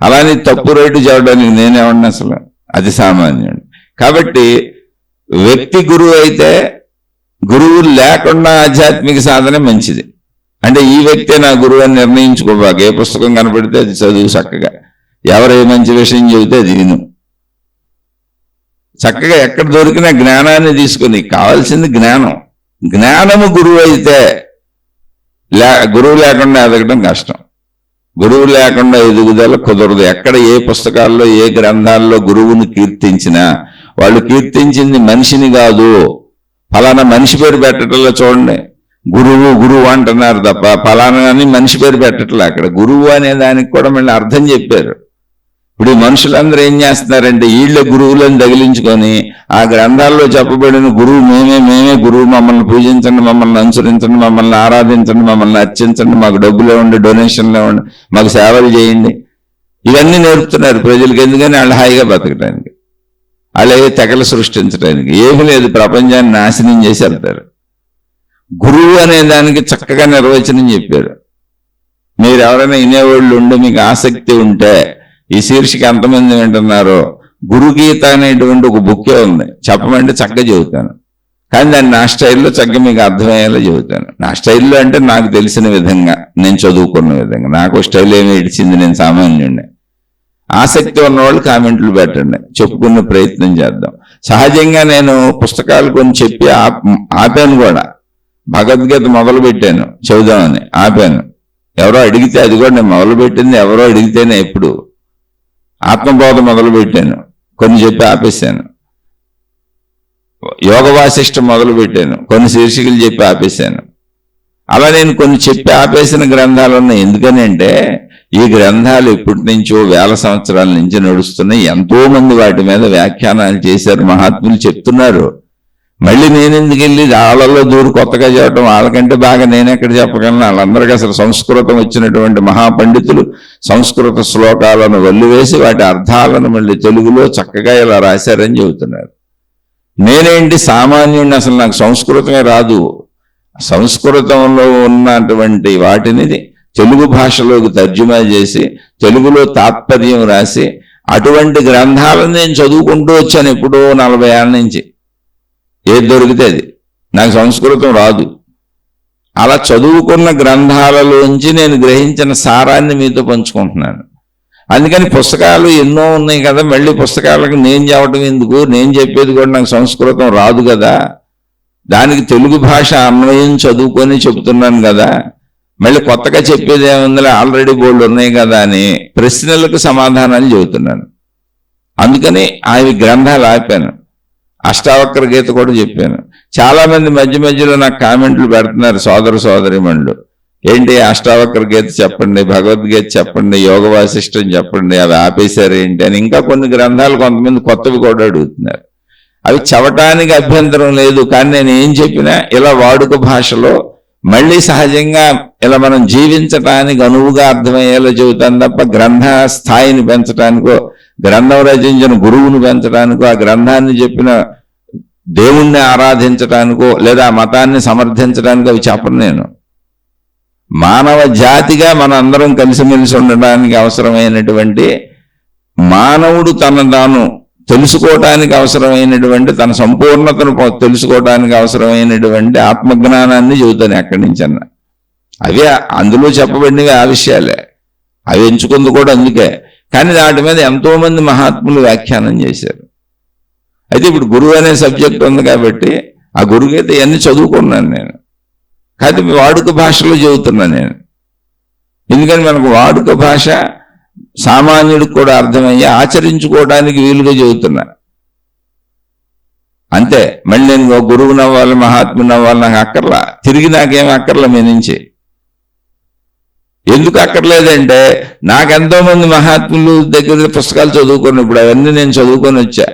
అలానే తప్పు రేటు చేయడానికి నేనేమన్నా అసలు అది సామాన్యుడు. కాబట్టి వ్యక్తి గురువు అయితే, గురువు లేకుండా ఆధ్యాత్మిక సాధన మంచిది. అంటే ఈ వ్యక్తే నా గురువు అని నిర్ణయించుకోబాక. ఏ పుస్తకం కనపడితే అది చదువు చక్కగా, ఎవరు ఏ మంచి విషయం చెబితే అది విను. చక్కగా ఎక్కడ దొరికిన జ్ఞానాన్ని తీసుకుని, కావాల్సింది జ్ఞానం. జ్ఞానము గురువు అయితే, గురువు లేకుండా ఎదగడం కష్టం. గురువు లేకుండా ఎదుగుదల కుదరదు. ఎక్కడ ఏ పుస్తకాల్లో ఏ గ్రంథాల్లో గురువుని కీర్తించినా వాళ్ళు కీర్తించింది మనిషిని కాదు, ఫలానా మనిషి పేరు పెట్టడంలో చూడండి, గురువు గురువు అంటున్నారు తప్ప ఫలానా అని మనిషి పేరు పెట్టట్లే. అక్కడ గురువు అనే దానికి కూడా మళ్ళీ అర్థం చెప్పారు. ఇప్పుడు ఈ మనుషులందరూ ఏం చేస్తున్నారంటే వీళ్ళ గురువులను తగిలించుకొని ఆ గ్రంథాల్లో చెప్పబడిన గురువు మేమే గురువు, మమ్మల్ని పూజించండి, మమ్మల్ని అనుసరించండి, మమ్మల్ని ఆరాధించండి, మమ్మల్ని అర్చించండి, మాకు డబ్బులు ఇవ్వండి, డొనేషన్లు ఇవ్వండి, మాకు సేవలు చేయండి, ఇవన్నీ నేర్పుతున్నారు ప్రజలకు. ఎందుకని వాళ్ళు హాయిగా బతకడానికి, అలాగే తెగలు సృష్టించడానికి. ఏమీ లేదు, ప్రపంచాన్ని నాశనం చేసి వెళ్తారు. గురువు అనే దానికి చక్కగా నిర్వచనం చెప్పారు. మీరు ఎవరైనా వినేవాళ్ళు ఉండి మీకు ఆసక్తి ఉంటే, ఈ శీర్షిక ఎంతమంది వింటున్నారో, గురుగీత అనేటువంటి ఒక బుక్కే ఉంది, చెప్పమంటే చక్కగా చెబుతాను. కానీ దాన్ని నా స్టైల్లో చక్కగా మీకు అర్థమయ్యేలా చెబుతాను. నా స్టైల్లో అంటే నాకు తెలిసిన విధంగా, నేను చదువుకున్న విధంగా. నాకు స్టైల్ ఏమి ఇడిచింది, నేను సామాన్యుడిని. ఆసక్తి ఉన్నవాళ్ళు కామెంట్లు పెట్టండి, చెప్పుకునే ప్రయత్నం చేద్దాం. సహజంగా నేను పుస్తకాలు కొన్ని చెప్పి ఆపాను కూడా. భగవద్గీత మొదలు పెట్టాను చదువుదామని, ఆపాను. ఎవరో అడిగితే, అది కూడా నేను మొదలుపెట్టింది ఎవరో అడిగితేనే. ఎప్పుడు ఆత్మబోధ మొదలు పెట్టాను, కొన్ని చెప్పి ఆపేశాను. యోగ వాసిష్ఠ మొదలు పెట్టాను, కొన్ని శీర్షికలు చెప్పి ఆపేశాను. అలా నేను కొన్ని చెప్పి ఆపేసిన గ్రంథాలు ఉన్నాయి. ఎందుకని అంటే ఈ గ్రంథాలు ఎప్పటి నుంచో వేల సంవత్సరాల నుంచి నడుస్తున్నాయి. ఎంతో మంది వాటి మీద వ్యాఖ్యానాలు చేశారు, మహాత్ములు చెప్తున్నారు. మళ్ళీ నేను ఎందుకు వెళ్ళి వాళ్ళలో దూరు కొత్తగా చెప్పడం, వాళ్ళకంటే బాగా నేను ఎక్కడ చెప్పగలను? వాళ్ళందరికీ అసలు సంస్కృతం వచ్చినటువంటి మహాపండితులు సంస్కృత శ్లోకాలను వల్లివేసి వాటి అర్థాలను మళ్ళీ తెలుగులో చక్కగా ఇలా రాశారని చెబుతున్నారు. నేనేంటి సామాన్యుడిని, అసలు నాకు సంస్కృతమే రాదు. సంస్కృతంలో ఉన్నటువంటి వాటిని తెలుగు భాషలోకి తర్జుమా చేసి తెలుగులో తాత్పర్యం రాసి అటువంటి గ్రంథాలను నేను చదువుకుంటూ వచ్చాను ఎప్పుడో 40 ఏళ్ళ నుంచి. ఏది దొరికితే అది. నాకు సంస్కృతం రాదు. అలా చదువుకున్న గ్రంథాలలోంచి నేను గ్రహించిన సారాన్ని మీతో పంచుకుంటున్నాను. అందుకని పుస్తకాలు ఎన్నో ఉన్నాయి కదా, మళ్ళీ పుస్తకాలకు నేను చెప్పడం ఎందుకు? నేను చెప్పేది కూడా నాకు సంస్కృతం రాదు కదా, దానికి తెలుగు భాష అన్వయం చదువుకొని చెబుతున్నాను కదా, మళ్ళీ కొత్తగా చెప్పేది ఏముందిలే, ఆల్రెడీ బోల్డ్ ఉన్నాయి కదా అని ప్రశ్నలకు సమాధానాలు చెబుతున్నాను. అందుకని అవి గ్రంథాలు ఆపాను. అష్టావక్ర గీత కూడా చెప్పాను. చాలా మంది మధ్య మధ్యలో నాకు కామెంట్లు పెడుతున్నారు, సోదర సోదరిమణులు. ఏంటి అష్టావక్ర గీత చెప్పండి, భగవద్గీత చెప్పండి, యోగ వాసిష్టం చెప్పండి, అవి ఆపేశారు ఏంటి అని. ఇంకా కొన్ని గ్రంథాలు కొంతమంది కొత్తవి కూడా అడుగుతున్నారు. అవి చదవటానికి అభ్యంతరం లేదు, కానీ నేను ఏం చెప్పినా ఇలా వాడుక భాషలో మళ్ళీ సహజంగా ఇలా మనం జీవించటానికి అనువుగా అర్థమయ్యేలా చెబుతాను తప్ప గ్రంథ స్థాయిని పెంచడానికో, గ్రంథం రచించిన గురువును పెంచడానికో, ఆ గ్రంథాన్ని చెప్పిన దేవుణ్ణి ఆరాధించడానికో లేదా మతాన్ని సమర్థించడానికో అవి చెప్పను నేను. మానవ జాతిగా మన అందరం కలిసిమెలిసి ఉండడానికి అవసరమైనటువంటి మానవుడు తాను తెలుసుకోవటానికి అవసరమైనటువంటి తన సంపూర్ణతను తెలుసుకోవటానికి అవసరమైనటువంటి ఆత్మజ్ఞానాన్ని చెబుతాను ఎక్కడి నుంచన్నా. అవే అందులో చెప్పబడినవి ఆ విషయాలే, అవి ఎంచుకుంది కూడా అందుకే. కానీ వాటి మీద ఎంతోమంది మహాత్ములు వ్యాఖ్యానం చేశారు. అయితే ఇప్పుడు గురువు అనే సబ్జెక్ట్ ఉంది కాబట్టి ఆ గురుగీత ఇవన్నీ చదువుకున్నాను నేను, కాదు వాడుక భాషలో చెబుతున్నా నేను. ఎందుకని మనకు వాడుక భాష సామాన్యుడికి కూడా అర్థమయ్యి ఆచరించుకోవడానికి వీలుగా చెబుతున్నా అంతే. మళ్ళీ నేను గురువుని అవ్వాలి, మహాత్ముని అవ్వాలి నాకు అక్కర్లా, తిరిగి నాకేం అక్కర్లా మీ నుంచి. ఎందుకు అక్కర్లేదంటే నాకెంతో మంది మహాత్ములు దగ్గర పుస్తకాలు చదువుకొని, ఇప్పుడు అవన్నీ నేను చదువుకొని వచ్చా,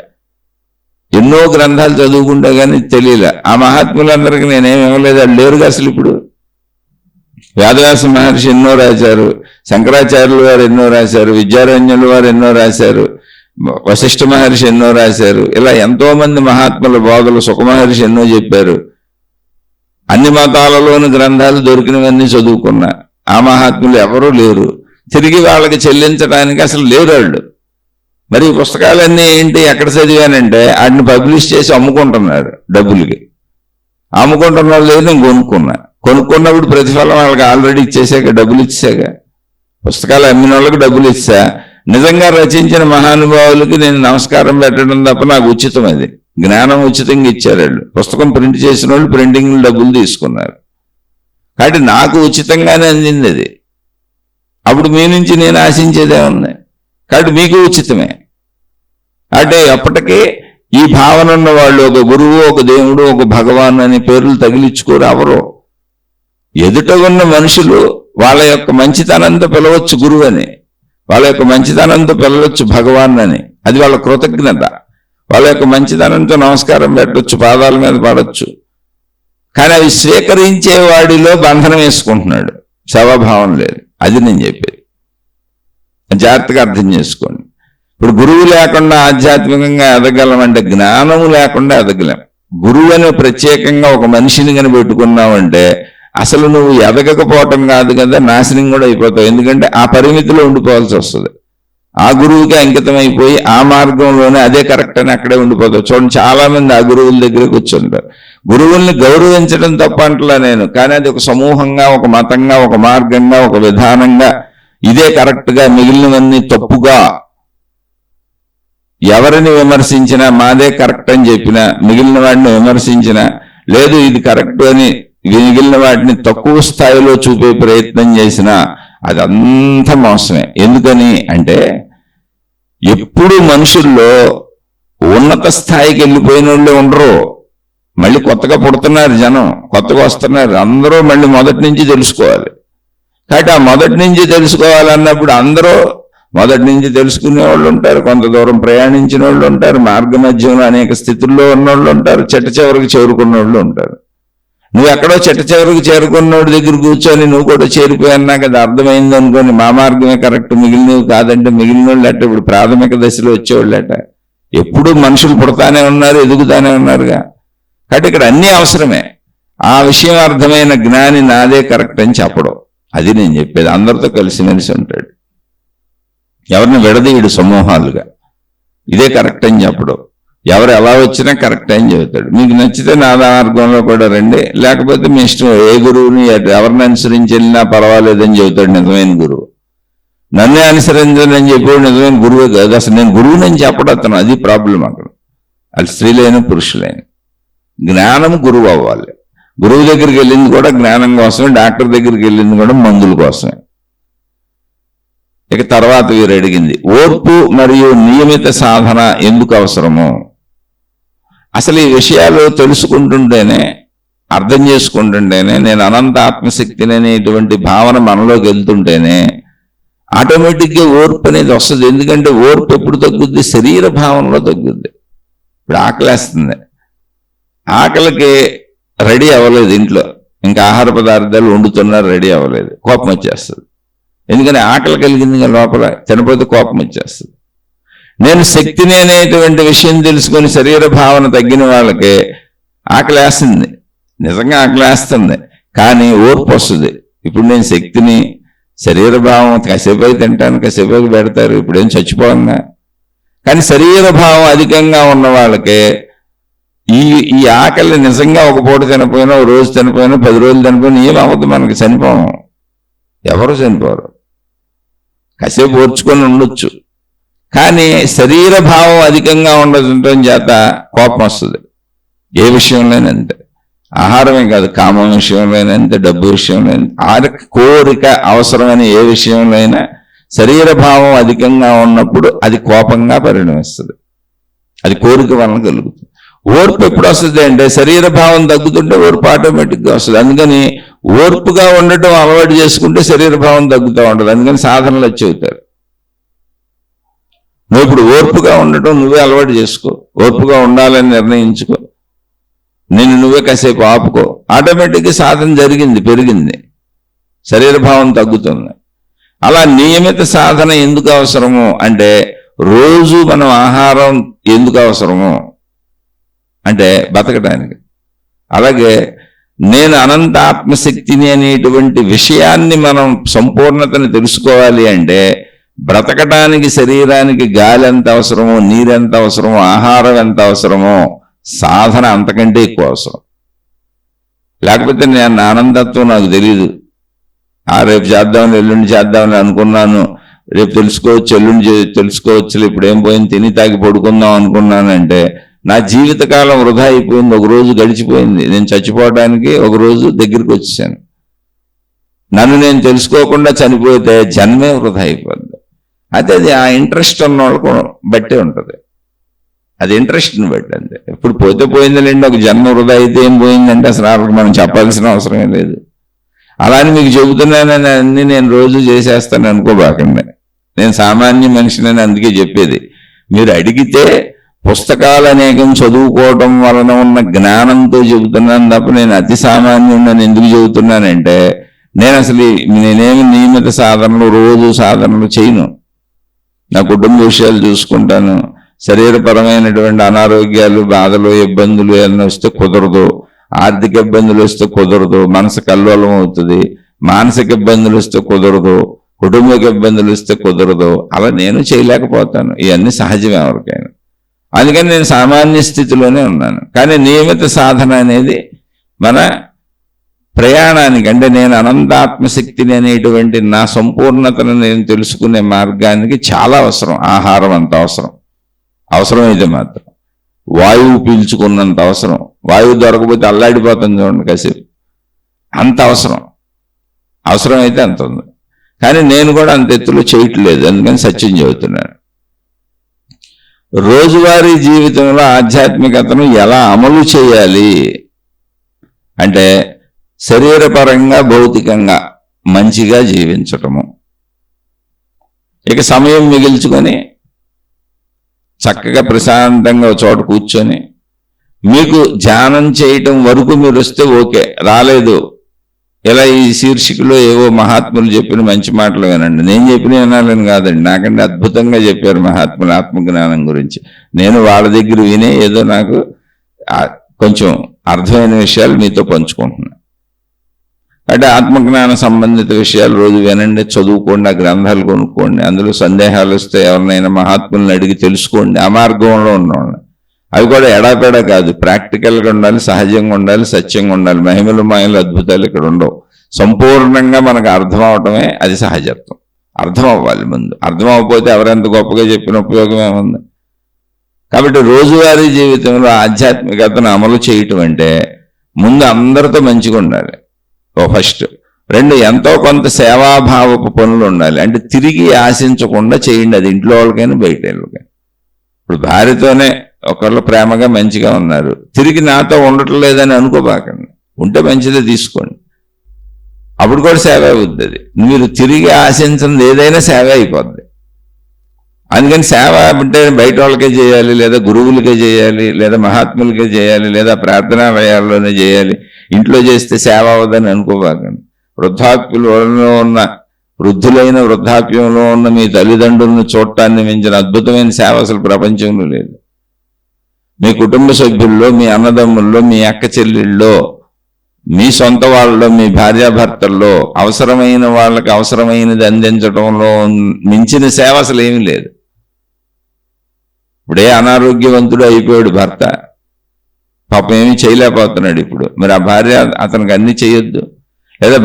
ఎన్నో గ్రంథాలు చదువుకుంటా కానీ తెలియలే. ఆ మహాత్ములందరికీ నేనేమి ఇవ్వలేదు, వాళ్ళు లేరుగా అసలు. ఇప్పుడు వేదవ్యాస మహర్షి ఎన్నో రాశారు, శంకరాచార్యులు వారు ఎన్నో రాశారు, విద్యారణ్యులు వారు ఎన్నో రాశారు, వశిష్ఠ మహర్షి ఎన్నో రాశారు. ఇలా ఎంతో మంది మహాత్ముల బోధలు సుఖమహర్షి ఎన్నో చెప్పారు. అన్ని మతాలలోని గ్రంథాలు దొరికినవన్నీ చదువుకున్నా. ఆ మహాత్ములు ఎవరూ లేరు, తిరిగి వాళ్ళకి చెల్లించడానికి అసలు లేరు వాళ్ళు. మరి ఈ పుస్తకాలన్నీ ఏంటి, ఎక్కడ చదివానంటే వాటిని పబ్లిష్ చేసి అమ్ముకుంటున్నారు డబ్బులకి. అమ్ముకుంటున్న వాళ్ళు లేదు, నేను కొనుక్కున్నప్పుడు ప్రతిఫలం వాళ్ళకి ఆల్రెడీ ఇచ్చేసాక, డబ్బులు ఇచ్చాక. పుస్తకాలు అమ్మిన వాళ్ళకి డబ్బులు ఇచ్చా, నిజంగా రచించిన మహానుభావులకి నేను నమస్కారం పెట్టడం తప్ప నాకు ఉచితం. అది జ్ఞానం ఉచితంగా ఇచ్చారు వాళ్ళు. పుస్తకం ప్రింట్ చేసిన వాళ్ళు ప్రింటింగ్ డబ్బులు తీసుకున్నారు, కాబట్టి నాకు ఉచితంగానే అందింది అది. అప్పుడు మీ నుంచి నేను ఆశించేదే ఉంది, కాబట్టి మీకు ఉచితమే. అంటే అప్పటికే ఈ భావన ఉన్న వాళ్ళు ఒక గురువు, ఒక దేవుడు, ఒక భగవాన్ అనే పేర్లు తగిలించుకోరు ఎవరో. ఎదుట ఉన్న మనుషులు వాళ్ళ యొక్క మంచితనంతో పిలవచ్చు గురువు అని, వాళ్ళ యొక్క మంచితనంతో పిలవచ్చు భగవాన్ అని, అది వాళ్ళ కృతజ్ఞత. వాళ్ళ యొక్క మంచితనంతో నమస్కారం పెట్టవచ్చు, పాదాల మీద పడవచ్చు. కానీ అవి స్వీకరించే వాడిలో బంధనం వేసుకుంటున్నాడు, సేవాభావం లేదు. అది నేను చెప్పేది, జాగ్రత్తగా అర్థం చేసుకోండి. ఇప్పుడు గురువు లేకుండా ఆధ్యాత్మికంగా ఎదగలమంటే జ్ఞానము లేకుండా ఎదగలేం. గురువు అని ప్రత్యేకంగా ఒక మనిషిని కని పెట్టుకున్నావంటే అసలు నువ్వు ఎదగకపోవటం కాదు కదా, నాశనం కూడా అయిపోతావు. ఎందుకంటే ఆ పరిమితిలో ఉండిపోవాల్సి వస్తుంది. ఆ గురువుకి అంకితం అయిపోయి ఆ మార్గంలోనే అదే కరెక్ట్ అని అక్కడే ఉండిపోతావు. చూడండి, చాలా మంది ఆ గురువుల దగ్గర కూర్చుంటారు. గురువుల్ని గౌరవించడం తప్ప అంటలా నేను, కానీ అది ఒక సమూహంగా, ఒక మతంగా, ఒక మార్గంగా, ఒక విధానంగా, ఇదే కరెక్ట్గా, మిగిలినవన్నీ తప్పుగా. ఎవరిని విమర్శించినా మాదే కరెక్ట్ అని చెప్పినా, మిగిలిన వాడిని విమర్శించినా, లేదు ఇది కరెక్ట్ అని మిగిలిన వాటిని తక్కువ స్థాయిలో చూపే ప్రయత్నం చేసినా అదంతా మోసమే. ఎందుకని అంటే ఎప్పుడు మనుషుల్లో ఉన్నత స్థాయికి వెళ్ళిపోయిన వాళ్ళే ఉండరు, మళ్ళీ కొత్తగా పుడుతున్నారు జనం, కొత్తగా వస్తున్నారు. అందరూ మళ్ళీ మొదటి నుంచి తెలుసుకోవాలి. కాబట్టి ఆ మొదటి నుంచి తెలుసుకోవాలన్నప్పుడు అందరూ మొదటి నుంచి తెలుసుకునే వాళ్ళు ఉంటారు, కొంత దూరం ప్రయాణించిన వాళ్ళు ఉంటారు, మార్గ మధ్యంలో అనేక స్థితుల్లో ఉన్నోళ్ళు ఉంటారు, చెట్ట చివరికి చేరుకున్న వాళ్ళు ఉంటారు. నువ్వు ఎక్కడో చెట్ట చివరికి చేరుకున్నోడి దగ్గర కూర్చొని నువ్వు కూడా చేరిపోయాన్నాక అది అర్థమైంది అనుకోని మా మార్గమే కరెక్ట్, మిగిలినవి కాదంటే మిగిలిన వాళ్ళు అట్ట ఇప్పుడు ప్రాథమిక దశలో వచ్చేవాళ్ళట. ఎప్పుడు మనుషులు పుడతానే ఉన్నారు, ఎదుగుతానే ఉన్నారుగా. కాబట్టి ఇక్కడ అన్నీ అవసరమే. ఆ విషయం అర్థమైన జ్ఞాని నాదే కరెక్ట్ అని చెప్పడం, అది నేను చెప్పేది. అందరితో కలిసిమెలిసి ఉంటాడు, ఎవరిని విడదీయుడు సమూహాలుగా, ఇదే కరెక్ట్ అని చెప్పడం. ఎవరు ఎలా వచ్చినా కరెక్ట్ అని చెబుతాడు. మీకు నచ్చితే నా మార్గంలో కూడా రండి, లేకపోతే మీ ఇష్టం, ఏ గురువుని ఎవరిని అనుసరించి వెళ్ళినా పర్వాలేదని చెబుతాడు నిజమైన గురువు. నన్నే అనుసరించాలని చెప్పాడు నిజమైన గురువే కాదు. అసలు నేను గురువునని చెప్పడం అతను, అది ప్రాబ్లం అక్కడ. అది స్త్రీలైన పురుషులైన జ్ఞానం గురువు అవ్వాలి. గురువు దగ్గరికి వెళ్ళింది కూడా జ్ఞానం కోసమే, డాక్టర్ దగ్గరికి వెళ్ళింది కూడా మందుల కోసమే. ఇక తర్వాత వీరు అడిగింది, ఓర్పు మరియు నియమిత సాధన ఎందుకు అవసరము? అసలు ఈ విషయాలు తెలుసుకుంటుంటేనే, అర్థం చేసుకుంటుంటేనే, నేను అనంత ఆత్మశక్తిని అనేటువంటి భావన మనలోకి వెళ్తుంటేనే ఆటోమేటిక్గా ఓర్పు అనేది వస్తుంది. ఎందుకంటే ఓర్పు ఎప్పుడు తగ్గుద్ది? శరీర భావనలో తగ్గుద్ది. ఇప్పుడు ఆకలేస్తుంది, ఆకలికి రెడీ అవ్వలేదు ఇంట్లో, ఇంకా ఆహార పదార్థాలు వండుతున్నారు, రెడీ అవ్వలేదు, కోపం వచ్చేస్తుంది. ఎందుకని ఆకలి కలిగింది లోపల, తినపోతే కోపం వచ్చేస్తుంది. నేను శక్తిని అనేటువంటి విషయం తెలుసుకొని శరీర భావన తగ్గిన వాళ్ళకి ఆకలేస్తుంది, నిజంగా ఆకలేస్తుంది, కానీ ఓర్పు వస్తుంది. ఇప్పుడు నేను శక్తిని, శరీర భావం కాసేపు తింటాను, కాసేపు పెడతారు, ఇప్పుడేం చచ్చిపోగా. కానీ శరీర భావం అధికంగా ఉన్న వాళ్ళకి ఈ ఆకలి నిజంగా ఒక పూట తినపోయినా, ఒక రోజు తినపోయినా, 10 రోజులు తినపోయినా ఏమవుతుంది, మనకి చనిపోము, ఎవరు చనిపోరు, కాసేపు ఓర్చుకొని ఉండొచ్చు. కానీ శరీర భావం అధికంగా ఉండటం చేత కోపం వస్తుంది. ఏ విషయంలోనంతే, ఆహారమే కాదు, కామం విషయంలోనంతే, డబ్బు విషయంలో, కోరిక అవసరమైన ఏ విషయంలో శరీర భావం అధికంగా ఉన్నప్పుడు అది కోపంగా పరిణమిస్తుంది, అది కోరిక వలన కలుగుతుంది. ఓర్పు ఎప్పుడు వస్తుంది అంటే శరీర భావం తగ్గుతుంటే ఓర్పు ఆటోమేటిక్గా వస్తుంది. అందుకని ఓర్పుగా ఉండటం అలవాటు చేసుకుంటే శరీర భావం తగ్గుతూ ఉంటుంది. అందుకని సాధనలు వచ్చి అవుతారు. నువ్వు ఇప్పుడు ఓర్పుగా ఉండటం నువ్వే అలవాటు చేసుకో, ఓర్పుగా ఉండాలని నిర్ణయించుకో, నువ్వే కాసేపు ఆపుకో, ఆటోమేటిక్గా సాధన జరిగింది, పెరిగింది, శరీర భావం తగ్గుతుంది. అలా నియమిత సాధన ఎందుకు అవసరము అంటే రోజు మనం ఆహారం ఎందుకు అవసరము అంటే బతకడానికి. అలాగే నేను అనంత ఆత్మశక్తిని అనేటువంటి విషయాన్ని మనం సంపూర్ణతను తెలుసుకోవాలి అంటే బ్రతకడానికి శరీరానికి గాలి ఎంత అవసరమో, నీరు ఎంత అవసరమో, ఆహారం ఎంత అవసరమో సాధన అంతకంటే ఎక్కువ అవసరం. లేకపోతే నేను ఆనందత్వం నాకు తెలియదు, రేపు చేద్దామని ఎల్లుండి చేద్దామని అనుకున్నాను, రేపు తెలుసుకోవచ్చు ఎల్లుండి తెలుసుకోవచ్చు, ఇప్పుడు ఏం పోయింది తిని తాగి పడుకుందాం అనుకున్నానంటే నా జీవితకాలం వృధా అయిపోయింది, ఒక రోజు గడిచిపోయింది, నేను చచ్చిపోవడానికి ఒక రోజు దగ్గరికి వచ్చేసాను. నన్ను నేను తెలుసుకోకుండా చనిపోతే జన్మే వృధా అయిపోద్ది. అయితే అది ఆ ఇంట్రెస్ట్ ఉన్న వాళ్ళకు బట్టే ఉంటుంది, అది ఇంట్రెస్ట్ని బట్టి అంతే. ఇప్పుడు పోతే పోయిందిలేండి, ఒక జన్మ వృధా అయితే ఏం పోయిందంటే అసలు వాళ్ళకి మనం చెప్పాల్సిన అవసరమే లేదు. అలానే మీకు చెబుతున్నానని అన్ని నేను రోజు చేసేస్తాను అనుకోబాకండి, నేను సామాన్య మనిషినని అందుకే చెప్పేది. మీరు అడిగితే పుస్తకాలు అనేకం చదువుకోవటం వలన ఉన్న జ్ఞానంతో చెబుతున్నాను తప్ప నేను అతి సామాన్యుడిని ఎందుకు చెబుతున్నానంటే నేనేమి నియమిత సాధనలు రోజు సాధనలు చేయను. నా కుటుంబ విషయాలు చూసుకుంటాను, శరీరపరమైనటువంటి అనారోగ్యాలు, బాధలు, ఇబ్బందులు ఏమైనా వస్తే కుదరదు, ఆర్థిక ఇబ్బందులు వస్తే కుదరదు, మనసు కల్లోలం అవుతుంది, మానసిక ఇబ్బందులు వస్తే కుదరదు, కుటుంబక ఇబ్బందులు వస్తే కుదరదు. అలా నేను చేయలేకపోతాను, ఇవన్నీ సహజమే ఎవరికైనా. అందుకని నేను సామాన్య స్థితిలోనే ఉన్నాను. కానీ నియమిత సాధన అనేది మన ప్రయాణానికి, అంటే నేను అనంతాత్మశక్తిని అనేటువంటి నా సంపూర్ణతను నేను తెలుసుకునే మార్గానికి చాలా అవసరం. ఆహారం అంత అవసరమైతే మాత్రం, వాయువు పీల్చుకున్నంత అవసరం, వాయువు దొరకపోతే అల్లాడిపోతుంది చూడండి కాసేపు, అంత అవసరమైతే అంత ఉంది. కానీ నేను కూడా అంత ఎత్తులో చేయట్లేదు, అందుకని సత్యం చెబుతున్నాను. రోజువారీ జీవితంలో ఆధ్యాత్మికతను ఎలా అమలు చేయాలి అంటే శరీరపరంగా, భౌతికంగా మంచిగా జీవించటము, ఇక సమయం మిగిల్చుకొని చక్కగా ప్రశాంతంగా చోట కూర్చొని మీకు ధ్యానం చేయటం వరకు మీరు వస్తే ఓకే, రాలేదు ఇలా ఈ శీర్షికలో ఏవో మహాత్ములు చెప్పిన మంచి మాటలు వినండి. నేను చెప్పిన వినాలని కాదండి, నాకంటే అద్భుతంగా చెప్పారు మహాత్ములు ఆత్మజ్ఞానం గురించి. నేను వాళ్ళ దగ్గర వినే ఏదో నాకు కొంచెం అర్థమైన విషయాలు మీతో పంచుకుంటున్నాను. అంటే ఆత్మజ్ఞాన సంబంధిత విషయాలు రోజు వినండి, చదువుకోండి, ఆ గ్రంథాలు కొనుక్కోండి, అందులో సందేహాలు వస్తే ఎవరినైనా మహాత్ములను అడిగి తెలుసుకోండి. ఆ మార్గంలో ఉన్నవాళ్ళు అవి కూడా ఎడాపెడా కాదు, ప్రాక్టికల్గా ఉండాలి, సహజంగా ఉండాలి, సత్యంగా ఉండాలి. మహిమలు మాయలు అద్భుతాలు ఇక్కడ ఉండవు. సంపూర్ణంగా మనకు అర్థం అవటమే అది సహజత్వం. అర్థం అవ్వాలి ముందు, అర్థం అవ్వకపోతే ఎవరెంత గొప్పగా చెప్పిన ఉపయోగం ఏముంది. కాబట్టి రోజువారీ జీవితంలో ఆధ్యాత్మికతను అమలు చేయటం అంటే ముందు అందరితో మంచిగా ఉండాలి, ఫస్ట్. 2, ఎంతో కొంత సేవాభావపు పనులు ఉండాలి, అంటే తిరిగి ఆశించకుండా చేయండి. అది ఇంట్లో వాళ్ళకైనా బయట వాళ్ళకైనా. ఇప్పుడు భార్యతోనే ఒకళ్ళు ప్రేమగా మంచిగా ఉన్నారు, తిరిగి నాతో ఉండటం లేదని అనుకోబాకండి, ఉంటే మంచిదే తీసుకోండి, అప్పుడు కూడా సేవ అవుతుంది. మీరు తిరిగి ఆశించినది ఏదైనా సేవ అయిపోద్ది. అందుకని సేవ అంటే బయట వాళ్ళకే చేయాలి, లేదా గురువులకే చేయాలి, లేదా మహాత్ములకే చేయాలి, లేదా ప్రార్థనాలయాల్లోనే చేయాలి, ఇంట్లో చేస్తే సేవ అవ్వదని అనుకోబాకండి. వృద్ధాప్యులలో ఉన్న వృద్ధులైన వృద్ధాప్యంలో ఉన్న మీ తల్లిదండ్రులను చూడటాన్ని మించిన అద్భుతమైన సేవ అసలు ప్రపంచంలో లేదు. మీ కుటుంబ సభ్యుల్లో, మీ అన్నదమ్ముల్లో, మీ అక్క చెల్లెళ్ళలో, మీ సొంత వాళ్ళలో, మీ భార్యాభర్తల్లో అవసరమైన వాళ్ళకి అవసరమైనది అందించడంలో మించిన సేవ అసలు ఏమీ లేదు. ఇప్పుడే అనారోగ్యవంతుడు అయిపోయాడు భర్త, పాపం ఏమీ చేయలేకపోతున్నాడు. ఇప్పుడు మరి ఆ భార్య అతనికి అన్ని చేయొద్దు? లేదా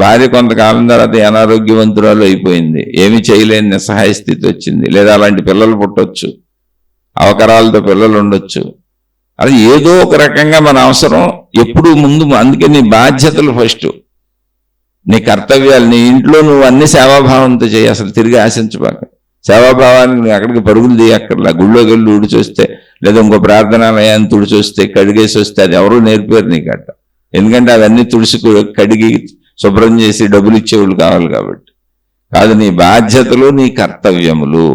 భార్య కొంతకాలం తర్వాత అనారోగ్యవంతురాలు అయిపోయింది, ఏమీ చేయలేని నిస్సహాయ స్థితి వచ్చింది, లేదా అలాంటి పిల్లలు పుట్టొచ్చు, అవకరాలతో పిల్లలు ఉండొచ్చు. అది ఏదో ఒక రకంగా మన అవసరం ఎప్పుడు ముందు. అందుకే నీ బాధ్యతలు ఫస్ట్, నీ కర్తవ్యాలు, నీ ఇంట్లో నువ్వు అన్ని సేవాభావంతో చేయి. అసలు తిరిగి ఆశించబాక. సేవాభావానికి నువ్వు ఎక్కడికి పరుగులు తీయక్కర్లా. గుళ్ళోకి వెళ్ళి ఊడిచొస్తే, లేదా ఇంకో ప్రార్థనాలయాన్ని తుడిచొస్తే, కడిగేసి వస్తే అది ఎవరూ నేర్పారు నీకు అట్ట. ఎందుకంటే అవన్నీ తుడిసి కడిగి శుభ్రం చేసి డబ్బులు ఇచ్చేవాళ్ళు కావాలి కాబట్టి. కాదు, నీ బాధ్యతలు, నీ కర్తవ్యములు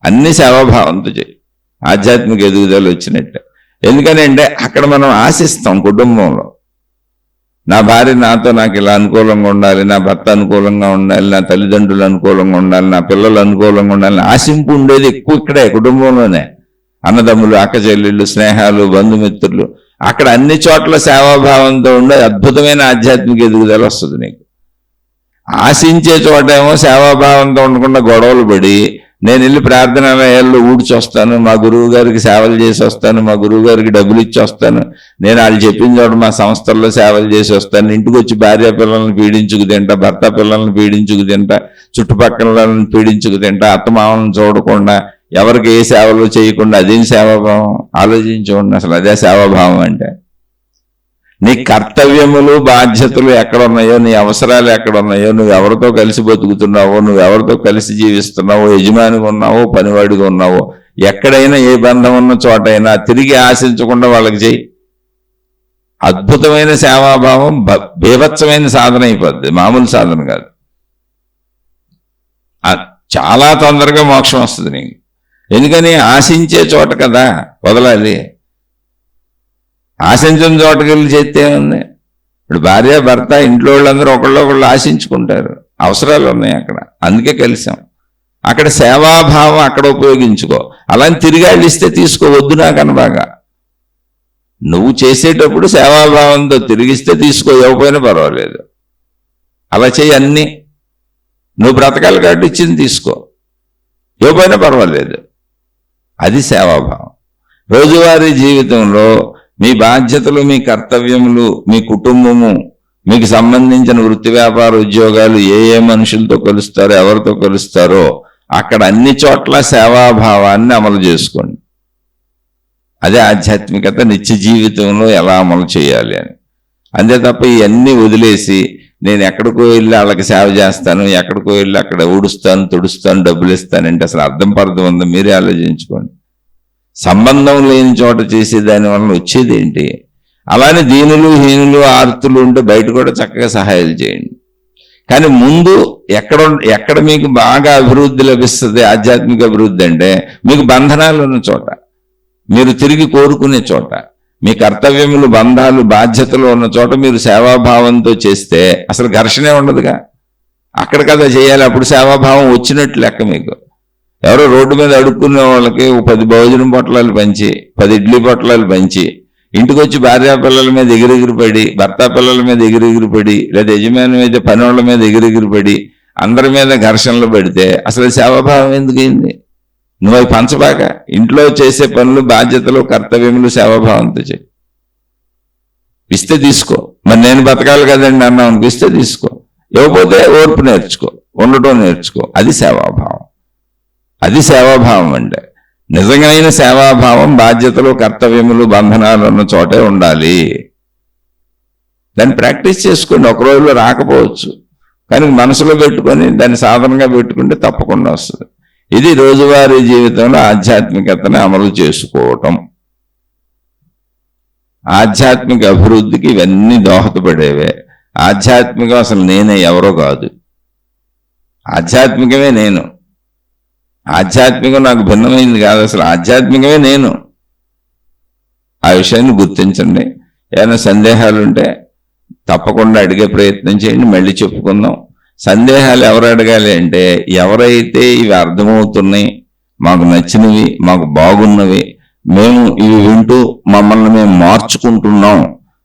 అన్ని సేవాభావంతో చేయి. ఆధ్యాత్మిక ఎదుగుదల వచ్చినట్టే. ఎందుకనంటే అక్కడ మనం ఆశిస్తాం కుటుంబంలో, నా భార్య నాకు ఇలా అనుకూలంగా ఉండాలి, నా భర్త అనుకూలంగా ఉండాలి, నా తల్లిదండ్రులు అనుకూలంగా ఉండాలి, నా పిల్లలు అనుకూలంగా ఉండాలి. ఆశింపు ఉండేది ఎక్కువ ఇక్కడే, కుటుంబంలోనే. అన్నదమ్ములు, అక్క చెల్లెళ్ళు, స్నేహాలు, బంధుమిత్రులు, అక్కడ అన్ని చోట్ల సేవాభావంతో ఉండే అద్భుతమైన ఆధ్యాత్మిక ఎదుగుదల వస్తుంది నీకు. ఆశించే చోటేమో సేవాభావంతో ఉండకుండా గొడవలు పడి, నేను వెళ్ళి ప్రార్థనాలయాల్లో ఊడ్చొస్తాను, మా గురువు గారికి సేవలు చేసి వస్తాను, మా గురువు గారికి డబ్బులు ఇచ్చి వస్తాను, నేను వాళ్ళు చెప్పిన చోట మా సంస్థల్లో సేవలు చేసి వస్తాను, ఇంటికి వచ్చి భార్య పిల్లల్ని పీడించుకు తింటా, భర్త పిల్లల్ని పీడించుకు తింటా, చుట్టుపక్కల పీడించుకు తింటా, అత్తమామలను చూడకుండా, ఎవరికి ఏ సేవలు చేయకుండా, అదేం సేవాభావం? ఆలోచించుకోండి. అసలు అదే సేవాభావం అంటే. నీ కర్తవ్యములు, బాధ్యతలు ఎక్కడున్నాయో, నీ అవసరాలు ఎక్కడున్నాయో, నువ్వు ఎవరితో కలిసి బతుకుతున్నావో, నువ్వు ఎవరితో కలిసి జీవిస్తున్నావో, యజమానిగా ఉన్నావో, పనివాడిగా ఉన్నావో, ఎక్కడైనా ఏ బంధం ఉన్న చోటైనా తిరిగి ఆశించకుండా వాళ్ళకి చెయ్యి. అద్భుతమైన సేవాభావం బీభత్సమైన సాధన అయిపోద్ది, మామూలు సాధన కాదు. చాలా తొందరగా మోక్షం వస్తుంది నీకు. ఎందుకని? ఆశించే చోట కదా వదలాలి. ఆశించిన చోటకి వెళ్ళి చేస్తే ఉంది. ఇప్పుడు భార్య భర్త ఇంట్లో వాళ్ళందరూ ఒకళ్ళు ఆశించుకుంటారు, అవసరాలు ఉన్నాయి అక్కడ, అందుకే కలిసాం. అక్కడ సేవాభావం అక్కడ ఉపయోగించుకో. అలా తిరిగి ఇస్తే తీసుకోవద్దు నాకని బాగా. నువ్వు చేసేటప్పుడు సేవాభావంతో తిరిగిస్తే తీసుకో, ఇవ్వకపోయినా పర్వాలేదు. అలా చేయి. అన్నీ నువ్వు బ్రతకాలి కాబట్టి ఇచ్చింది తీసుకో, ఇవ్వకపోయినా పర్వాలేదు. అది సేవాభావం. రోజువారీ జీవితంలో మీ బాధ్యతలు, మీ కర్తవ్యములు, మీ కుటుంబము, మీకు సంబంధించిన వృత్తి వ్యాపార ఉద్యోగాలు, ఏ మనుషులతో కలుస్తారో, ఎవరితో కలుస్తారో అక్కడ అన్ని చోట్ల సేవాభావాన్ని అమలు చేసుకోండి. అదే ఆధ్యాత్మికత నిత్య జీవితంలో ఎలా అమలు చేయాలి అని. అంతే తప్ప ఇవన్నీ వదిలేసి నేను ఎక్కడికో వెళ్ళి వాళ్ళకి సేవ చేస్తాను, ఎక్కడికో వెళ్ళి అక్కడ ఊడుస్తాను, తుడుస్తాను, డబ్బులు ఇస్తానంటే అసలు అర్థం పర్థం ఉందో మీరే ఆలోచించుకోండి. సంబంధం లేని చోట చేసే దాని వలన వచ్చేది ఏంటి? అలానే దీనులు, హీనులు, ఆర్తులు ఉంటే బయట కూడా చక్కగా సహాయాలు చేయండి. కానీ ముందు ఎక్కడ మీకు బాగా అభివృద్ధి లభిస్తుంది, ఆధ్యాత్మిక అభివృద్ధి అంటే మీకు బంధనాలు ఉన్న చోట, మీరు తిరిగి కోరుకునే చోట, మీ కర్తవ్యములు, బంధాలు, బాధ్యతలు ఉన్న చోట మీరు సేవాభావంతో చేస్తే అసలు ఘర్షణే ఉండదుగా. అక్కడ కదా చేయాలి, అప్పుడు సేవాభావం వచ్చినట్లు లెక్క. మీకు ఎవరో రోడ్డు మీద అడుక్కునే వాళ్ళకి 10 భోజనం పొట్లాలు పంచి, 10 ఇడ్లీ పొట్లాలు పంచి, ఇంటికి వచ్చి భార్యా పిల్లల మీద ఎగిరెగిరిపడి, భర్త పిల్లల మీద ఎగిరెగిరిపడి, లేదా యజమాని మీద, పనివాళ్ళ మీద ఎగిరెగిరిపడి, అందరి మీద ఘర్షణలు పెడితే అసలు సేవాభావం ఎందుకైంది? నువ్వు అవి పంచబాక. ఇంట్లో చేసే పనులు, బాధ్యతలు, కర్తవ్యములు సేవాభావంతో చేయి. ఇస్తే తీసుకో. మరి నేను బతకాలి కదండి అన్నావు అనుకో, ఇస్తే తీసుకో. ఇవ్వకపోతే ఓర్పు నేర్చుకో, ఉండటం నేర్చుకో. అది సేవాభావం. అది సేవాభావం అంటే. నిజమైన సేవాభావం బాధ్యతలు, కర్తవ్యములు, బంధనాలు ఉన్న చోటే ఉండాలి. దాన్ని ప్రాక్టీస్ చేసుకోండి. ఒక రోజులో రాకపోవచ్చు, కానీ మనసులో పెట్టుకొని దాన్ని సాధనగా పెట్టుకుంటే తప్పకుండా వస్తుంది. ఇది రోజువారీ జీవితంలో ఆధ్యాత్మికతను అమలు చేసుకోవటం. ఆధ్యాత్మిక అభివృద్ధికి ఇవన్నీ దోహదపడేవే. ఆధ్యాత్మికం అసలు నేనే, ఎవరో కాదు. ఆధ్యాత్మికమే నేను. ఆధ్యాత్మికం నాకు భిన్నమైంది కాదు, అసలు ఆధ్యాత్మికమే నేను. ఆ విషయాన్ని గుర్తించండి. ఏమైనా సందేహాలు ఉంటే తప్పకుండా అడిగే ప్రయత్నం చేయండి, మళ్ళీ చెప్పుకుందాం. సందేహాలు ఎవరు అడగాలి అంటే ఎవరైతే ఇవి అర్థమవుతున్నాయి, మాకు నచ్చినవి, మాకు బాగున్నవి, మేము ఇవి వింటూ మమ్మల్ని మేము మార్చుకుంటున్నాం,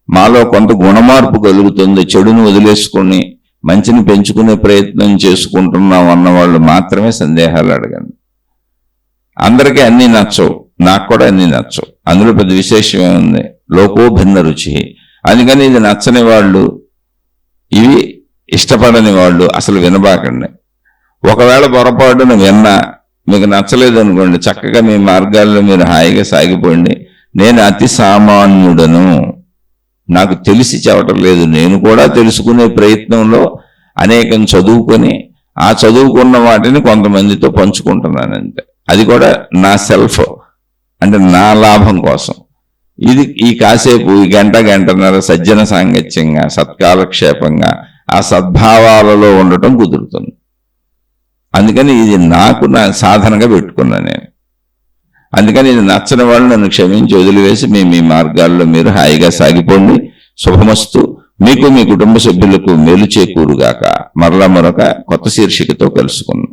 మాలో కొంత గుణమార్పు కలుగుతుంది, చెడును వదిలేసుకుని మంచిని పెంచుకునే ప్రయత్నం చేసుకుంటున్నాం అన్నవాళ్ళు మాత్రమే సందేహాలు అడగండి. అందరికీ అన్నీ నచ్చవు, నాకు కూడా అన్నీ నచ్చవు, అందులో పెద్ద విశేషమే ఉంది. లోకో భిన్న రుచి. అందుకని ఇది నచ్చని వాళ్ళు, ఇవి ఇష్టపడని వాళ్ళు అసలు వినబాకండి. ఒకవేళ పొరపాటున విన్నా మీకు నచ్చలేదు అనుకోండి, చక్కగా మీ మార్గాల్లో మీరు హాయిగా సాగిపోండి. నేను అతి సామాన్యుడను, నాకు తెలిసి చెప్పటం లేదు, నేను కూడా తెలుసుకునే ప్రయత్నంలో అనేకం చదువుకొని ఆ చదువుకున్న వాటిని కొంతమందితో పంచుకుంటున్నాను అంతే. అది కూడా నా సెల్ఫ్, అంటే నా లాభం కోసం. ఇది ఈ కాసేపు ఈ గంటన్నర సజ్జన సాంగత్యంగా సత్కాలక్షేపంగా ఆ సద్భావాలలో ఉండటం కుదురుతుంది. అందుకని ఇది నాకు నా సాధనగా పెట్టుకున్నాను నేను. అందుకని ఇది నచ్చని వాళ్ళు నన్ను క్షమించి వదిలివేసి మీ మార్గాల్లో మీరు హాయిగా సాగిపోండి. శుభమస్తు. మీకు మీ కుటుంబ సభ్యులకు మేలు చేకూరుగాక. మరలా మరొక కొత్త శీర్షికతో కలుసుకుందాం.